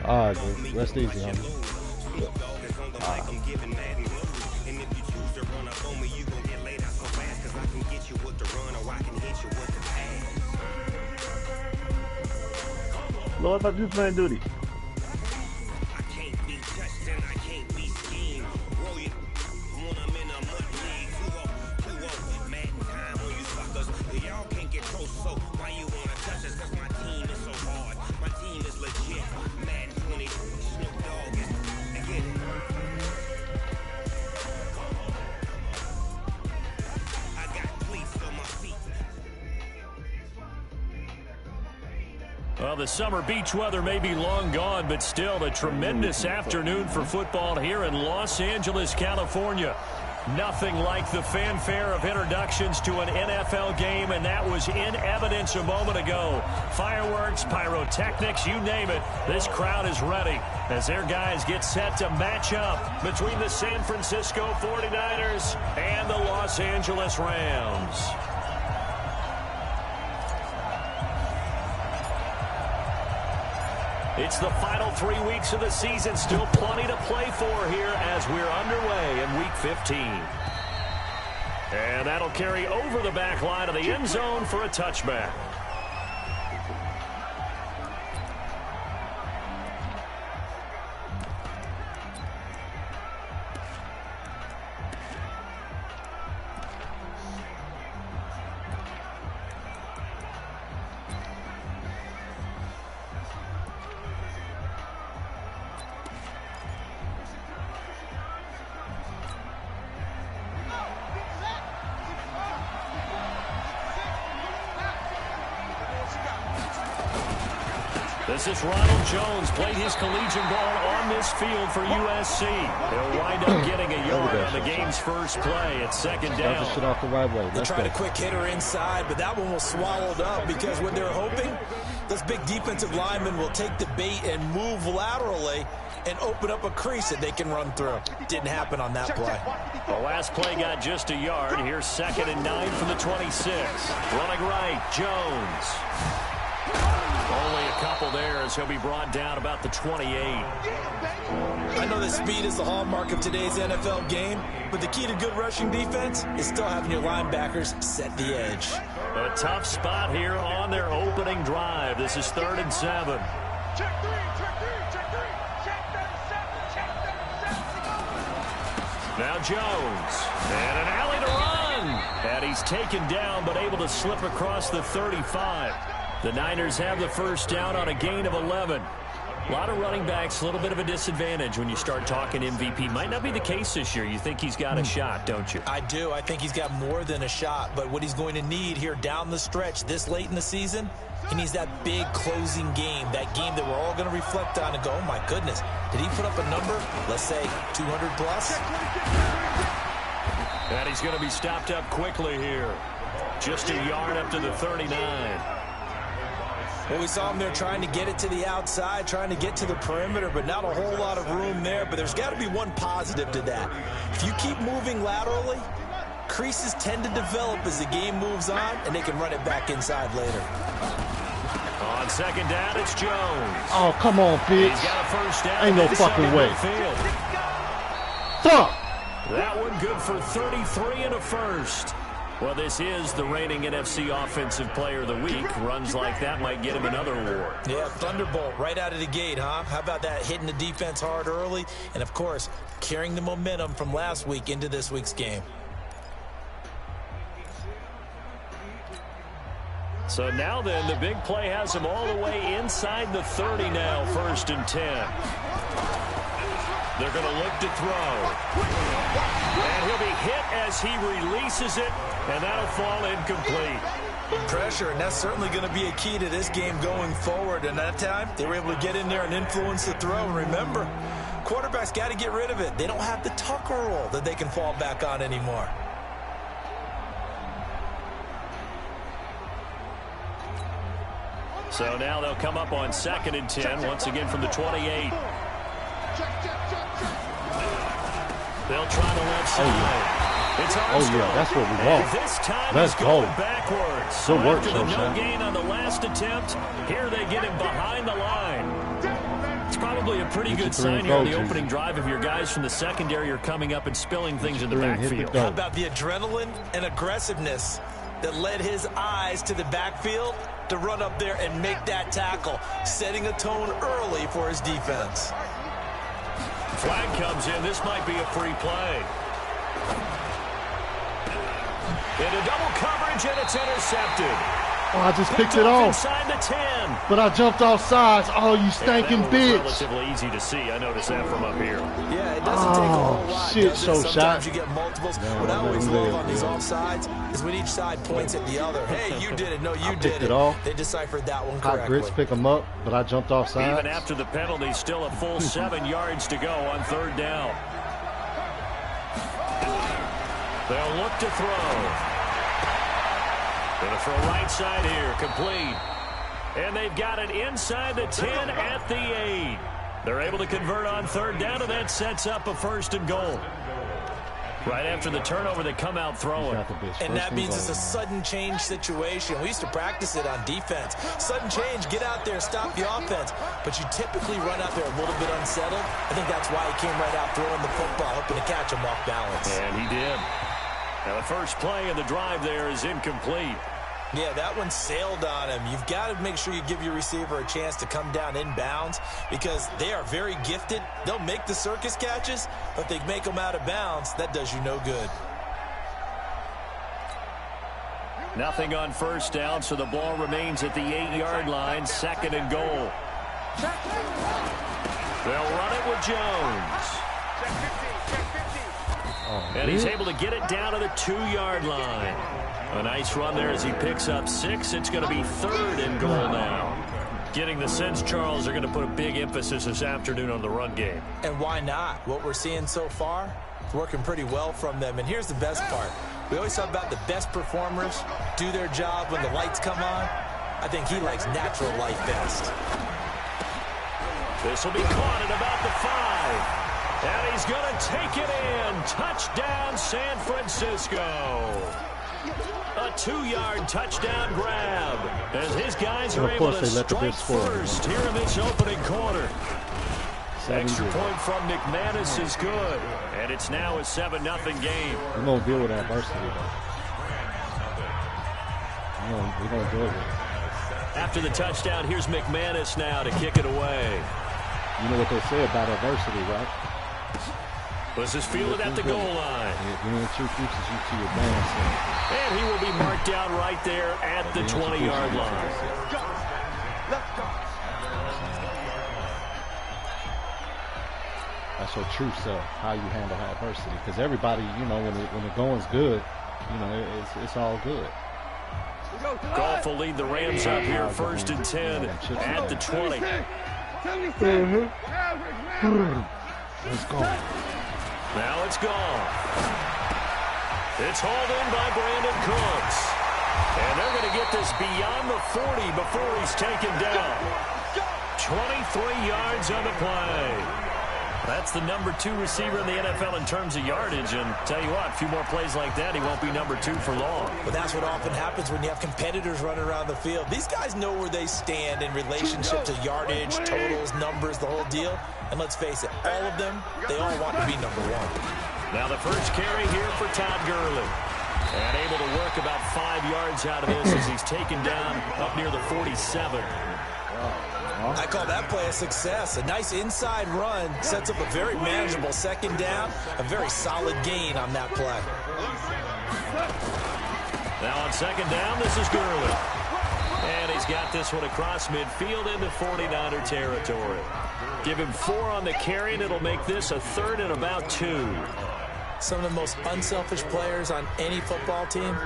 Alright, dude. Rest easy, homie. Lord, I thought you was playing duty. Well, the summer beach weather may be long gone, but still a tremendous afternoon for football here in Los Angeles, California. Nothing like the fanfare of introductions to an NFL game, and that was in evidence a moment ago. Fireworks, pyrotechnics, you name it. This crowd is ready as their guys get set to match up between the San Francisco 49ers and the Los Angeles Rams. It's the final 3 weeks of the season. Still plenty to play for here as we're underway in Week 15. And that'll carry over the back line of the end zone for a touchback. This is Ronald Jones, played his collegiate ball on this field for USC. He'll wind up getting a yard on the game's first play at second down. Shit off the right way. They tried a quick hitter inside, but that one was swallowed up because what they're hoping, those big defensive linemen will take the bait and move laterally and open up a crease that they can run through. Didn't happen on that play. The last play got just a yard. Here's 2nd and 9 from the 26. Running right, Jones. Only a couple there as he'll be brought down about the 28. I know that speed is the hallmark of today's NFL game, but the key to good rushing defense is still having your linebackers set the edge. A tough spot here on their opening drive. This is 3rd and 7. Now Jones, and an alley to run. And he's taken down, but able to slip across the 35. The Niners have the first down on a gain of 11. A lot of running backs, a little bit of a disadvantage when you start talking MVP. Might not be the case this year. You think he's got a shot, don't you? I do. I think he's got more than a shot. But what he's going to need here down the stretch this late in the season, he needs that big closing game, that game that we're all going to reflect on and go, oh, my goodness, did he put up a number, let's say, 200 plus? And he's going to be stopped up quickly here. Just a yard up to the 39. Well, we saw him there trying to get it to the outside, trying to get to the perimeter, but not a whole lot of room there. But there's got to be one positive to that. If you keep moving laterally, creases tend to develop as the game moves on, and they can run it back inside later. On 2nd down, it's Jones. Oh, come on, bitch. He's got a first down. Ain't no fucking way. Fuck! That one good for 33 and a first. Well, this is the reigning NFC Offensive Player of the Week. Runs like that might get him another award. Yeah, Thunderbolt right out of the gate, huh? How about that, hitting the defense hard early? And, of course, carrying the momentum from last week into this week's game. So now then, the big play has him all the way inside the 30 now, 1st and 10. They're going to look to throw. And he'll be hit as he releases it, and that'll fall incomplete. Pressure, and that's certainly going to be a key to this game going forward. And that time, they were able to get in there and influence the throw. And remember, quarterbacks got to get rid of it. They don't have the Tucker rule that they can fall back on anymore. So now they'll come up on 2nd and 10, once again from the 28. They'll try the left side. It's Oh, yeah, that's what we want. This time Let's he's going go. backwards. Good work, After the no Shoshan. gain on the last attempt, here they get him behind the line. It's probably a pretty good sign here on the opening drive if your guys from the secondary are coming up and spilling things in the backfield. How about the adrenaline and aggressiveness that led his eyes to the backfield to run up there and make that tackle, setting a tone early for his defense. Flag comes in. This might be a free play. Into double coverage, and it's intercepted. Oh, I just picked it off. Inside the 10. But I jumped off sides. Oh, you stinking bitch. Relatively easy to see. I noticed that from up here. Yeah, it doesn't take a whole lot. Shit, so sometimes shot. you get multiples. What I always love on these offsides is when each side points at the other. Hey, you did it. No, you did it. They deciphered that one correctly. Hot grits pick them up, but I jumped off sides. Even after the penalty, still a full 7 yards to go on third down. They'll look to throw. Going to throw right side here, complete. And they've got it inside the 10 at the 8. They're able to convert on third down, and that sets up a 1st and goal. Right after the turnover, they come out throwing. And that means it's a sudden change situation. We used to practice it on defense. Sudden change, get out there, stop the offense. But you typically run out there a little bit unsettled. I think that's why he came right out throwing the football, hoping to catch him off balance. And he did. Now the first play in the drive there is incomplete. Yeah, that one sailed on him. You've got to make sure you give your receiver a chance to come down inbounds because they are very gifted. They'll make the circus catches, but if they make them out of bounds, that does you no good. Nothing on first down, so the ball remains at the 8-yard line, 2nd and goal. They'll run it with Jones. And he's able to get it down to the 2-yard line. A nice run there as he picks up 6. It's going to be 3rd and goal now. Getting the sense, Charles, they're going to put a big emphasis this afternoon on the run game. And why not? What we're seeing so far is working pretty well from them. And here's the best part. We always talk about the best performers do their job when the lights come on. I think he likes natural light best. This will be caught at about the 5. And he's going to take it in. Touchdown, San Francisco. A 2-yard touchdown grab as his guys are able to strike first here in this opening quarter. Extra point from McManus is good. And it's now a 7-0 game. We're going to deal with adversity, though. We're going to deal with it. After the touchdown, here's McManus now to kick it away. You know what they say about adversity, right? This is fielded at the goal line. And he will be marked down right there at the 20-yard line. That's your true self, how you handle adversity. Because everybody, you know, when the going's good, you know, it's all good. Goff will lead the Rams up here, 1st and 10 at the 20. Let's go. Now it's gone. It's hauled in by Brandon Cooks. And they're going to get this beyond the 40 before he's taken down. 23 yards on the play. That's the number 2 receiver in the NFL in terms of yardage. And tell you what, a few more plays like that, he won't be number 2 for long. But that's what often happens when you have competitors running around the field. These guys know where they stand in relationship to yardage, totals, numbers, the whole deal. And let's face it, all of them, they all want to be number 1. Now the first carry here for Todd Gurley. And able to work about 5 yards out of this as he's taken down up near the 47. I call that play a success. A nice inside run sets up a very manageable 2nd down. A very solid gain on that play. Now on 2nd down, this is Gurley. And he's got this one across midfield into 49er territory. Give him 4 on the carry, and it'll make this a 3rd and about 2. Some of the most unselfish players on any football team,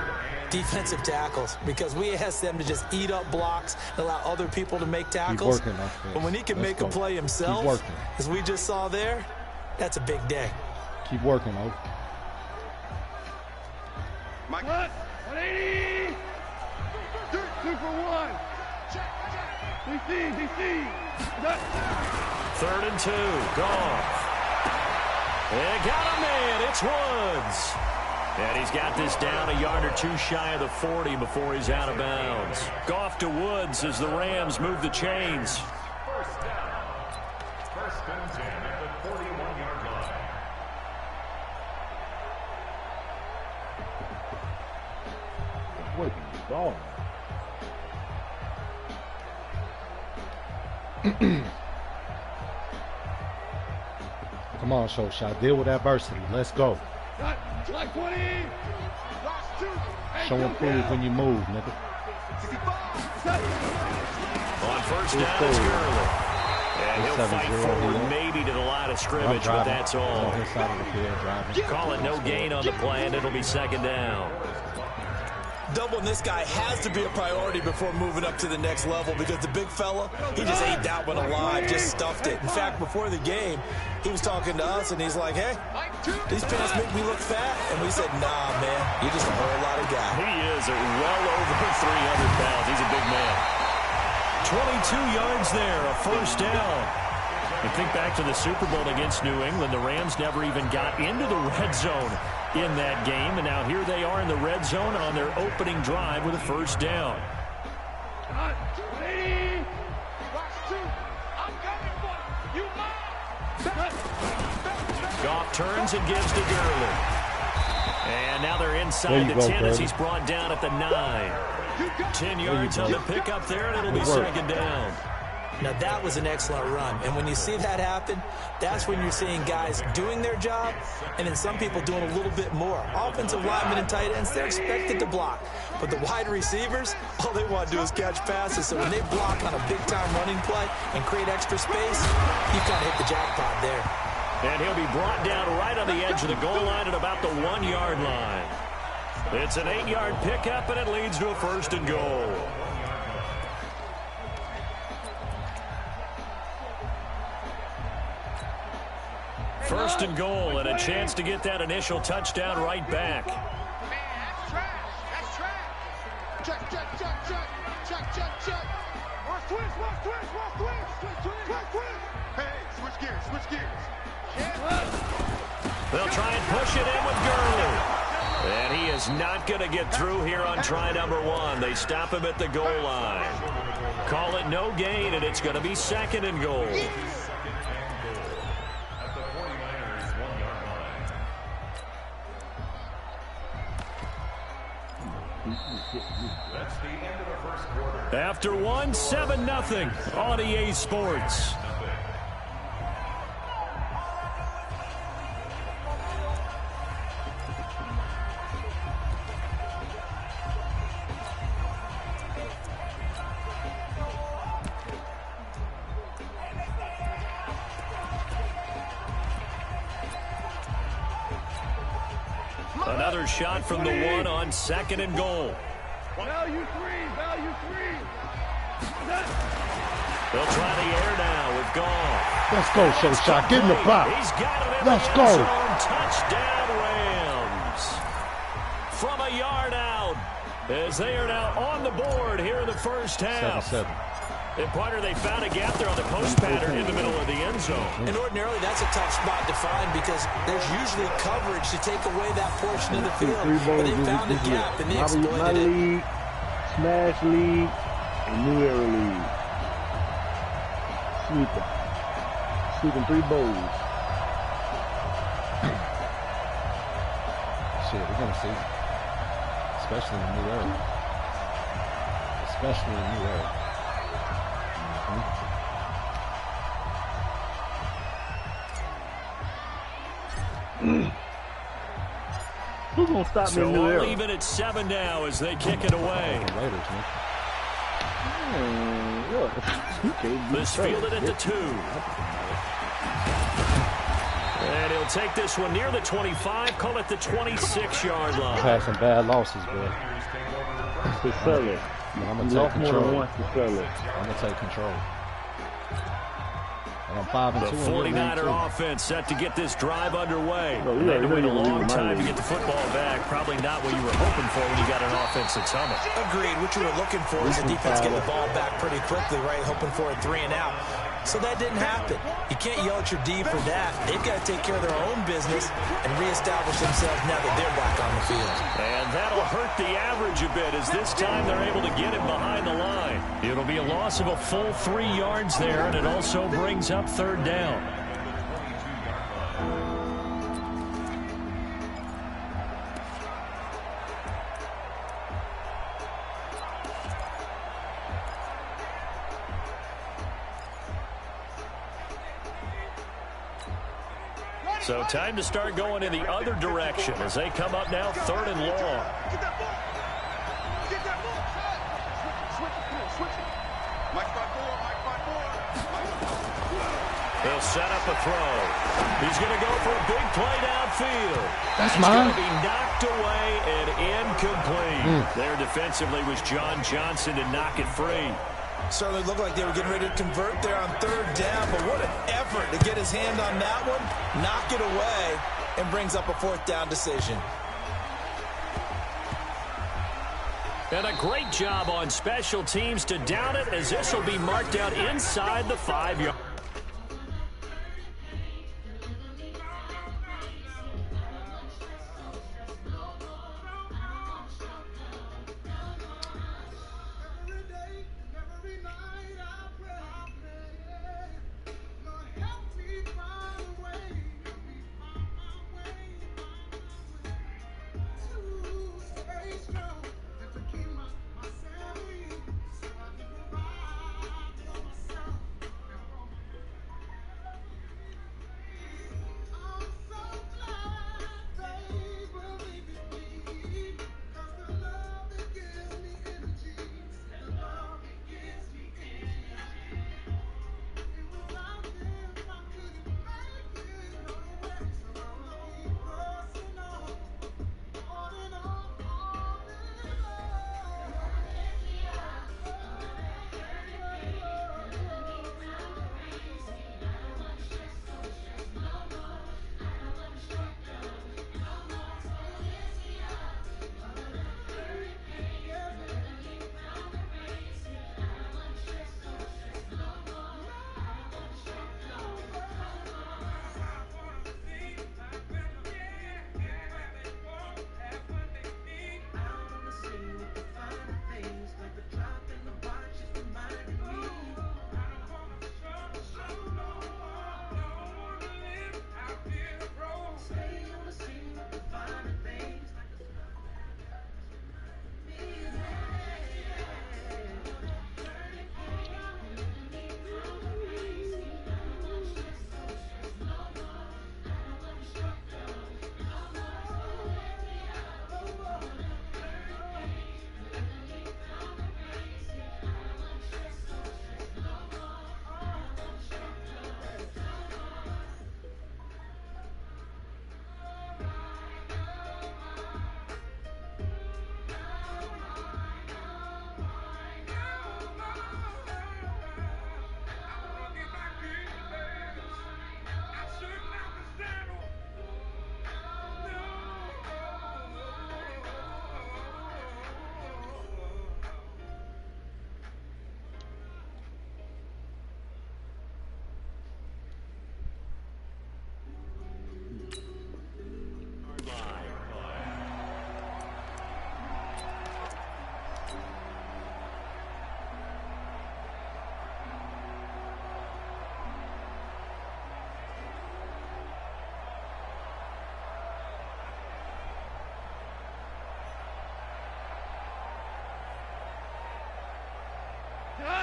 defensive tackles, because we ask them to just eat up blocks and allow other people to make tackles. But when he can make a play himself, as we just saw there, that's a big day. Keep working, Oak. Mike. 180. 2 for 1. DC. 3rd and 2. Goff. And got him in. It's Woods. And he's got this down a yard or two shy of the 40 before he's out of bounds. Goff to Woods as the Rams move the chains. First down. First and 10 at the 41-yard line. What is going? Come on, Shot. Deal with adversity. Let's go. Show and prove when you move, nigga. On first down, it's Gurley. And he'll fight forward maybe to the line of scrimmage, but that's all. On his side of the field, driving. Call it no gain on the play, and it'll be second down. Doubling this guy has to be a priority before moving up to the next level because the big fella, he just ate that one alive, just stuffed it. In fact, before the game, he was talking to us, and he's like, hey, these pants make me look fat. And we said, nah, man, you're just a whole lot of guy. He is well over 300 pounds. He's a big man. 22 yards there, a first down. And think back to the Super Bowl against New England. The Rams never even got into the red zone in that game. And now here they are in the red zone on their opening drive with a first down. Goff turns and gives to Gurley. And now they're inside the 10 as he's brought down at the 9. 10 yards on the pickup there, and it'll be second down. Now, that was an excellent run. And when you see that happen, that's when you're seeing guys doing their job and then some people doing a little bit more. Offensive linemen and tight ends, they're expected to block. But the wide receivers, all they want to do is catch passes. So when they block on a big-time running play and create extra space, you kind of hit the jackpot there. And he'll be brought down right on the edge of the goal line at about the 1-yard line. It's an 8-yard pickup, and it leads to a first and goal. First and goal, and a chance to get that initial touchdown right back. Man, that's trash. That's trash. Check, check, check, check. Check, check, check. Watch twist, watch twist, watch twist. Twist, twist, twist, twist. Hey, switch gears, switch gears. They'll try and push it in with Gurley. And he is not going to get through here on try number 1. They stop him at the goal line. Call it no gain, and it's going to be second and goal. That's the end of the first quarter. After 1, 7-0 on EA Sports. Another shot from the 1 on second and goal. Value 3, value 3. They'll try the air now with Goff. Let's go, Shot. Get in the box. He's got it in Let's the go. end zone. Touchdown, Rams. From a yard out, as they are now on the board here in the first half. 7-7. And partner, they found a gap there on the post pattern in the middle of the end zone. And ordinarily, that's a tough spot to find because there's usually coverage to take away that portion of the field. But they found a gap, and they exploited it. League, Smash League, and New Era League. Sweeping 3 bowls. Shit, we're going to see. Especially in New Era. Especially in New Era. Who's going to stop me in New So Era? I'll leave it at 7 now as they kick it away. Raiders, man. This fielded at the 2. And he'll take this one near the 25, call it the 26-yard line. Had some bad losses, bro. To sell it. I'm going to Lost take more than control. once to sell it. I'm going to take control. And I'm 5-2. The 49er offense set to get this drive underway. Well, They had to wait a long my time to league. get the football back. Probably not what you were hoping for when you got an offense that's humming. Agreed. What you were looking for is the defense getting the ball back pretty quickly, right? Hoping for a 3 and out. So that didn't happen. You can't yell at your D for that. They've got to take care of their own business and reestablish themselves now that they're back on the field. And that'll hurt the average a bit as this time they're able to get him behind the line. It'll be a loss of a full 3 yards there, and it also brings up 3rd down. So time to start going in the other direction as they come up now 3rd and long. Get that ball. Get that ball. Switch it. Mike 5-4. He'll set up a throw. He's going to go for a big play downfield. That's It's mine. going to be knocked away and incomplete. There defensively was John Johnson to knock it free. Certainly looked like they were getting ready to convert there on 3rd down, but what an effort to get his hand on that one, knock it away, and brings up a 4th down decision. And a great job on special teams to down it as this will be marked out inside the 5-yard.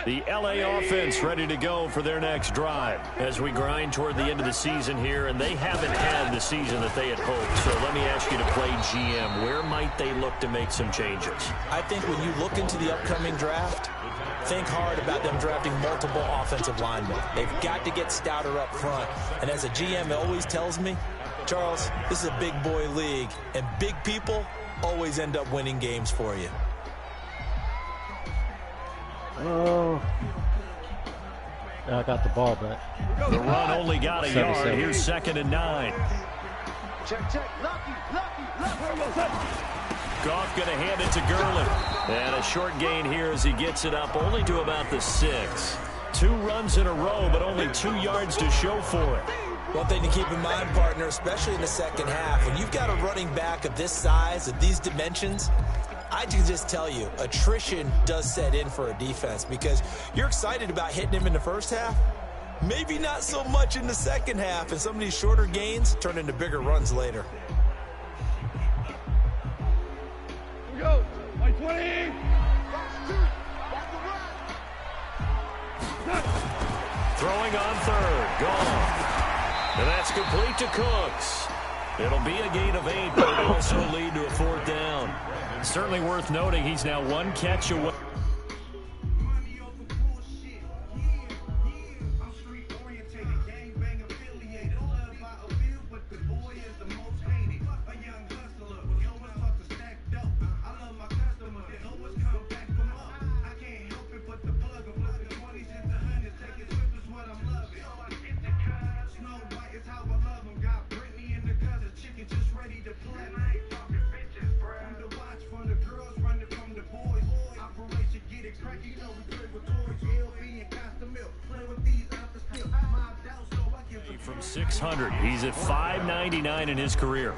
The LA offense ready to go for their next drive as we grind toward the end of the season here, and they haven't had the season that they had hoped. So let me ask you to play GM. Where might they look to make some changes? I think when you look into the upcoming draft, think hard about them drafting multiple offensive linemen. They've got to get stouter up front. And as a GM always tells me, Charles, this is a big boy league, and big people always end up winning games for you. Oh, I got the ball back. The run only got a yard. Here's 2nd and 9. Check. Lucky. Goff going to hand it to Gurley. And a short gain here as he gets it up only to about the 6. 2 runs in a row, but only 2 yards to show for it. One thing to keep in mind, partner, especially in the second half, when you've got a running back of this size, of these dimensions, I can just tell you, attrition does set in for a defense because you're excited about hitting him in the first half. Maybe not so much in the second half, and some of these shorter gains turn into bigger runs later. Here we go. Like 20. Throwing on third, gone. And that's complete to Cooks. It'll be a gain of 8, but it'll also lead to a 4th down. Certainly worth noting he's now 1 catch away. From 600, he's at 599 in his career.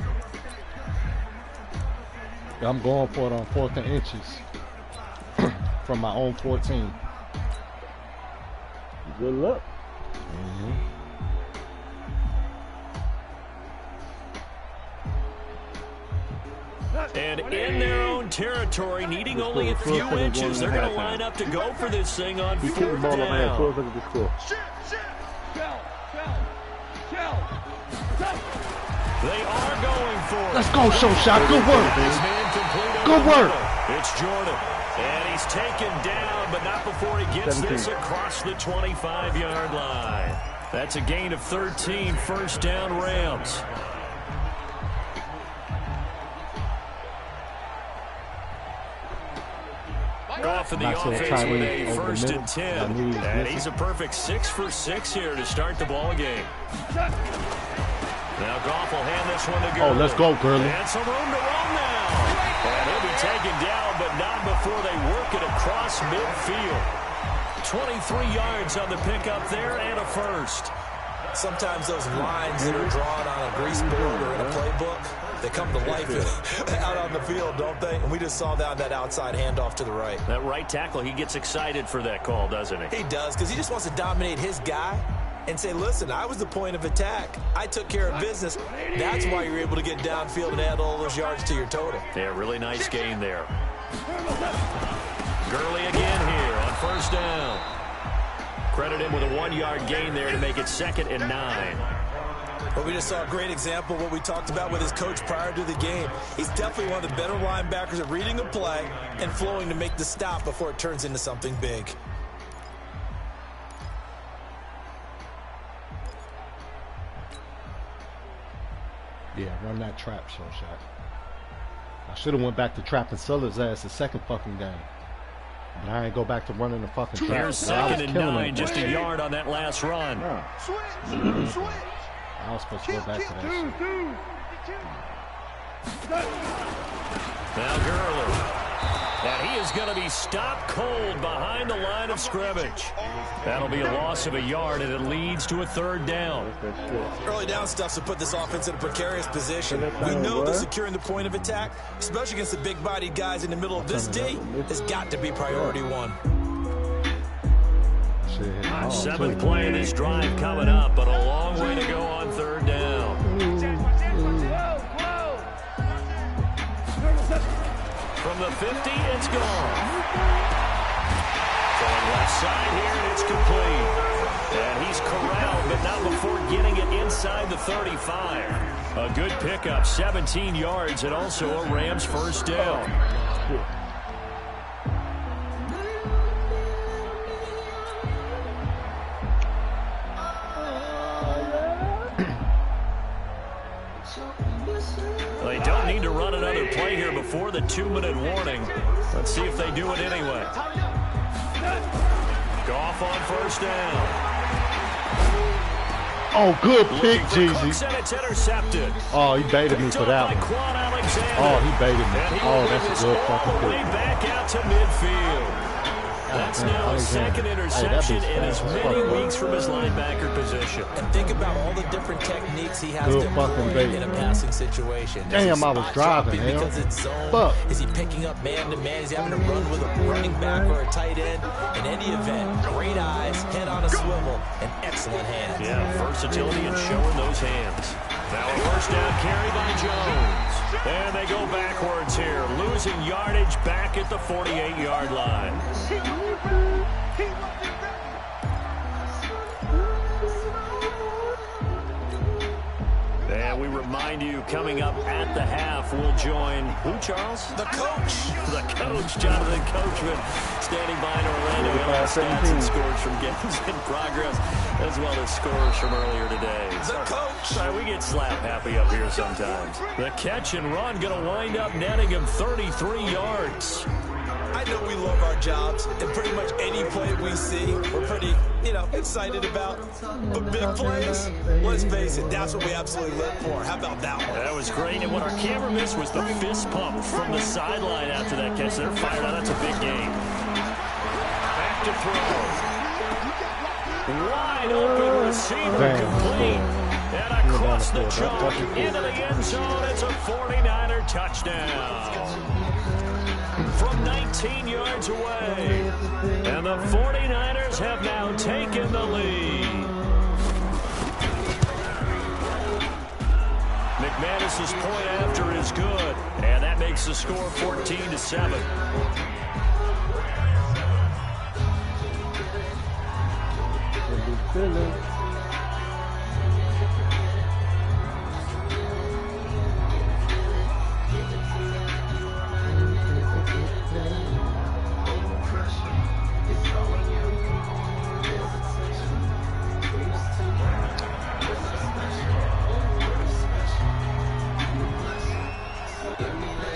I'm going for it on 4th and inches from my own 14. Good luck. And in their own territory, needing only a few inches, they're going to line up to go for this thing on 4th down. They are going for it. Let's go, Shot. Good work. Good work. It's Jordan. And he's taken down, but not before he gets this across the 25-yard line. That's a gain of 13, 1st down Rams. Off in the offense with a 1st and 10. And he's a perfect 6 for 6 here to start the ball game. Now Goff will hand this one to Gurley. Oh, let's go, Gurley. And some room to run now. And he'll be taken down, but not before they work it across midfield. 23 yards on the pickup there and a 1st. Sometimes those lines that are drawn on a grease board or in a playbook, they come to life out on the field, don't they? And we just saw that outside handoff to the right. That right tackle, he gets excited for that call, doesn't he? He does, because he just wants to dominate his guy and say, listen, I was the point of attack. I took care of business. That's why you're able to get downfield and add all those yards to your total. Yeah, really nice gain there. Gurley again here on 1st down. Credit him with a 1-yard gain there to make it 2nd and 9. Well, we just saw a great example of what we talked about with his coach prior to the game. He's definitely one of the better linebackers at reading a play and flowing to make the stop before it turns into something big. Yeah, run that trap, Shot. I should have went back to trapping Suller's ass the second fucking game. But I ain't go back to running the fucking trap. Here's 2nd and 9, just a yard on that last run. Switch. I was supposed to go back to that shit. Now Gurley. And he is going to be stopped cold behind the line of scrimmage. That'll be a loss of a yard, and it leads to a 3rd down. Early down stuff to put this offense in a precarious position. We know that securing the point of attack, especially against the big-bodied guys in the middle of this D, has got to be priority 1. 7th play of this drive coming up, but a long way to go on 3rd down. From the 50, it's gone. Going left side here, and it's complete. And he's corralled, but not before getting it inside the 35. A good pickup, 17 yards, and also a Rams 1st down. They don't need to run another play here before the 2-minute warning. Let's see if they do it anyway. Goff on 1st down. Oh, good pick, Jeezy. And it's intercepted. Oh, he baited me for that one. Oh, he baited me. Oh, that's a good fucking pick. Back out to midfield. That's now his second interception in as many weeks from his linebacker position. And think about all the different techniques he has to employ in a passing situation. Damn, I was driving, because it's zone. Is he picking up man-to-man? Is he having to run with a running back or a tight end? In any event, great eyes, head on a swivel, and excellent hands. Yeah, versatility and showing those hands. Now a first down carry by Jones. And they go backwards here, losing yardage back at the 48-yard line. And we remind you, coming up at the half, we'll join who, Charles? The coach. The coach, Jonathan Coachman, standing by in Orlando. He'll have stats and scores from games in progress, as well as scores from earlier today. The coach. We get slap happy up here sometimes. The catch and run going to wind up netting him 33 yards. I know we love our jobs, and pretty much any play we see, we're pretty, excited about. But big plays, let's face it, that's what we absolutely live for. How about that one? That was great, and what our camera missed was the fist pump from the sideline after that catch. They're fired out. That's a big game. Back to throw. Wide open receiver complete. And across the chalk into the end zone. It's a 49er touchdown. From 19 yards away. And the 49ers have now taken the lead. McManus's point after is good. And that makes the score 14-7.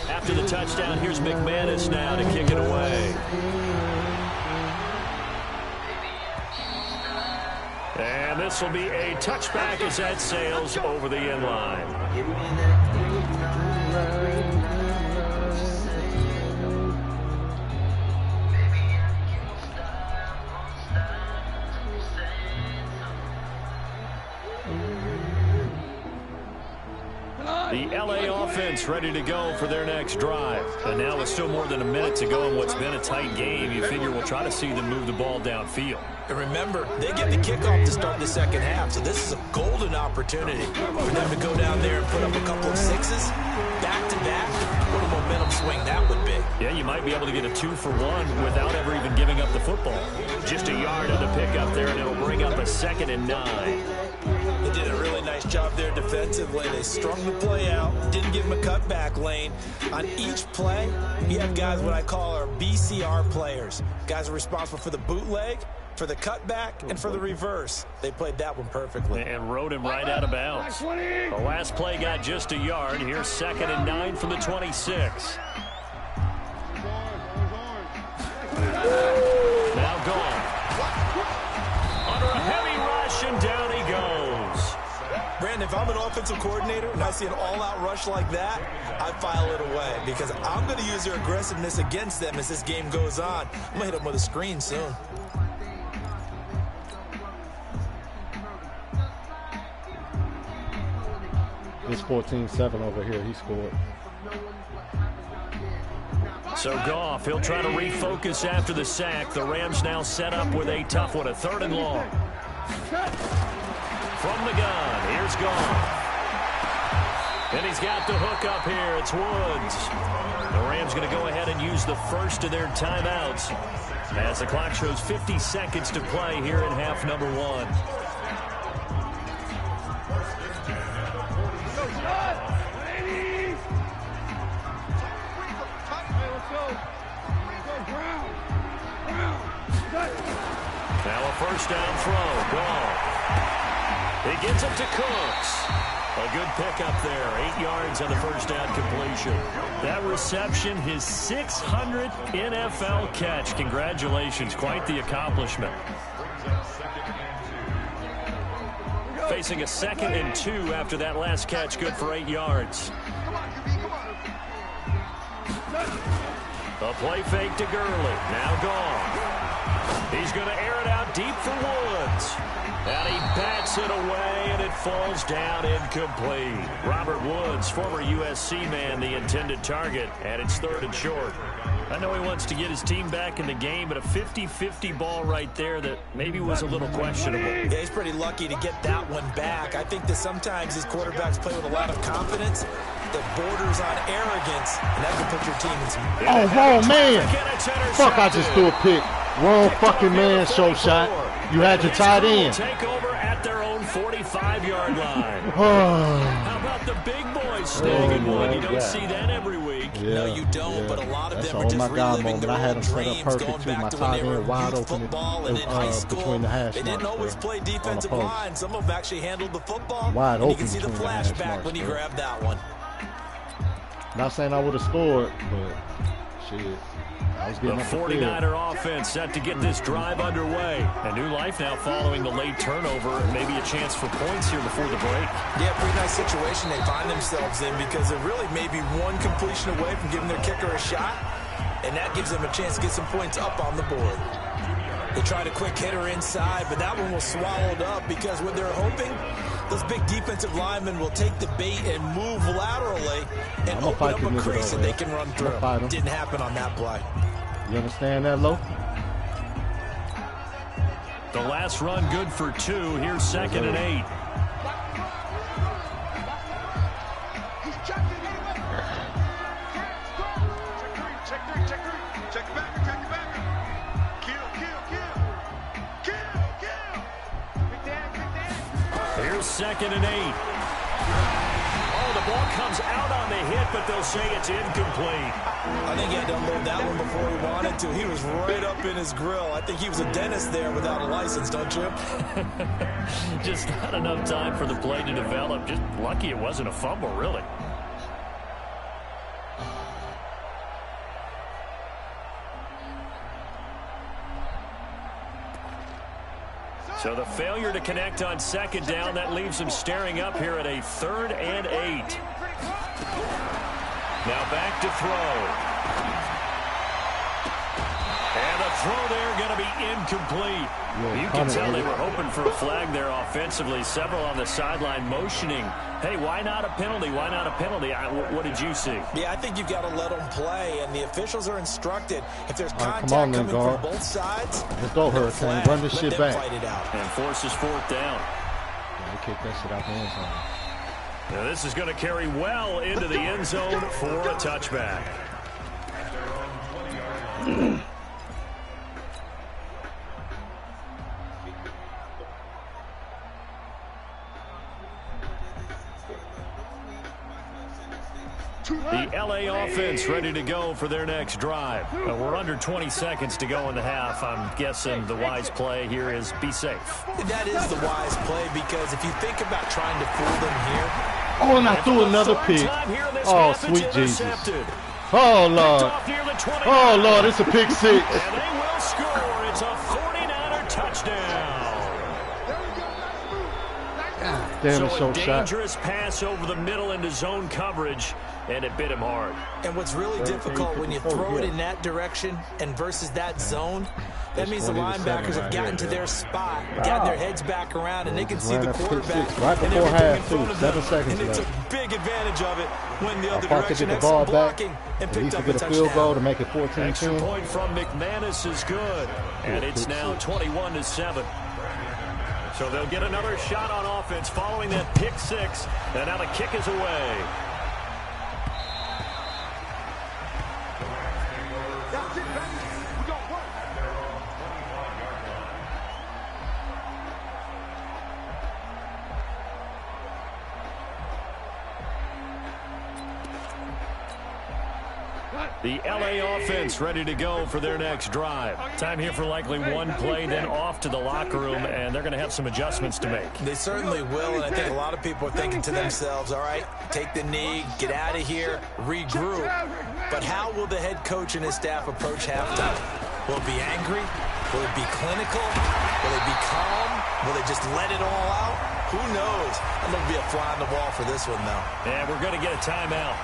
After the touchdown, here's McManus now to kick it away. And this will be a touchback as that sails over the end line. The LA offense ready to go for their next drive. And now with still more than a minute to go in what's been a tight game, you figure we'll try to see them move the ball downfield. And remember, they get the kickoff to start the second half, so this is a golden opportunity for them to go down there and put up a couple of sixes, back-to-back. What a momentum swing that would be. Yeah, you might be able to get a 2-for-1 without ever even giving up the football. Just a yard on the pickup there, and it'll bring up a 2nd and 9. They did a really nice job there defensively. They strung the play out, didn't give them a cutback lane. On each play, you have guys what I call our BCR players. Guys are responsible for the bootleg, for the cutback, and for the reverse. They played that one perfectly. And rode him right out of bounds. The last play got just a yard. Here's 2nd and 9 from the 26. Now gone. Under a heavy rush, and down he goes. Brandon, if I'm an offensive coordinator and I see an all-out rush like that, I file it away because I'm going to use their aggressiveness against them as this game goes on. I'm going to hit them with a screen soon. It's 14-7 over here. He scored. So Goff, he'll try to refocus after the sack. The Rams now set up with a tough one, a 3rd and long. From the gun, here's Goff. And he's got the hook up here. It's Woods. The Rams going to go ahead and use the first of their timeouts as the clock shows 50 seconds to play here in half number 1. Now a first down throw. Goff. He gets it to Cooks. A good pickup there. 8 yards on the first down completion. That reception, his 600th NFL catch. Congratulations. Quite the accomplishment. Facing a 2nd and 2 after that last catch. Good for 8 yards. A play fake to Gurley. Now Goff. He's going to air it out deep for Woods. And he bats it away, and it falls down incomplete. Robert Woods, former USC man, the intended target, and it's 3rd and short. I know he wants to get his team back in the game, but a 50-50 ball right there that maybe was a little questionable. Yeah, he's pretty lucky to get that one back. I think that sometimes these quarterbacks play with a lot of confidence that borders on arrogance, and that can put your team in some... Oh, man. Fuck, I just threw a pick. Wrong fucking man, Shot. You had your tight end. Take over at their own 45-yard line. How about the big boys snagging one? You don't see that every week. Yeah, no, you don't, but a lot of them are just reliving their I had old him set up dreams, perfect going too. back My to when tight they were end wide youth open football and in high school. between the hash they didn't marks, always play defensive line. Some of them actually handled the football. Wide and you open can see the between the hash flashback marks, when he bro. grabbed that one. Not saying I would have scored, but shit. I was The getting up the field. 49er offense set to get this drive underway. A new life now following the late turnover. Maybe a chance for points here before the break. Yeah, pretty nice situation they find themselves in because they're really maybe one completion away from giving their kicker a shot, and that gives them a chance to get some points up on the board. They tried a quick hitter inside, but that one was swallowed up because what they're hoping, those big defensive linemen will take the bait and move laterally and open up a crease that they can run through. Didn't happen on that play. You understand that, Lo? The last run good for 2. Here's 2nd and 8. Here's 2nd and 8. Oh, the ball comes out on the hit, but they'll say it's incomplete. I think he had to unload that one before he wanted to. He was right up in his grill. I think he was a dentist there without a license, don't you? Just not enough time for the play to develop. Just lucky it wasn't a fumble, really. So the failure to connect on 2nd down, that leaves them staring up here at a 3rd and 8. Now back to throw. And the throw there going to be incomplete. You can tell they were hoping for a flag there offensively. Several on the sideline motioning, hey, why not a penalty? Why not a penalty? What did you see? Yeah, I think you've got to let them play, and the officials are instructed. If there's contact coming from both sides, let's go, Hurricane. Run this shit back. Fight it out. And forces 4th down. Yeah, they kicked that shit out the end zone. Now this is going to carry well into the end zone for a touchback. The LA offense ready to go for their next drive. We're under 20 seconds to go in the half. I'm guessing the wise play here is be safe. That is the wise play because if you think about trying to fool them here. Oh, and I threw another pick. Oh, sweet Jesus. Oh, Lord. Oh, Lord, it's a pick 6. And they will score. It's a 49er touchdown. Damn, so a Shot. dangerous pass over the middle into zone coverage, and it bit him hard. And what's really difficult when you throw it in that direction and versus that zone, that means the linebackers have gotten to their spot, gotten their heads back around, and they can see the quarterback right and before everything in half, front too. of them. 7 seconds And they left. took big advantage of it when the other Parker direction. get the ball back, blocking and at picked least to up a get a field goal to touchdown. make it 14-10. Extra point from McManus is good, and it's now 21-7. So they'll get another shot on offense following that pick 6, and now the kick is away. That's it, baby. We got work. The LA offense ready to go for their next drive. Time here for likely one play, then off to the locker room, and they're going to have some adjustments to make. They certainly will, and I think a lot of people are thinking to themselves, all right, take the knee, get out of here, regroup. But how will the head coach and his staff approach halftime? Will it be angry? Will it be clinical? Will it be calm? Will they just let it all out? Who knows? I'm going to be a fly on the wall for this one, though. And we're going to get a timeout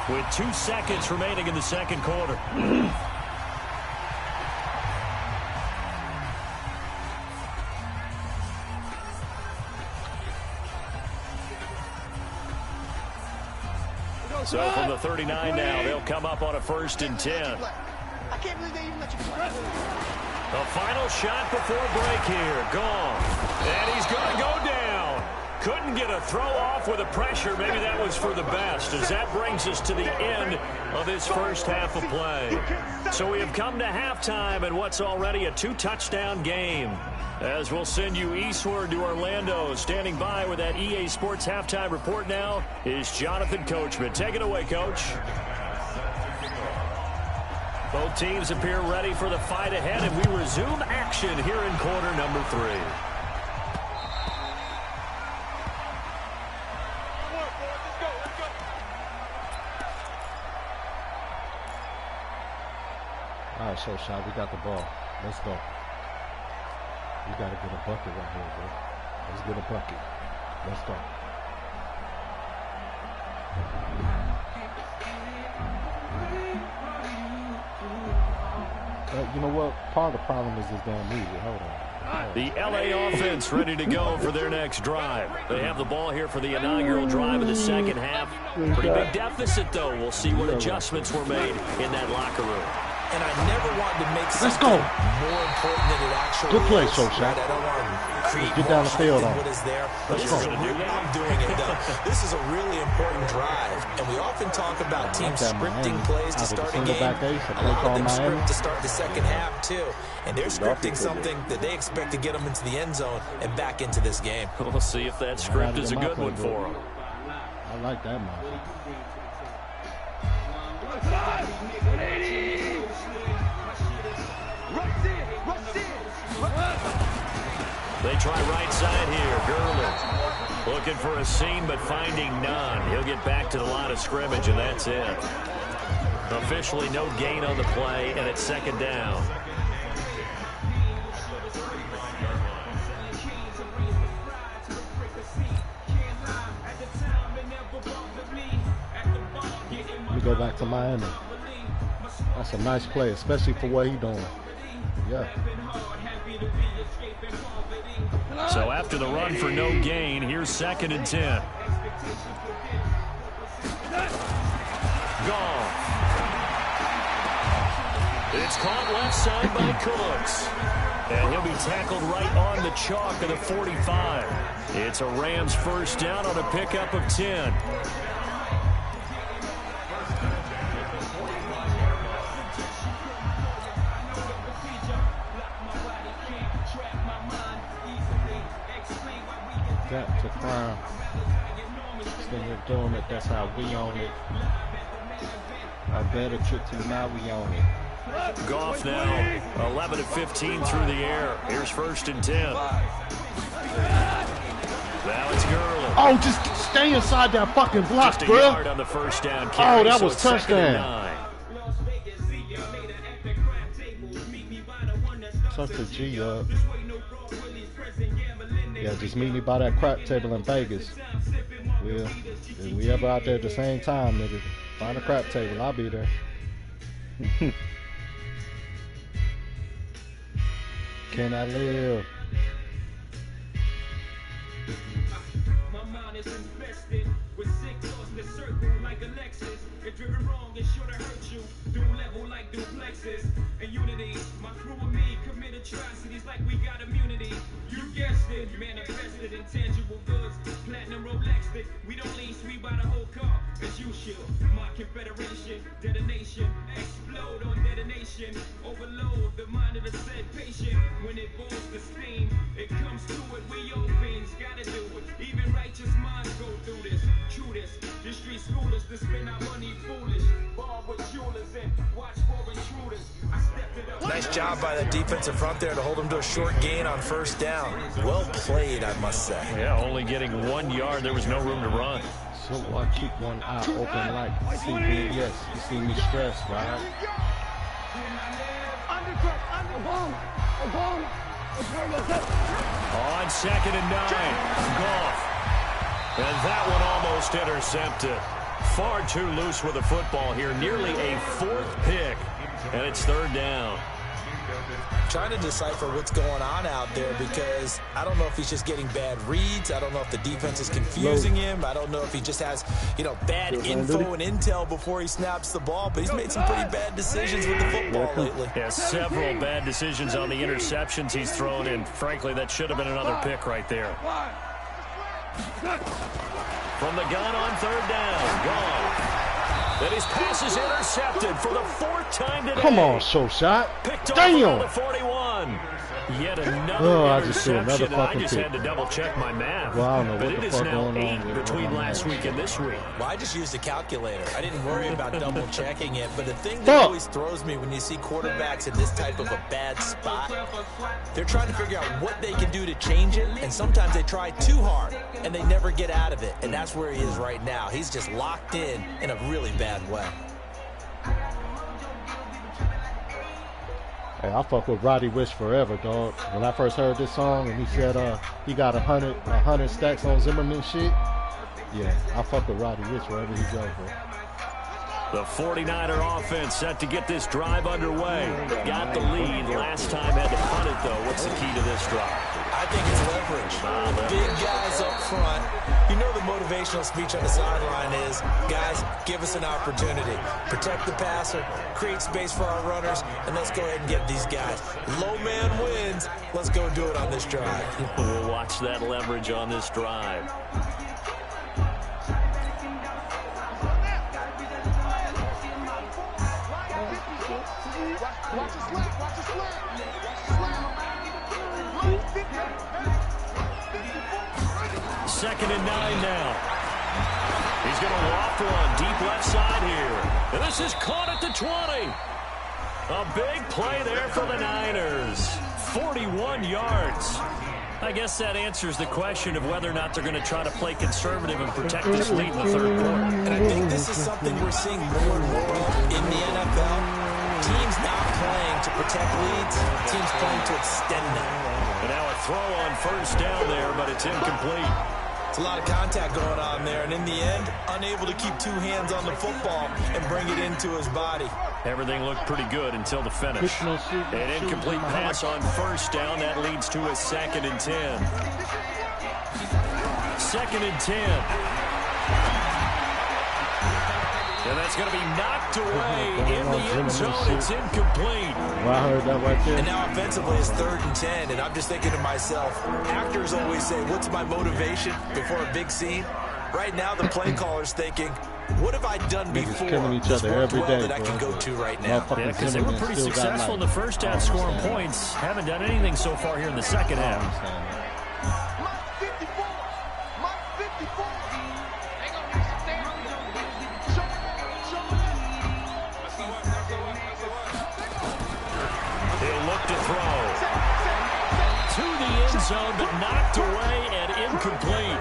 with 2 seconds remaining in the second quarter. So from the 39 now, they'll come up on a 1st and 10. I can't believe they even let you play. The final shot before break here. Gone. And he's going to go down. Couldn't get a throw off with the pressure. Maybe that was for the best, as that brings us to the end of this first half of play. So we have come to halftime in what's already a 2-touchdown game. As we'll send you eastward to Orlando. Standing by with that EA Sports halftime report now is Jonathan Coachman. Take it away, Coach. Both teams appear ready for the fight ahead, and we resume action here in quarter number 3. All right, Shot, we got the ball. Let's go. We got to get a bucket right here, bro. Let's get a bucket. Let's go. You know what? Part of the problem is this damn music. Hold on. The LA offense ready to go for their next drive. They have the ball here for the inaugural drive of the second half. Pretty big deficit, though. We'll see what adjustments were made in that locker room. And I never wanted to make something more important than it actually Good play, is. Shot. Right? I don't want to create Get down the field on what is there. But this is I'm doing it, though. This is a really important drive. And we often talk about teams scripting plays to start a game. A lot of them script to start the second half, too. And they're scripting something that they expect to get them into the end zone and back into this game. We'll see if that script is a good one for them. I like that, man. They try right side here. Gurley looking for a seam, but finding none. He'll get back to the line of scrimmage, and that's it. Officially no gain on the play, and it's second down. Let me go back to Miami. That's a nice play, especially for what he's doing. Yeah. So after the run for no gain, here's 2nd and 10. Gone. It's caught left side by Cooks. And he'll be tackled right on the chalk of the 45. It's a Rams first down on a pickup of 10. Got to crime. Instead of doing it, that's how we own it. I better trip to now we own it. Goff now 11 of 15 through the air. Here's 1st and 10. Now it's Gurley. Oh, just stay inside that fucking block, Just a bro. yard on the first down carry. Oh, that so was it's 2nd and touchdown. 9. Tuck the G up. Yeah, just meet me by that crap table in Vegas. Well, if we ever out there at the same time, nigga, find a crap table. I'll be there. Can I live? My mind is infested with sick thoughts that circle like a Lexus. If driven wrong, it's sure to hurt you. Dual level like duplexes. And unity, my crew and me commit atrocities like we got immunity. You guessed it, manifested in tangible goods. Platinum Rolex stick, we don't lease, we buy the whole car. As you should. My confederation, detonation, explode on detonation. Overload the mind of the said patient. When it boils the steam, it comes to it. We opens, gotta do it. Even righteous minds go through this. True this. The street schoolers to spend our money foolish. Bar with jewelers and watch for intruders. I stepped it up. Nice job by the defensive front there to hold them to a short gain on 1st down. Well played, I must say. Yeah, only getting 1 yard. There was no room to run. So I keep one eye open like CBS. You see me stressed, right? On 2nd and 9, Goff. And that one almost intercepted. Far too loose with the football here. Nearly a 4th pick. And it's 3rd down. trying to decipher what's going on out there because I don't know if he's just getting bad reads. I don't know if the defense is confusing him. I don't know if he just has, bad info and intel before he snaps the ball, but he's made some pretty bad decisions with the football lately. Yeah, several bad decisions on the interceptions he's thrown, and frankly, that should have been another pick right there. From the gun on third down, gone. And his pass is intercepted for the 4th time today. Come on, Shot. Damn. The 41. Yet another interception. I just had to double check my math. Well, I don't know but what it the is fuck now going 8 on between last week and this week. Well, I just used a calculator. I didn't worry about double checking it. But the thing that always throws me when you see quarterbacks in this type of a bad spot, they're trying to figure out what they can do to change it. And sometimes they try too hard and they never get out of it. And that's where he is right now. He's just locked in a really bad way. Hey, I fuck with Roddy Ricch forever, dog. When I first heard this song and he said he got 100 stacks on Zimmerman shit, yeah, I fuck with Roddy Ricch wherever he goes, bro. The 49er offense set to get this drive underway. Got the lead. Last time had to punt it, though. What's the key to this drive? I think it's leverage. Big guys up front. You know the motivational speech on the sideline is, guys, give us an opportunity. Protect the passer, create space for our runners, and let's go ahead and get these guys. Low man wins. Let's go do it on this drive. We'll watch that leverage on this drive. Watch the slant, watch the slant. Second and 9 now. He's going to loft one deep left side here. And this is caught at the 20. A big play there for the Niners. 41 yards. I guess that answers the question of whether or not they're going to try to play conservative and protect this lead in the third quarter. And I think this is something we're seeing more and more of in the NFL. Teams not playing to protect leads, teams playing to extend them. And now a throw on first down there, but it's incomplete. It's a lot of contact going on there, and in the end, unable to keep 2 hands on the football and bring it into his body. Everything looked pretty good until the finish. An incomplete pass on first down. That leads to a 2nd and 10. 2nd and 10. And that's going to be knocked away in the end zone. It's incomplete. Well, I heard that right there. And now offensively it's 3rd and 10, and I'm just thinking to myself, actors always say, what's my motivation before a big scene? Right now the play caller's thinking, what have I done before that's worked well that I can go to right now? Yeah, because they were pretty successful in the first half scoring points. Haven't done anything so far here in the second half. Zone, but knocked away and incomplete.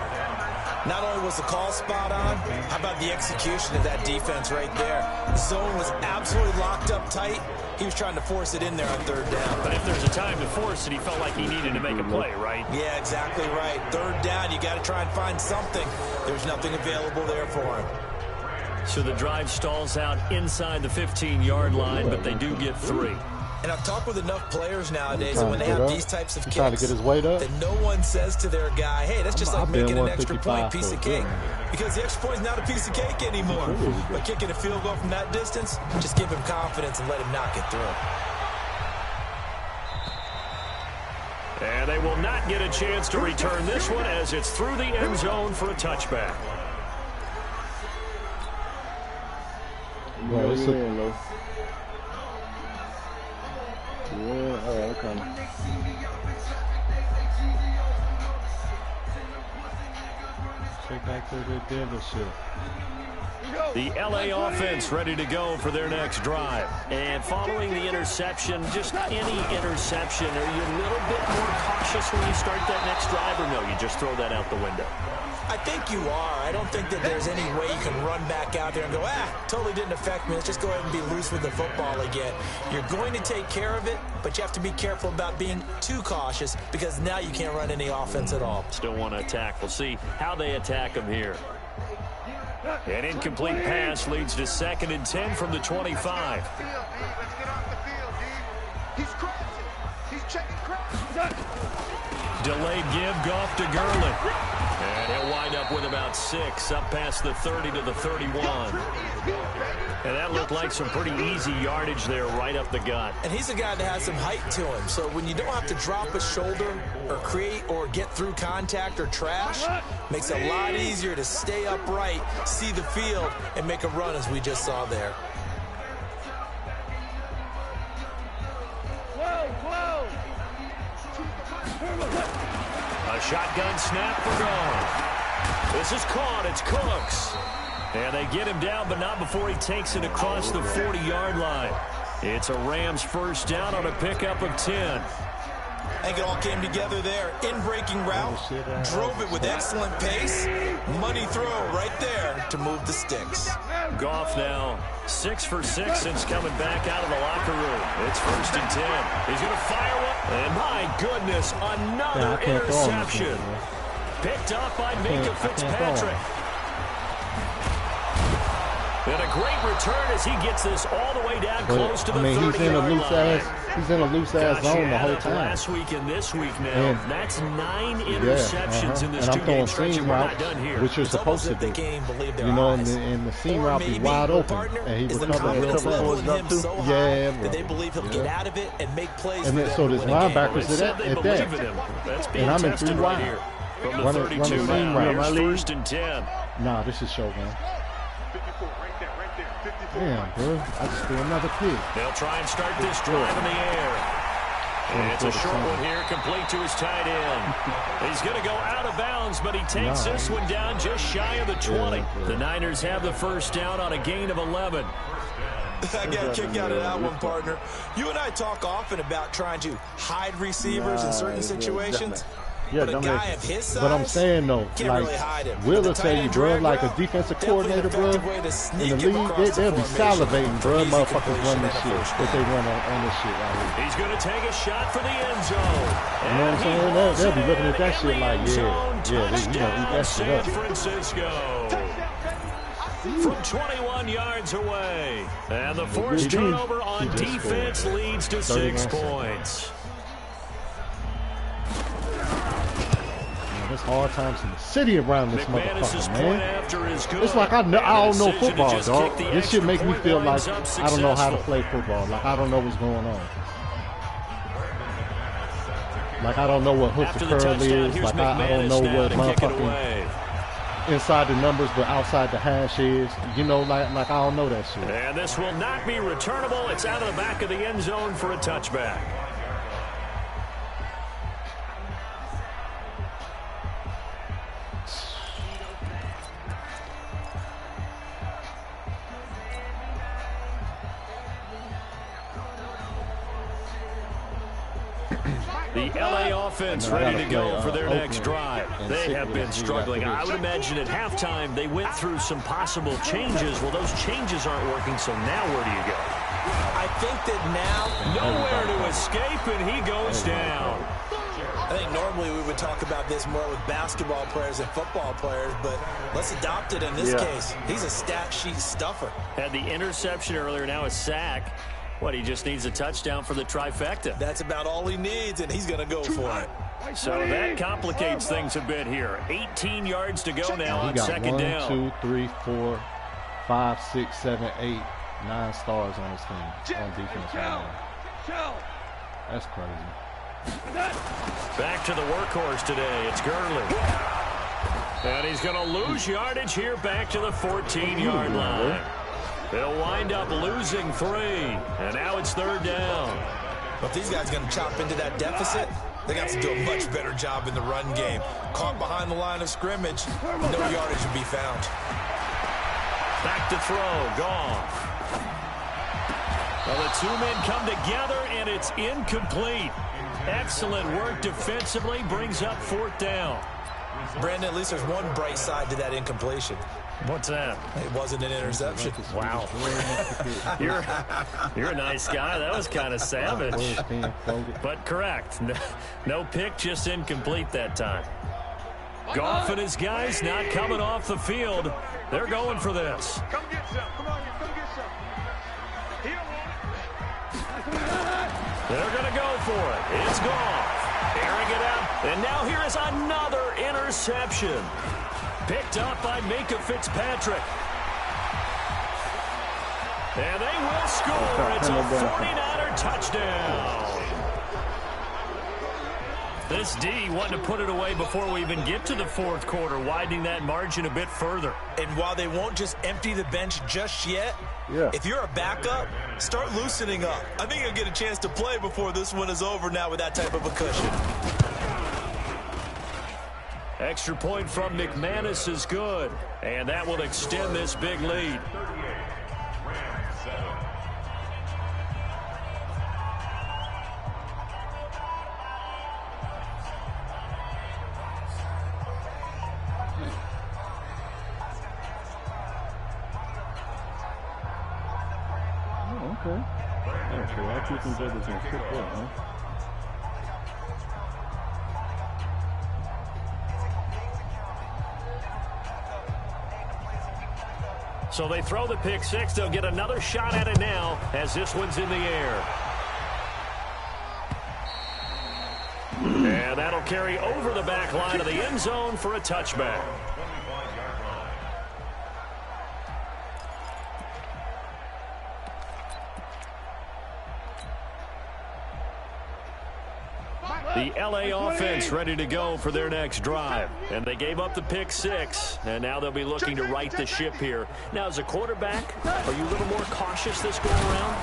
Not only was the call spot on, how about the execution of that defense right there? The zone was absolutely locked up tight. He was trying to force it in there on 3rd down. But if there's a time to force it, he felt like he needed to make a play, right? Yeah, exactly right. 3rd down, you got to try and find something. There's nothing available there for him. So the drive stalls out inside the 15-yard line, but they do get 3. And I've talked with enough players nowadays that when they have these types of kicks, trying to get his weight up, that no one says to their guy, hey, that's just like making an extra point piece of cake. Because the extra point is not a piece of cake anymore. But kicking a field goal from that distance, just give him confidence and let him knock it through. And they will not get a chance to return this one as it's through the end zone for a touchback. Well, it's a coming. Take back to the dealership. The LA offense ready to go for their next drive. And following the interception, just any interception, are you a little bit more cautious when you start that next drive, or no, you just throw that out the window? I think you are. I don't think that there's any way you can run back out there and go, totally didn't affect me. Let's just go ahead and be loose with the football again. You're going to take care of it, but you have to be careful about being too cautious because now you can't run any offense at all. Still want to attack. We'll see how they attack them here. An incomplete pass leads to 2nd and 10 from the 25. Let's get off the field, D. He's crossing. He's checking crowd. Delayed give, Goff to Gurley. And he'll wind up with about 6, up past the 30 to the 31. And that looked like some pretty easy yardage there right up the gut. And he's a guy that has some height to him. So when you don't have to drop a shoulder or create or get through contact or trash, makes it a lot easier to stay upright, see the field, and make a run as we just saw there. A shotgun snap for Goff. This is caught. It's Cooks. And they get him down, but not before he takes it across the 40-yard line. It's a Rams first down on a pickup of 10. I think it all came together there. In-breaking route, drove it with excellent pace. Money throw right there to move the sticks. Goff now 6 for 6 since coming back out of the locker room. It's first and 10. He's going to fire one. And my goodness, another interception. Picked up by Minka Fitzpatrick. And a great return as he gets this all the way down close to the 30-yard line. He's in a loose-ass zone the whole time. Last week and this week now. And that's 9 interceptions in this two-game stretch, and we're not done here. Which you're supposed to do. You know, and the seam route be wide open, and he recovered real fast. Yeah, bro. They believe he'll get out of it and make plays. And then, so there's linebackers at that. And I'm in 3 wide. From the 32 now, first and 10. Nah, this is Shogun. Damn, bro. I just threw another pick. They'll try and start this drive in the air. And it's a short one here, complete to his tight end. He's going to go out of bounds, but he takes this one down just shy of the 20. The Niners have the first down on a gain of 11. I got a kick out of that one, partner. You and I talk often about trying to hide receivers in certain situations. Yeah, but a guy of his size, but I'm saying, though, like, Will will tell you, bro, like a defensive coordinator, bro, in the league, they'll be salivating, bro, motherfuckers run this shit, if they run on this shit right here. He's going to take a shot for the end zone. You know what I'm saying? They'll be looking at that shit like, yeah, they, eat that shit up. San Francisco. From 21 yards away. And the forced turnover on defense leads to 6 points. It's hard times in the city around this motherfucker, man. It's like I don't know football, dog. This shit make me feel like I don't know how to play football. Like I don't know what's going on. Like I don't know what hook the curl is. Like I don't know what motherfucking inside the numbers but outside the hash is. You know, like I don't know that shit. And this will not be returnable. It's out of the back of the end zone for a touchback. The LA offense ready to go for their next drive. They have been struggling. I would imagine at halftime they went through some possible changes. Well, those changes aren't working, so now where do you go? I think that now nowhere to escape, and he goes down. I think normally we would talk about this more with basketball players and football players, but let's adopt it in this case. He's a stat sheet stuffer. Had the interception earlier, now a sack. What, he just needs a touchdown for the trifecta. That's about all he needs, and he's going to go for it. So that complicates things a bit here. 18 yards to go now on second down. 1, 2, 3, 4, 5, 6, 7, 8, 9 stars on this team on defense right now. That's crazy. Back to the workhorse today. It's Gurley. And he's going to lose yardage here back to the 14-yard line. They'll wind up losing 3, and now it's third down. But if these guys are going to chop into that deficit, they got to do a much better job in the run game. Caught behind the line of scrimmage, no yardage to be found. Back to throw, Goff. Well, the 2 men come together, and it's incomplete. Excellent work defensively, brings up 4th down. Brandon, at least there's one bright side to that incompletion. What's that? It wasn't an interception. Wow. You're a nice guy. That was kind of savage. But correct. No pick, just incomplete that time. Goff and his guys not coming off the field. They're going for this. Come get some. Come on, come get some. He don't want it. They're going to go for it. It's gone. Airing it out. And now here is another interception. Picked up by Minka Fitzpatrick. And they will score. It's a 49er touchdown. This D wanted to put it away before we even get to the fourth quarter, widening that margin a bit further. And while they won't just empty the bench just yet, if you're a backup, start loosening up. I think you'll get a chance to play before this one is over now with that type of a cushion. Extra point from McManus is good, and that will extend this big lead. Okay. Yeah, so our defense is going to kick that, huh? So they throw the pick six. They'll get another shot at it now as this one's in the air. And that'll carry over the back line of the end zone for a touchback. The LA offense ready to go for their next drive. And they gave up the pick six, and now they'll be looking to right the ship here. Now, as a quarterback, are you a little more cautious this go around?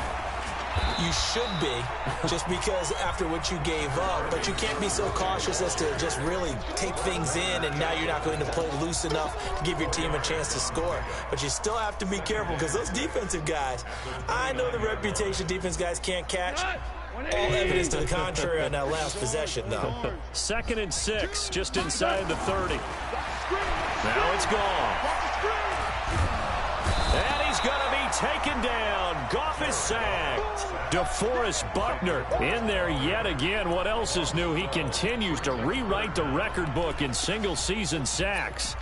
You should be, just because after what you gave up, but you can't be so cautious as to just really take things in, and now you're not going to play loose enough to give your team a chance to score. But you still have to be careful, because those defensive guys, I know the reputation defense guys can't catch. All evidence to the contrary on that last possession, though. 2nd and 6, just inside the 30. Now it's gone. And he's going to be taken down. Goff is sacked. DeForest Buckner in there yet again. What else is new? He continues to rewrite the record book in single-season sacks.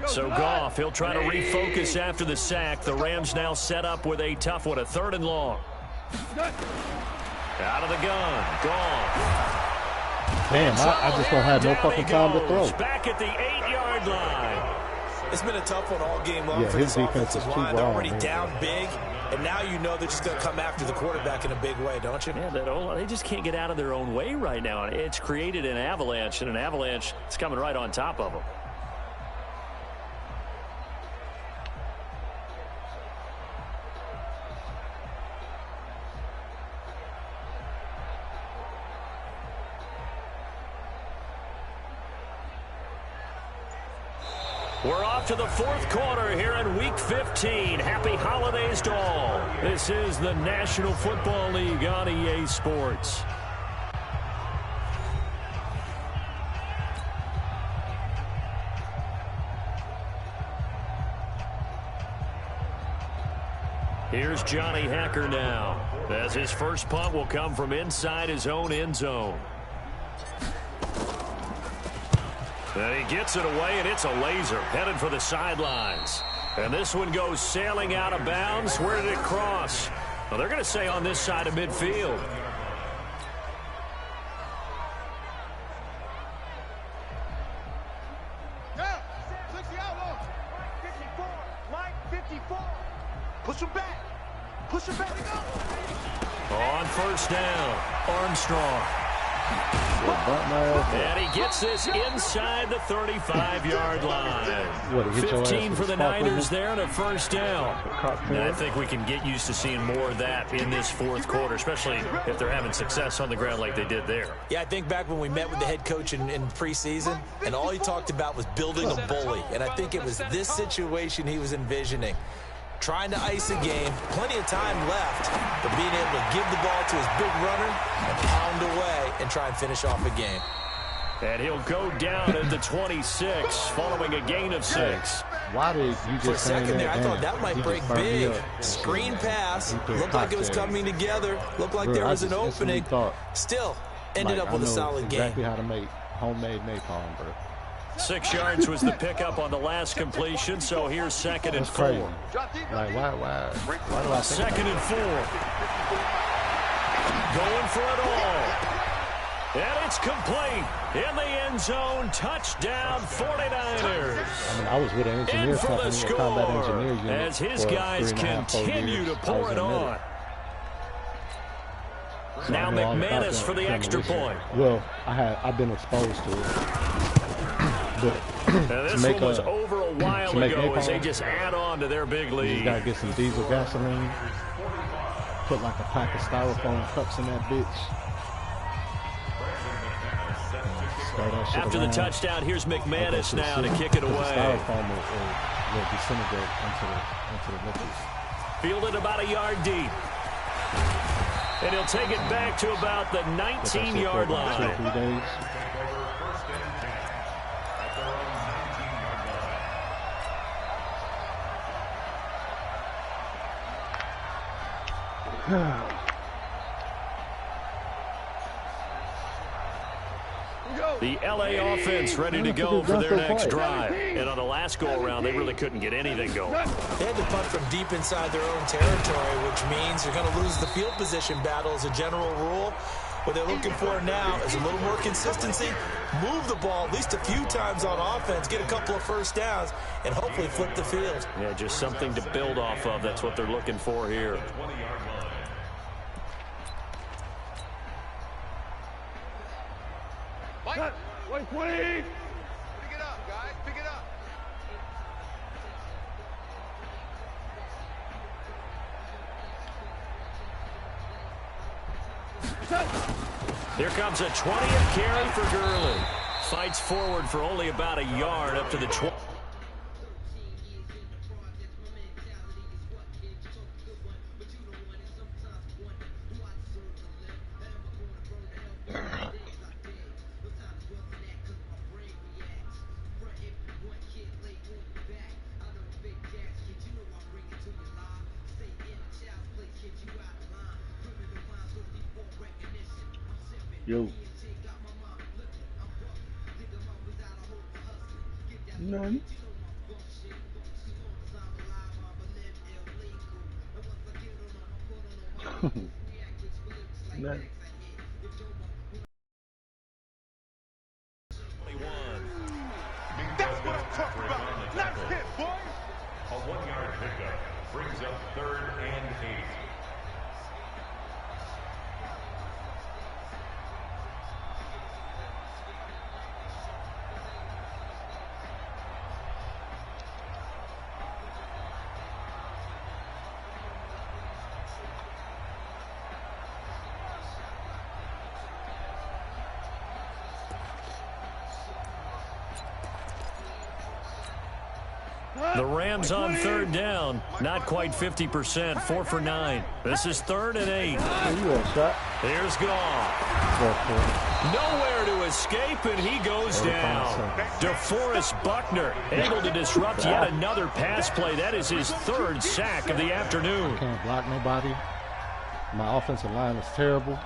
So Goff, he'll try to refocus after the sack. The Rams now set up with a tough one, a 3rd and long. Out of the gun, Goff. Damn, I just don't have no fucking time to throw. Back at the 8-yard line. It's been a tough one all game long for this offensive line. They're already down big, and now you know they're just going to come after the quarterback in a big way, don't you? Yeah, they just can't get out of their own way right now. It's created an avalanche, and an avalanche is coming right on top of them. We're off to the fourth quarter here in Week 15. Happy holidays to all. This is the National Football League on EA Sports. Here's Johnny Hacker now, as his first punt will come from inside his own end zone. And he gets it away, and it's a laser headed for the sidelines. And this one goes sailing out of bounds. Where did it cross? Well, they're going to say on this side of midfield. Yeah, 60 out, Mike 54, Mike 54. Push him back. Push him back. On first down, Armstrong. And he gets this inside the 35-yard line. 15 for the Niners there and a first down. And I think we can get used to seeing more of that in this fourth quarter, especially if they're having success on the ground like they did there. Yeah, I think back when we met with the head coach in preseason, and all he talked about was building a bully. And I think it was this situation he was envisioning. Trying to ice a game, plenty of time left, but being able to give the ball to his big runner and pound away and try and finish off a game. And he'll go down at the 26 following a gain of 6. Why did you just For a second there, I thought that might break big. Screen pass, looked like it was coming together, looked like there was an opening. Still ended up with a solid game. Exactly how to make homemade napalm, bro. 6 yards was the pickup on the last completion, so here's 2nd and 4. Crazy. Like, why do I think 2nd and 4. Going for it all. And it's complete. In the end zone, touchdown 49ers. I mean, I was with an engineer company, a combat engineer unit, as his guys continue to pour it on. So now McManus for the extra point. Well, I've been exposed to it. But this one was over a while ago as they just add on to their big lead. You got to get some diesel gasoline, put like a pack of styrofoam cups in that bitch. After the touchdown, here's McManus now to kick it away. Styrofoam will disintegrate into the liquids. Fielded about a yard deep. And he'll take it back to about the 19-yard line. 2 or 3 days. The LA offense ready to go for their next drive. And on the last go-around, they really couldn't get anything going. They had to punt from deep inside their own territory, which means they're going to lose the field position battle as a general rule. What they're looking for now is a little more consistency, move the ball at least a few times on offense, get a couple of first downs, and hopefully flip the field. Yeah, just something to build off of. That's what they're looking for here. Wait, please! Pick it up, guys. Pick it up. Here comes a 20th carry for Gurley. Fights forward for only about a yard up to the 20. Yo. None. None. That's what I'm talking about. Nice hit, boys. A 1-yard pickup brings up 3rd and 8. The Rams on 3rd down. Not quite 50%. 4 for 9. This is 3rd and 8. Here's Goff. Nowhere to escape, and he goes down. DeForest Buckner able to disrupt yet another pass play. That is his 3rd sack of the afternoon. I can't block nobody. My offensive line is terrible.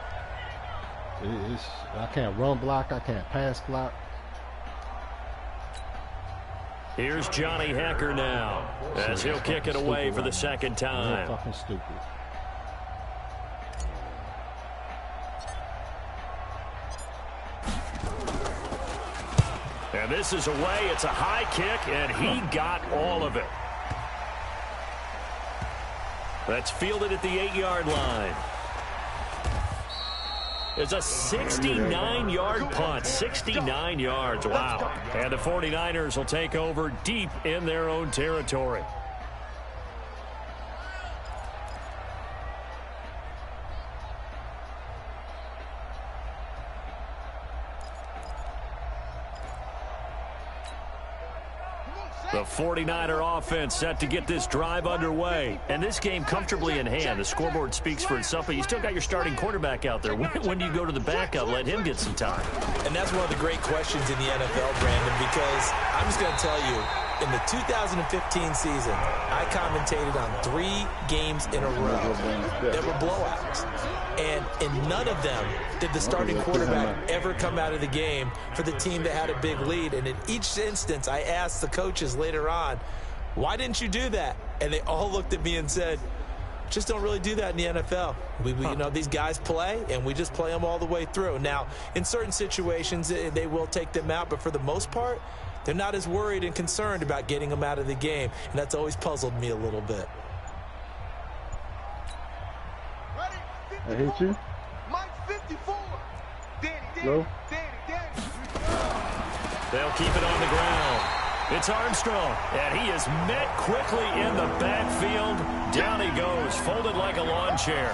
I can't run block. I can't pass block. Here's Johnny Hecker now, as he'll kick it away for the 2nd time. Real fucking stupid. And this is away. It's a high kick, and he got all of it. That's fielded at the 8-yard line. It's a 69-yard punt. 69 yards. Wow. And the 49ers will take over deep in their own territory. The 49er offense set to get this drive underway. And this game comfortably in hand. The scoreboard speaks for itself, but you still got your starting quarterback out there. When do you go to the backup, let him get some time? And that's one of the great questions in the NFL, Brandon, because I'm just going to tell you, in the 2015 season, I commentated on 3 games in a row that were blowouts. And in none of them did the starting quarterback ever come out of the game for the team that had a big lead. And in each instance, I asked the coaches later on, why didn't you do that? And they all looked at me and said, just don't really do that in the NFL. We you know, these guys play, and we just play them all the way through. Now, in certain situations, they will take them out, but for the most part, they're not as worried and concerned about getting them out of the game, and that's always puzzled me a little bit. I hit you. Mike 54. Go. They'll keep it on the ground. It's Armstrong, and he is met quickly in the backfield. Down he goes, folded like a lawn chair.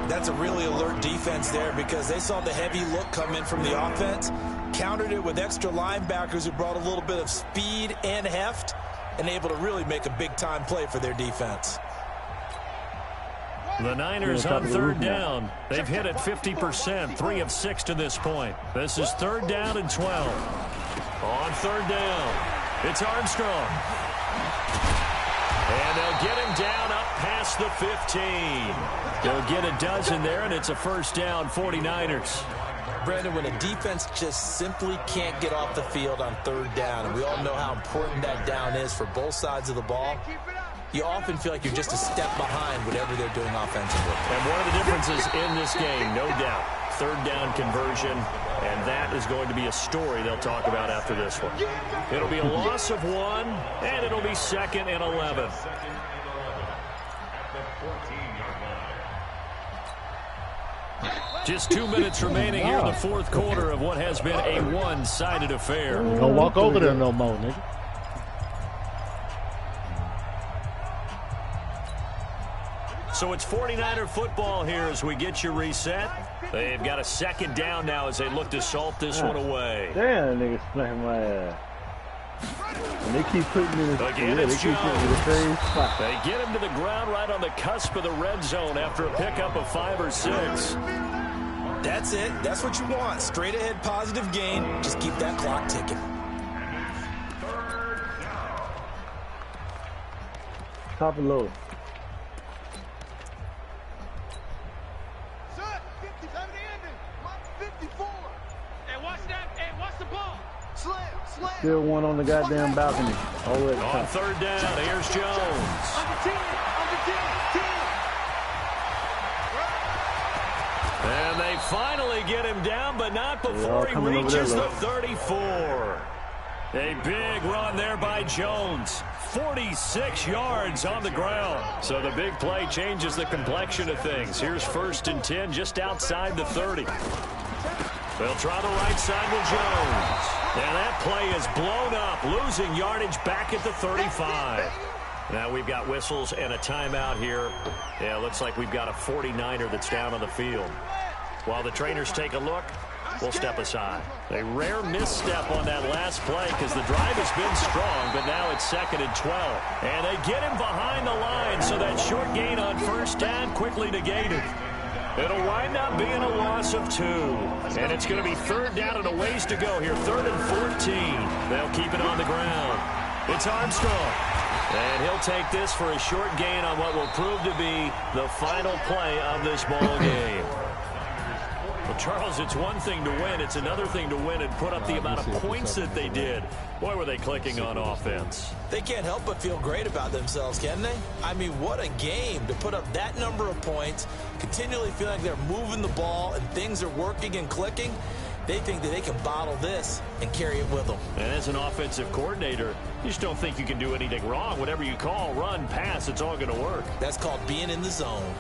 That's a really alert defense there because they saw the heavy look come in from the offense, countered it with extra linebackers who brought a little bit of speed and heft, and able to really make a big-time play for their defense. The Niners on third down. They've hit it 50%, 3 of 6 to this point. This is 3rd down and 12. On 3rd down, it's Armstrong. And they'll get him down up past the 15. They'll get a dozen there, and it's a 1st down, 49ers. Brandon, when a defense just simply can't get off the field on 3rd down, and we all know how important that down is for both sides of the ball, you often feel like you're just a step behind whatever they're doing offensively. And one of the differences in this game, no doubt, 3rd down conversion, and that is going to be a story they'll talk about after this one. It'll be a loss of 1, and it'll be 2nd and 11. Just 2 minutes remaining here in the 4th quarter of what has been a one-sided affair. Don't walk over there no more, nigga. So it's 49er football here as we get you reset. They've got a 2nd down now as they look to salt this one away. Damn, niggas playing my ass. And they keep putting me in the, Again, they it's keep putting me in the same spot. They get him to the ground right on the cusp of the red zone after a pickup of 5 or 6. That's it. That's what you want. Straight ahead positive gain. Just keep that clock ticking. Top and low. Still one on the goddamn balcony. On 3rd down, here's Jones. And they finally get him down, but not before he reaches the 34. A big run there by Jones. 46 yards on the ground. So the big play changes the complexion of things. Here's 1st and 10 just outside the 30. They'll try the right side with Jones. And that play is blown up, losing yardage back at the 35. Now we've got whistles and a timeout here. Yeah, looks like we've got a 49er that's down on the field. While the trainers take a look, we'll step aside. A rare misstep on that last play because the drive has been strong, but now it's 2nd and 12. And they get him behind the line, so that short gain on 1st down quickly negated. It'll wind up being a loss of 2. And it's going to be 3rd down and a ways to go here. 3rd and 14. They'll keep it on the ground. It's Armstrong. And he'll take this for a short gain on what will prove to be the final play of this ball game. Well, Charles, it's one thing to win. It's another thing to win and put up the amount of points that they did. Boy, were they clicking on offense. They can't help but feel great about themselves, can they? I mean, what a game to put up that number of points, continually feel like they're moving the ball and things are working and clicking. They think that they can bottle this and carry it with them. And as an offensive coordinator, you just don't think you can do anything wrong. Whatever you call, run, pass, it's all going to work. That's called being in the zone.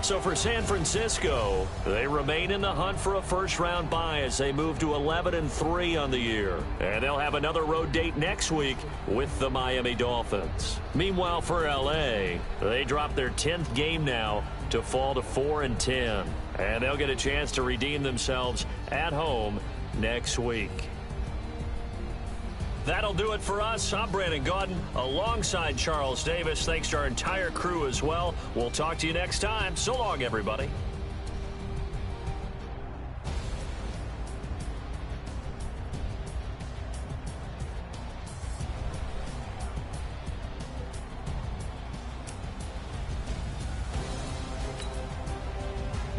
So for San Francisco, they remain in the hunt for a first-round bye as they move to 11-3 on the year. And they'll have another road date next week with the Miami Dolphins. Meanwhile, for L.A., they drop their 10th game now to fall to 4-10. And they'll get a chance to redeem themselves at home next week. That'll do it for us. I'm Brandon Gaudin alongside Charles Davis. Thanks to our entire crew as well. We'll talk to you next time. So long, everybody.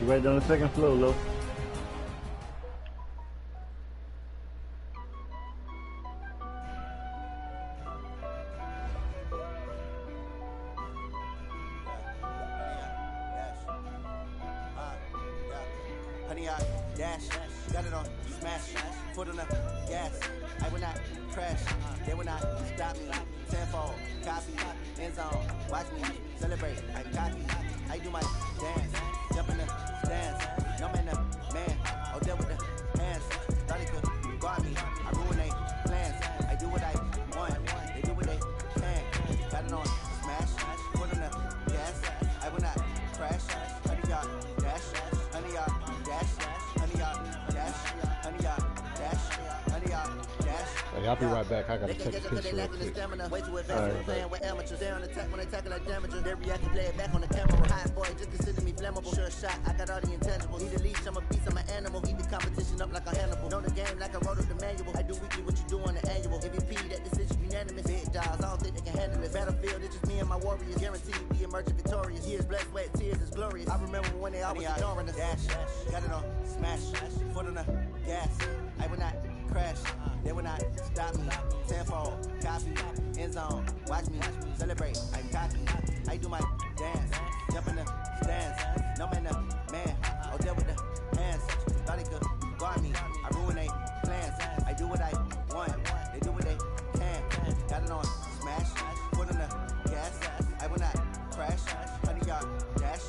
Right on the second floor, Lo. Honey, I dash, got it on, smash, foot on the gas. I will not crash, they will not stop me. Tenfold, copy, end zone, watch me celebrate. I'm cocky, I do my dance, jump in the stands. No man, the man, oh, deal with the hands. Thought he could guard me, I ruin they plans. I do what I want, they do what they can. Got it on, smash, foot on the gas. I will not crash, honey, y'all dash, honey, y'all dash, honey, y'all dash, honey, y'all dash, honey, y'all dash. Hey, I'll be right back. I gotta take a picture real quick. Way too advanced, playing with amateurs. They're on attack when they tackle like damages. They react and play it back on the camera. Hot boy, just consider me flammable. Sure shot, I got all the intangibles. Need a leash, I'm a beast, I'm an animal. Eat the competition up like a Hannibal. Know the game like I wrote up the manual. I do weekly what you do on the annual. MVP, that decision unanimous. Big dogs, I don't think they can handle it. Battlefield, it's just me and my warriors. Guaranteed be emerging victorious. Years, blood, sweat, tears is glorious. I remember when they always ignoring us. Dash, got it on, smash, foot on the gas. I will not crash, they will not stop me. Tenfold, copy, end zone, watch me celebrate. I'm cocky, I do my dance, jump in the stands. No man, the man, oh, deal with the hands. Thought he could guard me, I ruin they plans. I do what I want, they do what they can. Got it on, smash, foot on the gas. I will not crash, honey, y'all dash,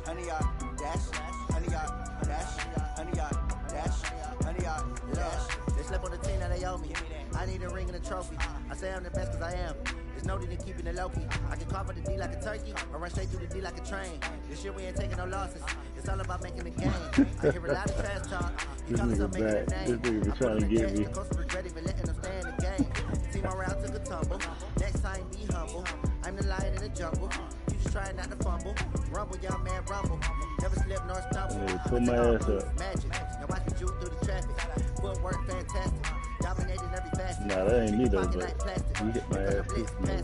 honey, y'all dash, honey, y'all dash, honey, y'all dash, honey, y'all dash. They slept on the team that they owe me. I need a ring and a trophy. I say I'm the best cause I am. There's no need in keeping it low key. I can carve the D like a turkey or run straight through the D like a train. This year we ain't taking no losses. It's all about making the game. I hear a lot of trash talk. This nigga back. This nigga be trying to get me. Letting them stay in the game. Team around took a tumble. Next time be humble. I'm the lion in the jungle. You just try not to fumble. Rumble, young man, rumble. Never slip nor stumble. Yeah, put my ass up. Magic. Now watch me juke through the traffic. Footwork fantastic. Dominating every facet. Nah, that ain't me though, but you hit my ass too over there.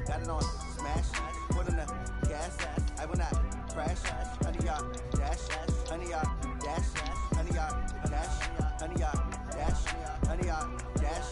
Got it on, smash, foot on the gas. I will not crash. Honey, y'all dash, honey, y'all dash, honey, y'all dash, honey, y'all dash, honey, y'all dash.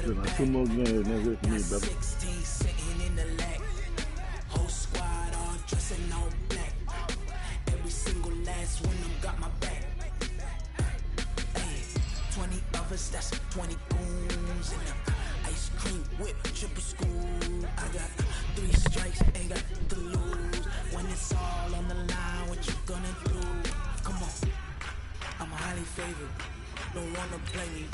Like 2 more games, that's it for me, brother. 16 sitting in the leg. Whole squad all dressing all black. Every single last one of them got my back. Hey, 20 of us, that's 20 goons. And ice cream whip, triple school. I got 3 strikes, ain't got to lose. When it's all on the line, what you gonna do? Come on, I'm highly favored. Don't wanna play me,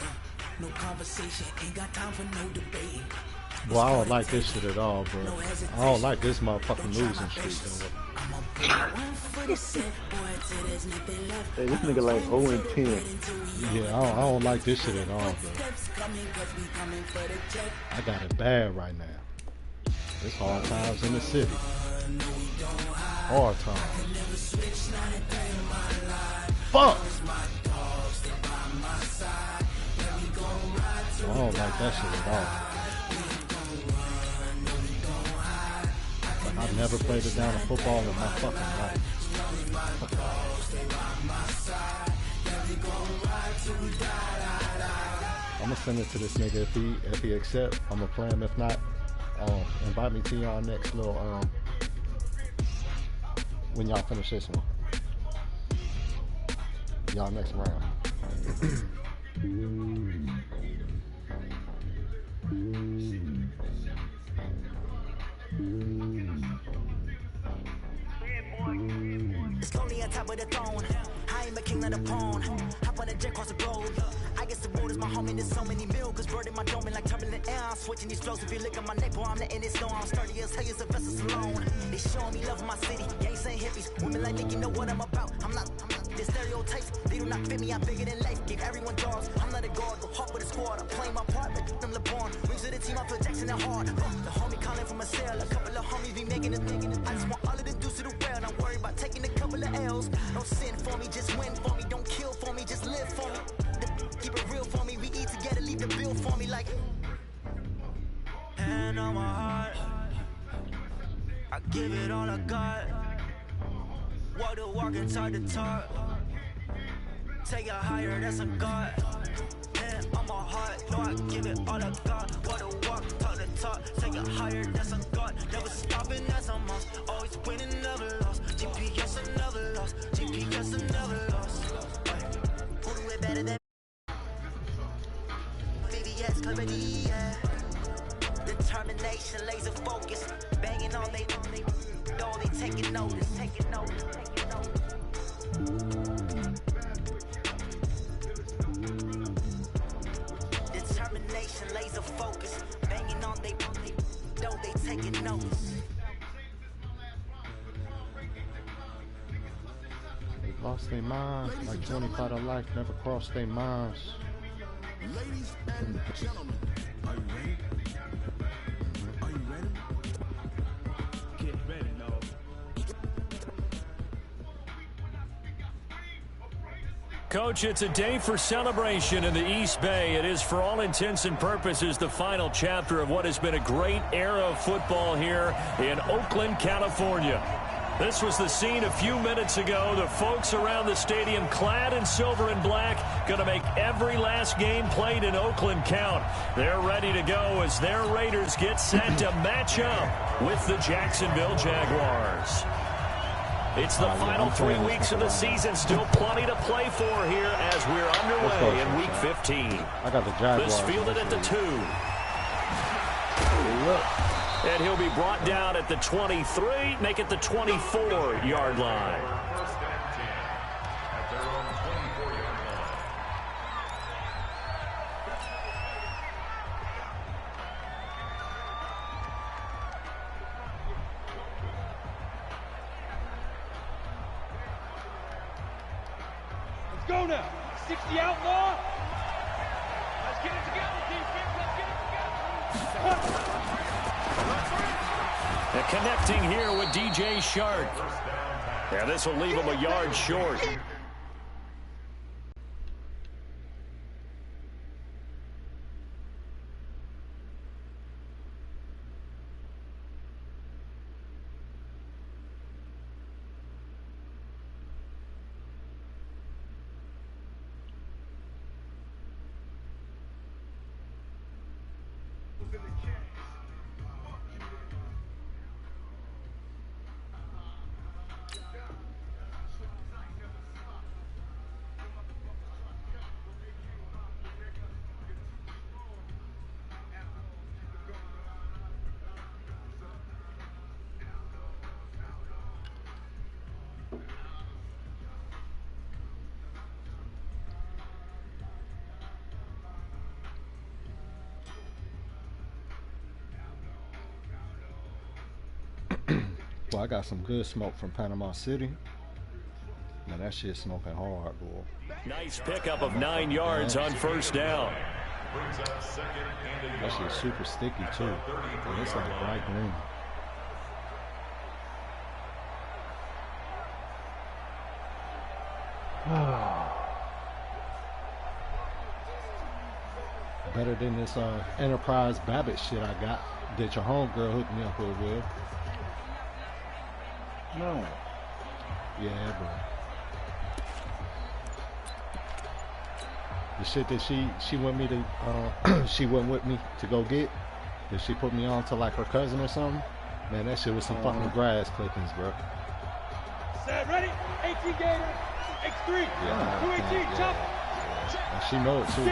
no conversation, ain't got time for no debate. Well, I don't like this shit at all, bro. I don't like this motherfucking losing shit, though. Hey, this nigga like 0-10. Yeah, I don't like this shit at all, bro. I got it bad right now. It's hard times in the city. Hard times. Fuck! I don't like that shit at all. I've never played a down of football in my fucking life. I'm gonna send it to this nigga if he accept. I'm gonna play him. If not, invite me to y'all next little when y'all finish this one. Y'all next round. with a throne. I ain't a king, not a pawn. Hop on a jet across the globe. I guess the road is my home and there's so many milk. Bird in my dome and like turbulent air. I'm switching these flows. If you look at my neck, boy, I'm letting it snow. I'm sturdy as hell, it's a vessel alone. They showing me love in my city. Ain't saying hippies. Women like me, you know what I'm about. I'm not the stereotypes. They do not fit me. I'm bigger than life. Give everyone jobs. I'm not a guard. Go hard with a squad. I'm playing my part, but I'm LeBron. Rings to the team, I feel Jackson and hard. The homie calling from a cell. A couple of homies be making it. I just want all of the dudes to the well. Don't worry about taking a couple of L's. Don't sin for me, just win for me. Don't kill for me, just live for me. Keep it real for me. We eat together, leave the bill for me like. Hand on my heart, I give it all I got. Walk the walk and talk the talk. Take it higher, that's a God. Hand on my heart, no, I give it all I got. Walk the walk, talk the talk. Take it higher, that's a God. Never stopping, that's a must. Always winning, never lost. GPS, I never lost. GPS, I never lost. Who do it better than VVS, clarity, yeah. Determination, laser focus. Banging on they door, they taking notice, taking notice, taking notice. Determination, laser focus. Banging on they door, they taking notice. They lost their minds. Like 25 to life never crossed their minds. Ladies and gentlemen, are you ready? Are you ready? Get ready, no. Coach, it's a day for celebration in the East Bay. It is, for all intents and purposes, the final chapter of what has been a great era of football here in Oakland, California. This was the scene a few minutes ago. The folks around the stadium clad in silver and black going to make every last game played in Oakland count. They're ready to go as their Raiders get set to match up with the Jacksonville Jaguars. It's the final 3 weeks of the season. Still plenty to play for here as we're underway in Week 15. I got the Jaguars. This fielded at the 2. And he'll be brought down at the 23, make it the 24-yard line. First and 10 at their own 24-yard line. Let's go now. 60 outlaw. Let's get it together, defense. Let's get it together. And connecting here with DJ Shark. Yeah, this will leave him a yard short. Well, I got some good smoke from Panama City. Man, that shit smoking hard, boy. Nice pickup of 9 yards on first down. That shit's super sticky, too. And it's like bright green. Better than this Enterprise Babbitt shit I got that your homegirl hooked me up with. No. Yeah, bro. The shit that she went me to she went with me to go get, that she put me on to like her cousin or something. Man, that shit was some fucking grass clippings, bro. Set, ready? 18 gator, X3, Yeah, 218, chop. yeah. And she know it too.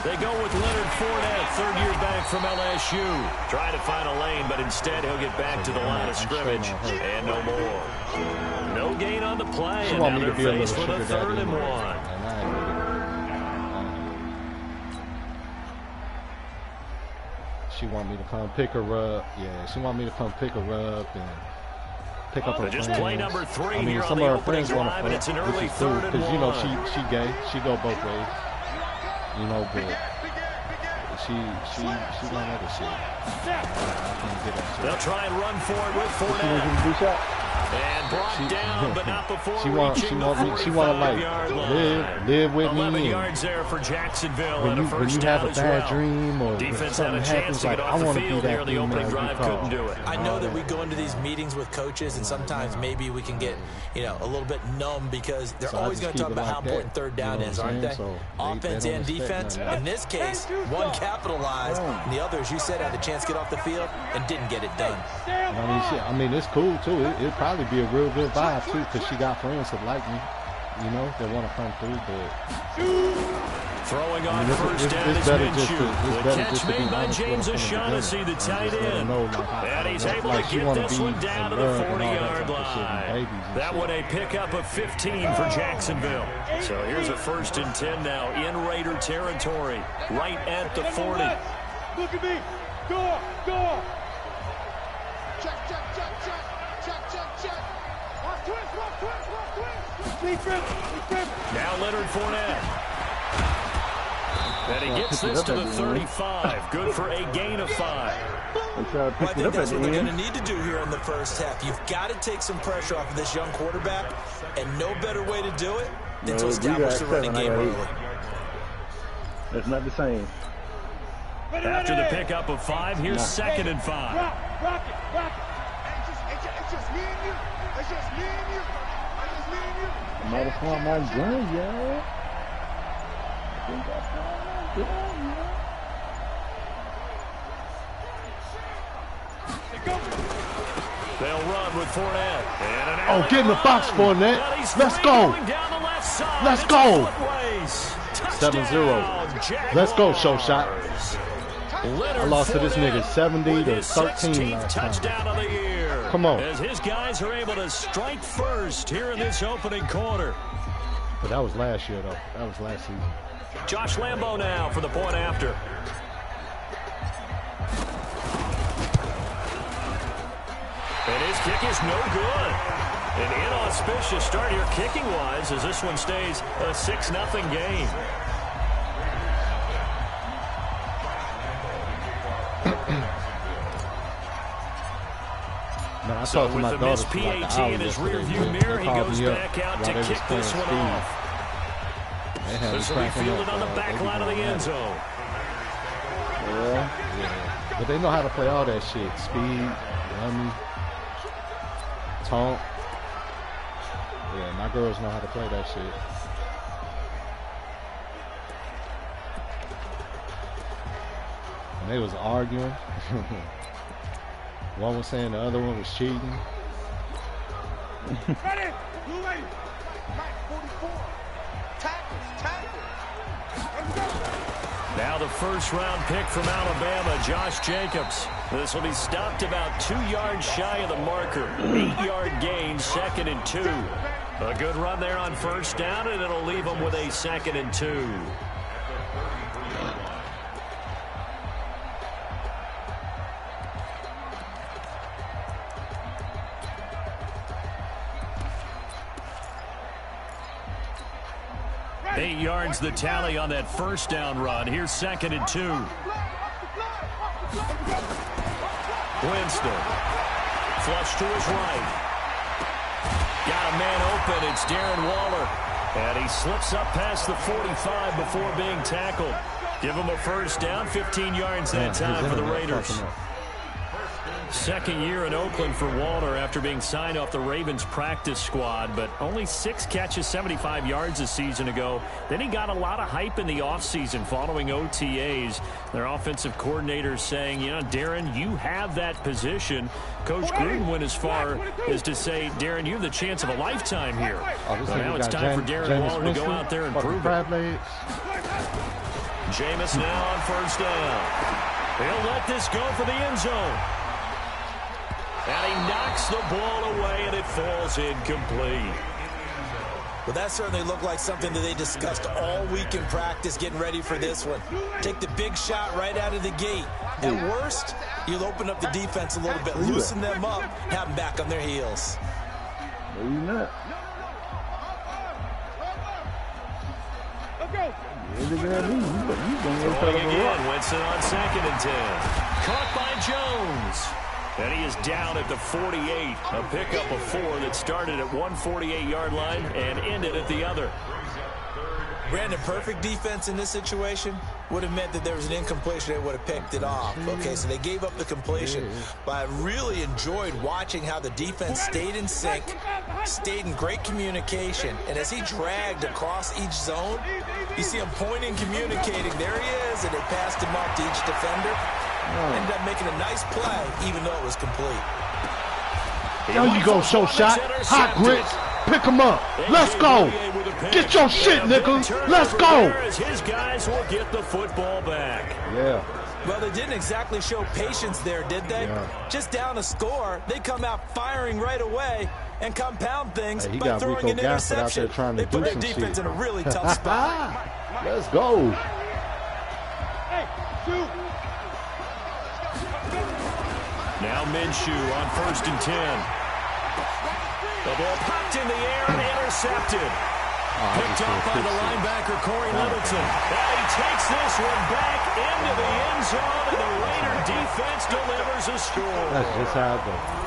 They go with Leonard Fournette, third year back from LSU. Trying to find a lane, but instead he'll get back to the line of scrimmage. And no more. No gain on the play, and now they're faced with a 3rd and 1. She want me to come pick her up. Yeah, she want me to come pick her up and pick up her just friends. play number 3 I mean, here some on of the her friends want to drive, play, and it's an early which is cool, 3rd and because, you know, 1. she gay. She go both ways. You know, but she want other shit. They'll try and run for it with Fournette. And brought down, but not before reaching the 45-yard line. Live with 11 me. yards there for Jacksonville and a When first you down have a as bad well. dream or Defense had a something chance happens, to like, get I off the want to be field that here in the opening drive, couldn't do it. I know that we go into these meetings with coaches, and sometimes maybe we can get, you know, a little bit numb because they're always going to talk about how important third down is, aren't they? Offense and defense. In this case, one capitalized, and the others, you said, had a chance to get off the field and didn't get it done. I mean, it's cool too. It'd probably be a real good vibe too, because she got friends that like me, you know, that want to come through. But throwing on first down is Minshew. The catch made by James O'Shaughnessy, the tight end. And he's able to get this one down to the 40-yard line. That one a pickup of 15 for Jacksonville. So here's a 1st and 10 now in Raider territory, right at the 40. Look at me. Go. Check. Now Leonard Fournette. And he gets this to the 35. Good for a gain of 5. Well, I think that's what they're going to need to do here in the first half. You've got to take some pressure off of this young quarterback, and no better way to do it than to establish the running game early. That's not the same. After the pickup of 5, here's 2nd and 5. Rock it. It's just me and you. I might have found my gun, yo. I think I found my gun, yo. They'll run with Fournette. oh, get in the box, Fournette. Let's go. Let's go. 7-0. Let's go, Showshot. I lost to this nigga 70 to 13 last touchdown of the year. Come on. As his guys are able to strike first here in this opening quarter. But that was last year, though. That was last season. Josh Lambo now for the point after. And his kick is no good. An inauspicious start here kicking-wise as this one stays a 6-0 game. Man, I So talked to with my the daughter missed for like an PAT hour in his yesterday. rearview They mirror, he called goes me up back out while to they was kick this playing one speed. off. They had me This will be cracking fielded up, on the dog. back They be line of the going end nuts. zone. Yeah. But they know how to play all that shit. Speed, dummy, taunt. Yeah, my girls know how to play that shit. And they was arguing. One was saying the other one was cheating. Ready? Blue lady. Mike 44. Tackles. Let's go. Now the first-round pick from Alabama, Josh Jacobs. This will be stopped about 2 yards shy of the marker. 8-yard gain, 2nd and 2. A good run there on first down, and it'll leave them with a 2nd and 2. Eight yards the tally on that first down run. Here's 2nd and 2. Winston. Flush to his right. Got a man open. It's Darren Waller. And he slips up past the 45 before being tackled. Give him a first down. 15 yards that time for the Raiders. Second year in Oakland for Waller after being signed off the Ravens practice squad, but only 6 catches, 75 yards a season ago. Then he got a lot of hype in the offseason following OTAs. Their offensive coordinator saying, you know, Darren, you have that position. Coach Gruden went as far as to say, Darren, you have the chance of a lifetime here. But now it's time for Darren Waller to go out there and prove it. Jameis now on first down. He'll let this go for the end zone. And he knocks the ball away, and it falls incomplete. Well, that certainly looked like something that they discussed all week in practice getting ready for this one. Take the big shot right out of the gate. At worst, you'll open up the defense a little bit, loosen them up, have them back on their heels. No, you're not. Throwing again, Winston on 2nd and 10. Caught by Jones. And he is down at the 48. A pickup of 4 that started at one 48-yard line and ended at the other. Brandon, perfect defense in this situation would have meant that there was an incompletion. They would have picked it off. Okay, so they gave up the completion. But I really enjoyed watching how the defense stayed in sync, stayed in great communication. And as he dragged across each zone, you see him pointing, communicating. There he is, and they passed him off to each defender. Ended up making a nice play, even though it was complete. There you go, Shot. Hot grits. Pick him up. Let's go. Get your shit, Nichols. Let's go. His guys will get the football back. Yeah. Well, they didn't exactly show patience there, did they? Yeah. Just down a score, they come out firing right away and compound things Hey, by throwing an interception. Out there trying to they put their defense in a really tough spot. Let's go. Hey, shoot. Now Minshew on 1st and 10. The ball popped in the air and intercepted. Picked up by the linebacker, Corey Littleton. And he takes this one back into the end zone, and the Raider defense delivers a score. That's just how it goes.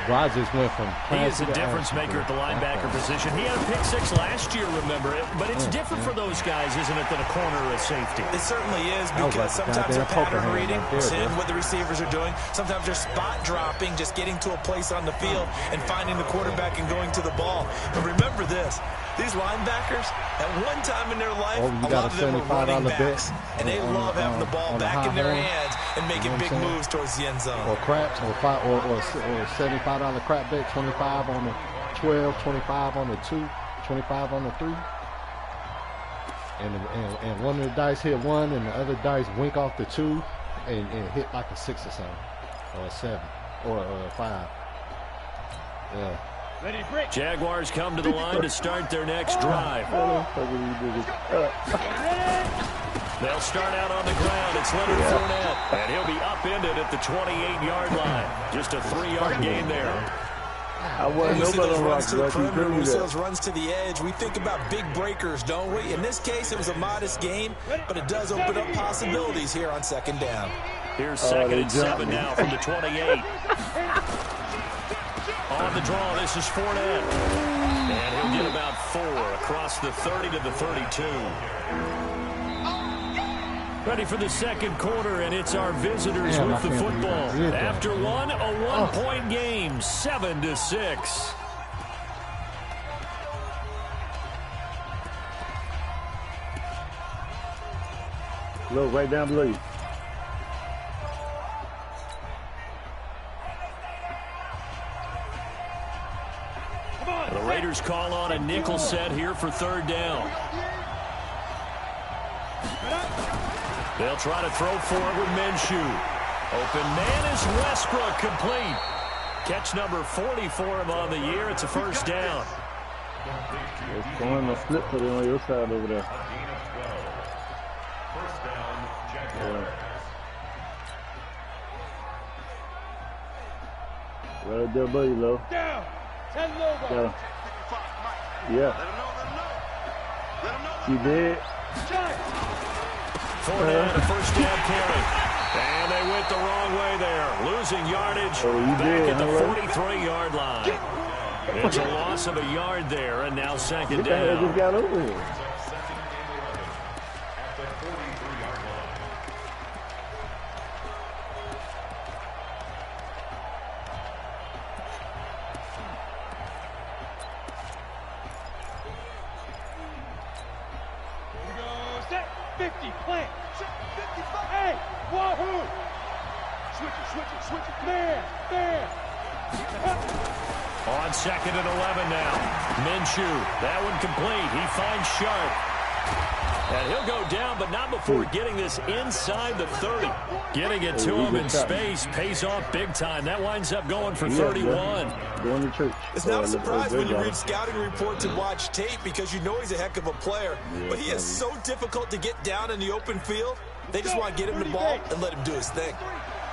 Rodgers went from he is a difference maker at the linebacker position. He had a pick 6 last year, remember it, but it's different for those guys, isn't it, than a corner or a safety? It certainly is, because sometimes they're pattern reading, seeing what the receivers are doing. Sometimes they're spot dropping, just getting to a place on the field and finding the quarterback and going to the ball. But remember this, these linebackers, at one time in their life, a lot of them were running backs, and they love having the ball back in their hands and making big moves towards the end zone. Or craps, or $75 crap bet, 25 on the 12, 25 on the 2, 25 on the 3. And one of the dice hit 1, and the other dice wink off the 2, and hit like a 6 or something, or a 7, or a 5. Yeah. Jaguars come to the line to start their next drive. They'll start out on the ground. It's Leonard Fournette, and he'll be upended at the 28-yard line. Just a 3-yard gain there. We see those runs to the perimeter, we see those runs to the edge. We think about big breakers, don't we? In this case, it was a modest gain, but it does open up possibilities here on 2nd down. Here's 2nd and 7 now from the 28. On the draw, this is Fournette. And he'll get about 4 across the 30 to the 32. Ready for the second quarter, and it's our visitors with the football. After one, a 1-point game, 7-6. Look, right down below you. The Raiders call on a nickel set here for 3rd down. They'll try to throw for it with Minshew. Open man is Westbrook, complete. Catch number 40 for him on the year. It's a 1st down. It's going to flip for them on your side over there. Right there, buddy, low. Down. 10 logo. Yeah. You did. Fournette, a 1st down carry. And they went the wrong way there. Losing yardage back at the 43-yard line. It's a loss of a yard there, and now 2nd down. Just got over here. On 2nd and 11 now. Minshew, that one complete. He finds Sharp. And he'll go down, but not before getting this inside the 30. Getting it to him in space pays off big time. That winds up going for 31. Going to church. It's not a surprise when you read scouting reports and watch tape because you know he's a heck of a player. But he is so difficult to get down in the open field. They just want to get him the ball and let him do his thing.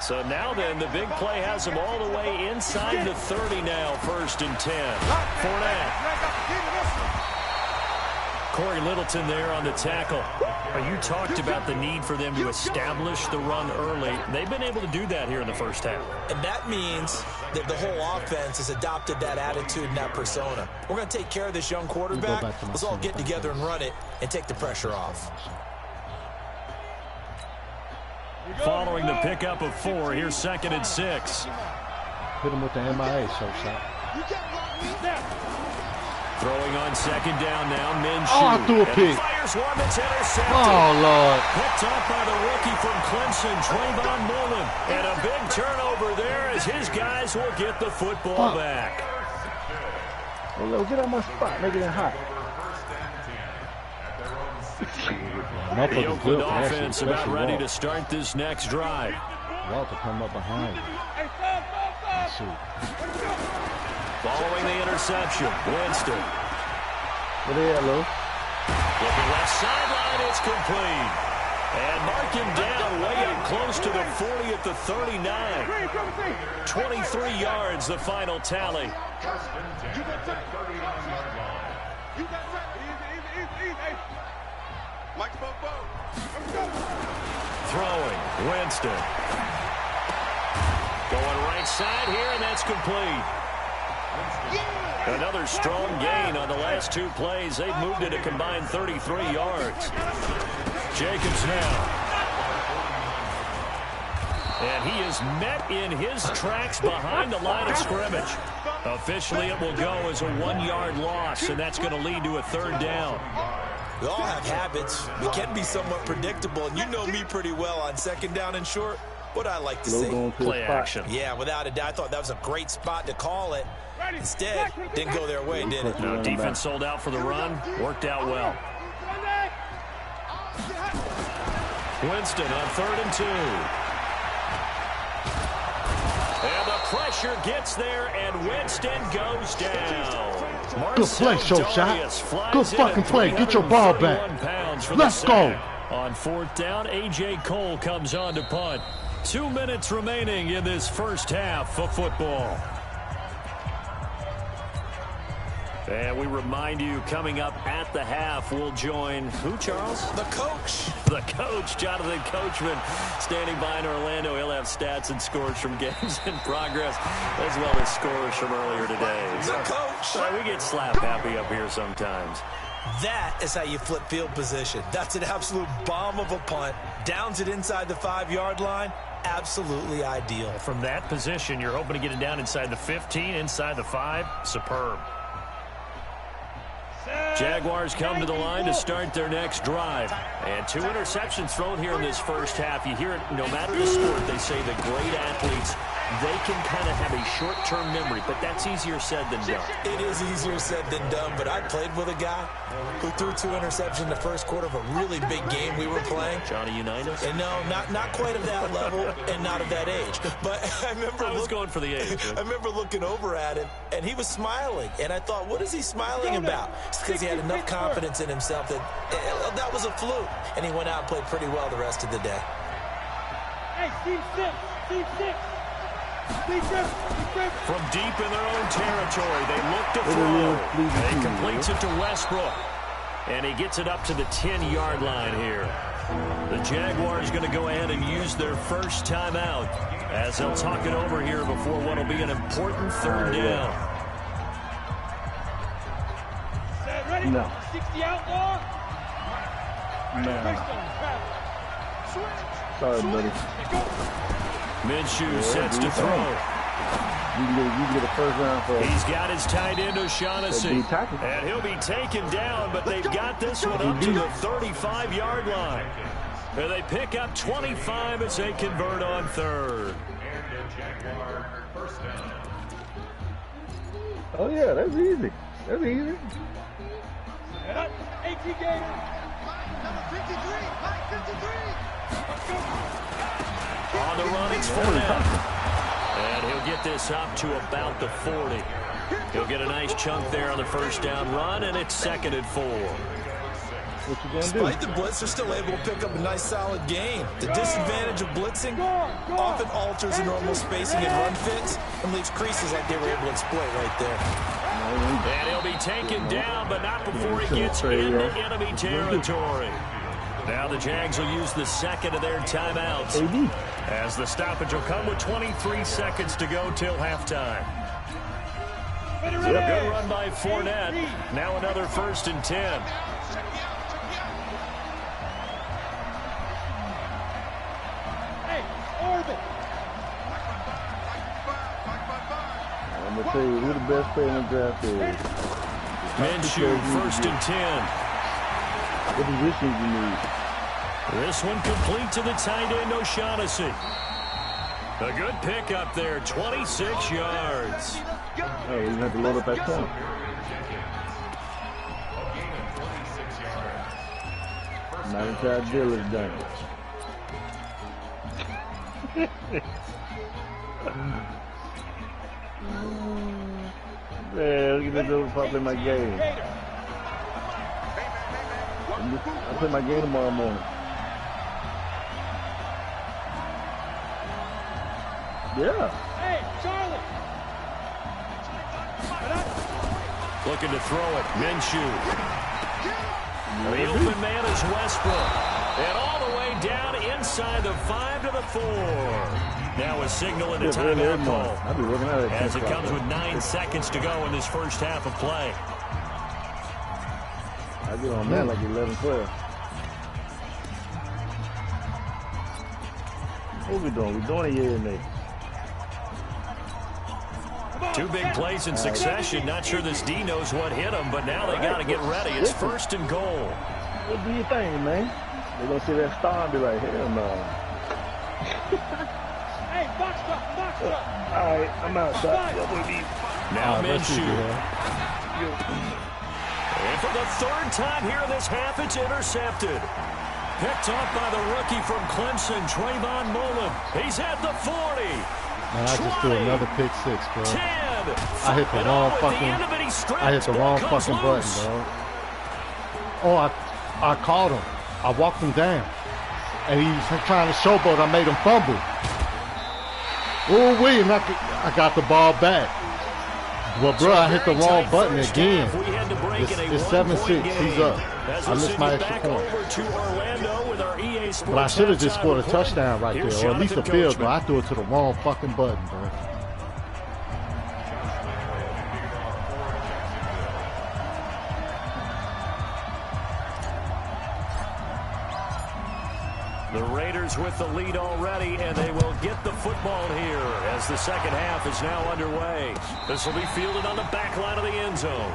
So now then, the big play has him all the way inside the 30 now, 1st and 10. Fournette. Corey Littleton there on the tackle. You talked about the need for them to establish the run early. They've been able to do that here in the first half. And that means that the whole offense has adopted that attitude and that persona. We're going to take care of this young quarterback. Let's all get together and run it and take the pressure off. Following the pickup of 4, here's 2nd and 6. Hit him with the MIA, Shot. Throwing on 2nd down now, Minshew. Oh, I threw a pick. Fires one that's intercepted. Oh, Lord. Picked off by the rookie from Clemson, Trayvon Mullen. And a big turnover there as his guys will get the football back. Hey, Lo, get out my spot. Make it hot. The Oakland offense about ready to start this next drive. Walter come up behind. Let's see. Following the interception, Winston. Where they at, Lo? Looking left sideline, it's complete. And mark him down way up close to the 40 at the 39. 23 yards, the final tally. Throwing, Winston. Going right side here, and that's complete. Another strong gain on the last 2 plays. They've moved it a combined 33 yards. Jacobs now. And he is met in his tracks behind the line of scrimmage. Officially, it will go as a 1-yard loss, and that's going to lead to a 3rd down. We all have habits. We can be somewhat predictable, and you know me pretty well on 2nd down and short. What I like to see. Play action. Yeah, without a doubt. I thought that was a great spot to call it. Instead, didn't go their way, did it? No, defense sold out for the run. Worked out well. Winston on 3rd and 2. And the pressure gets there, and Winston goes down. Good play, Shot. Good fucking play. Get your ball back. Let's go. On 4th down, A.J. Cole comes on to punt. 2 minutes remaining in this first half of football. And we remind you, coming up at the half, we'll join who, Charles? The coach. The coach, Jonathan Coachman, standing by in Orlando. He'll have stats and scores from games in progress, as well as scores from earlier today. The coach. We get slap happy up here sometimes. That is how you flip field position. That's an absolute bomb of a punt. Downs it inside the 5-yard line. Absolutely ideal. From that position, you're hoping to get it down inside the 15, inside the 5. Superb. Jaguars come to the line to start their next drive. And 2 interceptions thrown here in this first half. You hear it, no matter the sport, they say the great athletes, they can kind of have a short-term memory, but that's easier said than done. It is easier said than done, but I played with a guy who threw 2 interceptions in the first quarter of a really big game we were playing. Johnny Unitas? And no, not quite of that level and not of that age. But I remember I was going for the age. I remember looking over at him, and he was smiling. And I thought, what is he smiling about? It's because he had enough confidence in himself that that was a fluke. And he went out and played pretty well the rest of the day. Hey, Steve 6. From deep in their own territory, they look to throw. He completes it to Westbrook. And he gets it up to the 10-yard line here. The Jaguars going to go ahead and use their first timeout as they'll talk it over here before what will be an important 3rd down. Ready? No. 60 outlaw. No. Sorry, buddy. Minshew sets to throw. You can get a first round for He's got his tight end O'Shaughnessy. And he'll be taken down, but they've got this one up to the 35-yard line. And they pick up 25 as they convert on 3rd. Oh, yeah, that's easy. That's easy. On the run, it's Fournette. And he'll get this up to about the 40. He'll get a nice chunk there on the first down run, and it's 2nd and 4. What you gonna Despite the blitz, they're still able to pick up a nice, solid gain. The disadvantage of blitzing often alters the normal spacing and run fits and leaves creases like they were able to exploit right there. And he'll be taken down, but not before he gets into enemy territory. Now the Jags will use the 2nd of their timeouts, as the stoppage will come with 23 seconds to go till halftime. Good run by Fournette. Now another 1st and 10. I'm gonna tell you who the best player in the draft is. Minshew, 1st and 10. What positions you need? This one complete to the tight end, O'Shaughnessy. A good pick up there, 26 yards. Oh, you have to load up that corner. Not inside deal is done. Man, look at this little pop in my game. I play my game tomorrow morning. Yeah. Hey, Charlie. Looking to throw it, Minshew. The open man is Westbrook. And all the way down inside the 5 to the 4. Now a signal in the timeout call, as it comes with 9 seconds to go in this first half of play. I get on that like 11-12. What we doing? We doing it here and there. 2 big plays in succession. Not sure this D knows what hit him, but now they got to get ready. It's 1st and goal. What do you think, man? They're going to see that star and be like, hell no. Hey, box truck. All right, I'm outside. Now Minshew. And for the 3rd time here in this half, it's intercepted. Picked off by the rookie from Clemson, Trayvon Mullen. He's at the 40. Man, I just threw another pick 6, bro. 10. I hit the wrong fucking. I hit the wrong fucking button, bro. Oh, I caught him. I walked him down, and he's trying to showboat. I made him fumble. Oh, wait, and I got the ball back. Well, bro, I hit the wrong button again. It's 7-6. He's up. I missed my extra point. But I should have just scored a touchdown right there, or at least a field goal. I threw it to the wrong fucking button, bro. The Raiders with the lead already, and they will get the football here as the second half is now underway. This will be fielded on the back line of the end zone.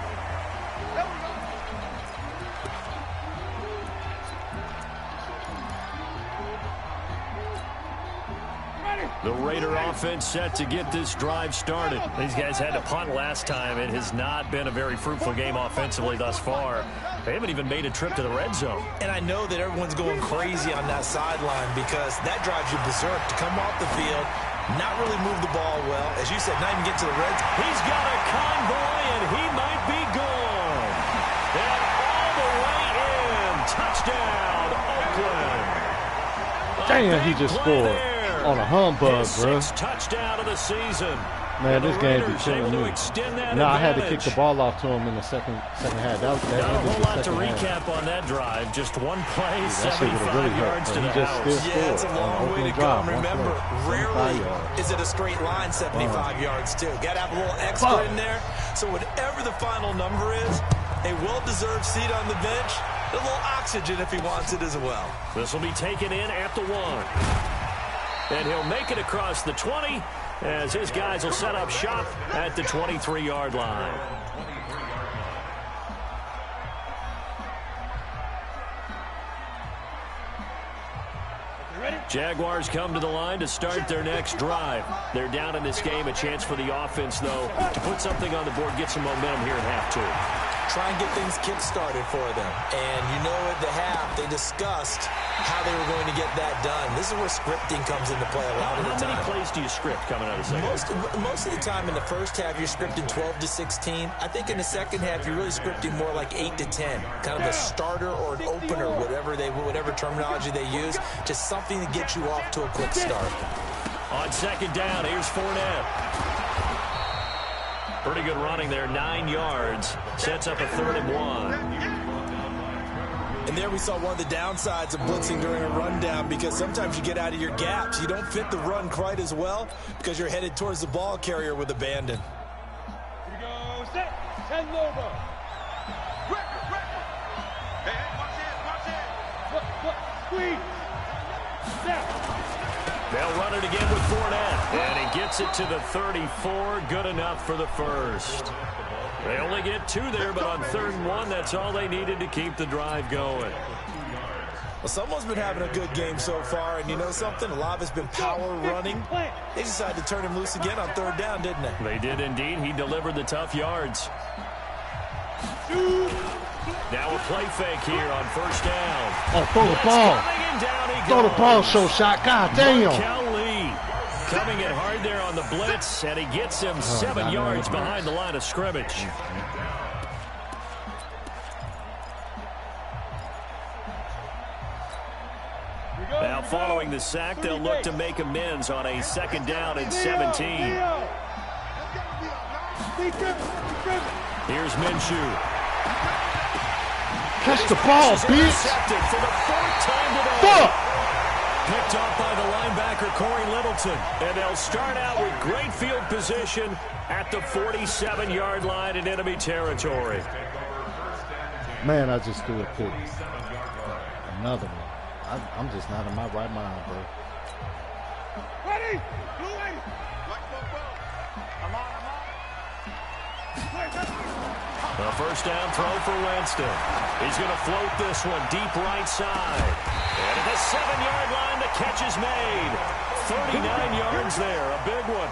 The Raider offense set to get this drive started. These guys had to punt last time. It has not been a very fruitful game offensively thus far. They haven't even made a trip to the red zone. And I know that everyone's going crazy on that sideline because that drives you berserk to come off the field, not really move the ball well. As you said, not even get to the red zone. He's got a convoy, and he might be gone. And all the way in. Touchdown, Oakland. Damn, he just scored on a humbug, bro. Touchdown of the season. Man, this game is killing me. No, I had to kick the ball off to him in the second half. That Not a whole lot to recap on that drive. Just one play, 75 yards to the house. Yeah, it's a long way to go. Remember, rarely is it a straight line 75 yards, too. Got to have a little extra in there. So whatever the final number is, a well-deserved seat on the bench, a little oxygen if he wants it as well. This will be taken in at the 1. And he'll make it across the 20 as his guys will set up shop at the 23-yard line. Jaguars come to the line to start their next drive. They're down in this game. A chance for the offense, though, to put something on the board, get some momentum here at half 2. try and get things kick-started for them. And you know at the half, they discussed how they were going to get that done. This is where scripting comes into play a lot of the time. How many plays do you script coming out of the second? Most of the time in the first half, you're scripting 12 to 16. I think in the second half, you're really scripting more like 8 to 10. Kind of a starter or an opener, whatever terminology they use. Just something to get you off to a quick start. On second down, here's Fournette. Pretty good running there, 9 yards. Sets up a 3rd and 1. And there we saw one of the downsides of blitzing during a rundown, because sometimes you get out of your gaps. You don't fit the run quite as well because you're headed towards the ball carrier with abandon. Here we go. Set. 10 over. Hey, watch it. Squeeze. Snap. They'll run it again with Fournette. And he gets it to the 34. Good enough for the first. They only get 2 there, but on 3rd and 1, that's all they needed to keep the drive going. Well, someone's been having a good game so far, and you know something? A lot of it's been power running. They decided to turn him loose again on 3rd down, didn't they? They did indeed. He delivered the tough yards. Now a play fake here on 1st down. Oh, throw the ball. Throw the ball, Shot. God damn. Kelly coming in hard there on the blitz, and he gets him 7 yards behind the line of scrimmage. Now following the sack, they'll look to make amends on a 2nd down and 17. Here's Minshew. Catch the ball, bitch. For the 4th time today. Picked off by the linebacker, Corey Littleton. And they'll start out with great field position at the 47-yard line in enemy territory. Man, I just threw a pick. Another one. I'm just not in my right mind, bro. Ready? Blue 80. I'm on. The 1st down throw for Winston. He's going to float this one deep right side. And at the 7-yard line, the catch is made. 39 yards there, a big one.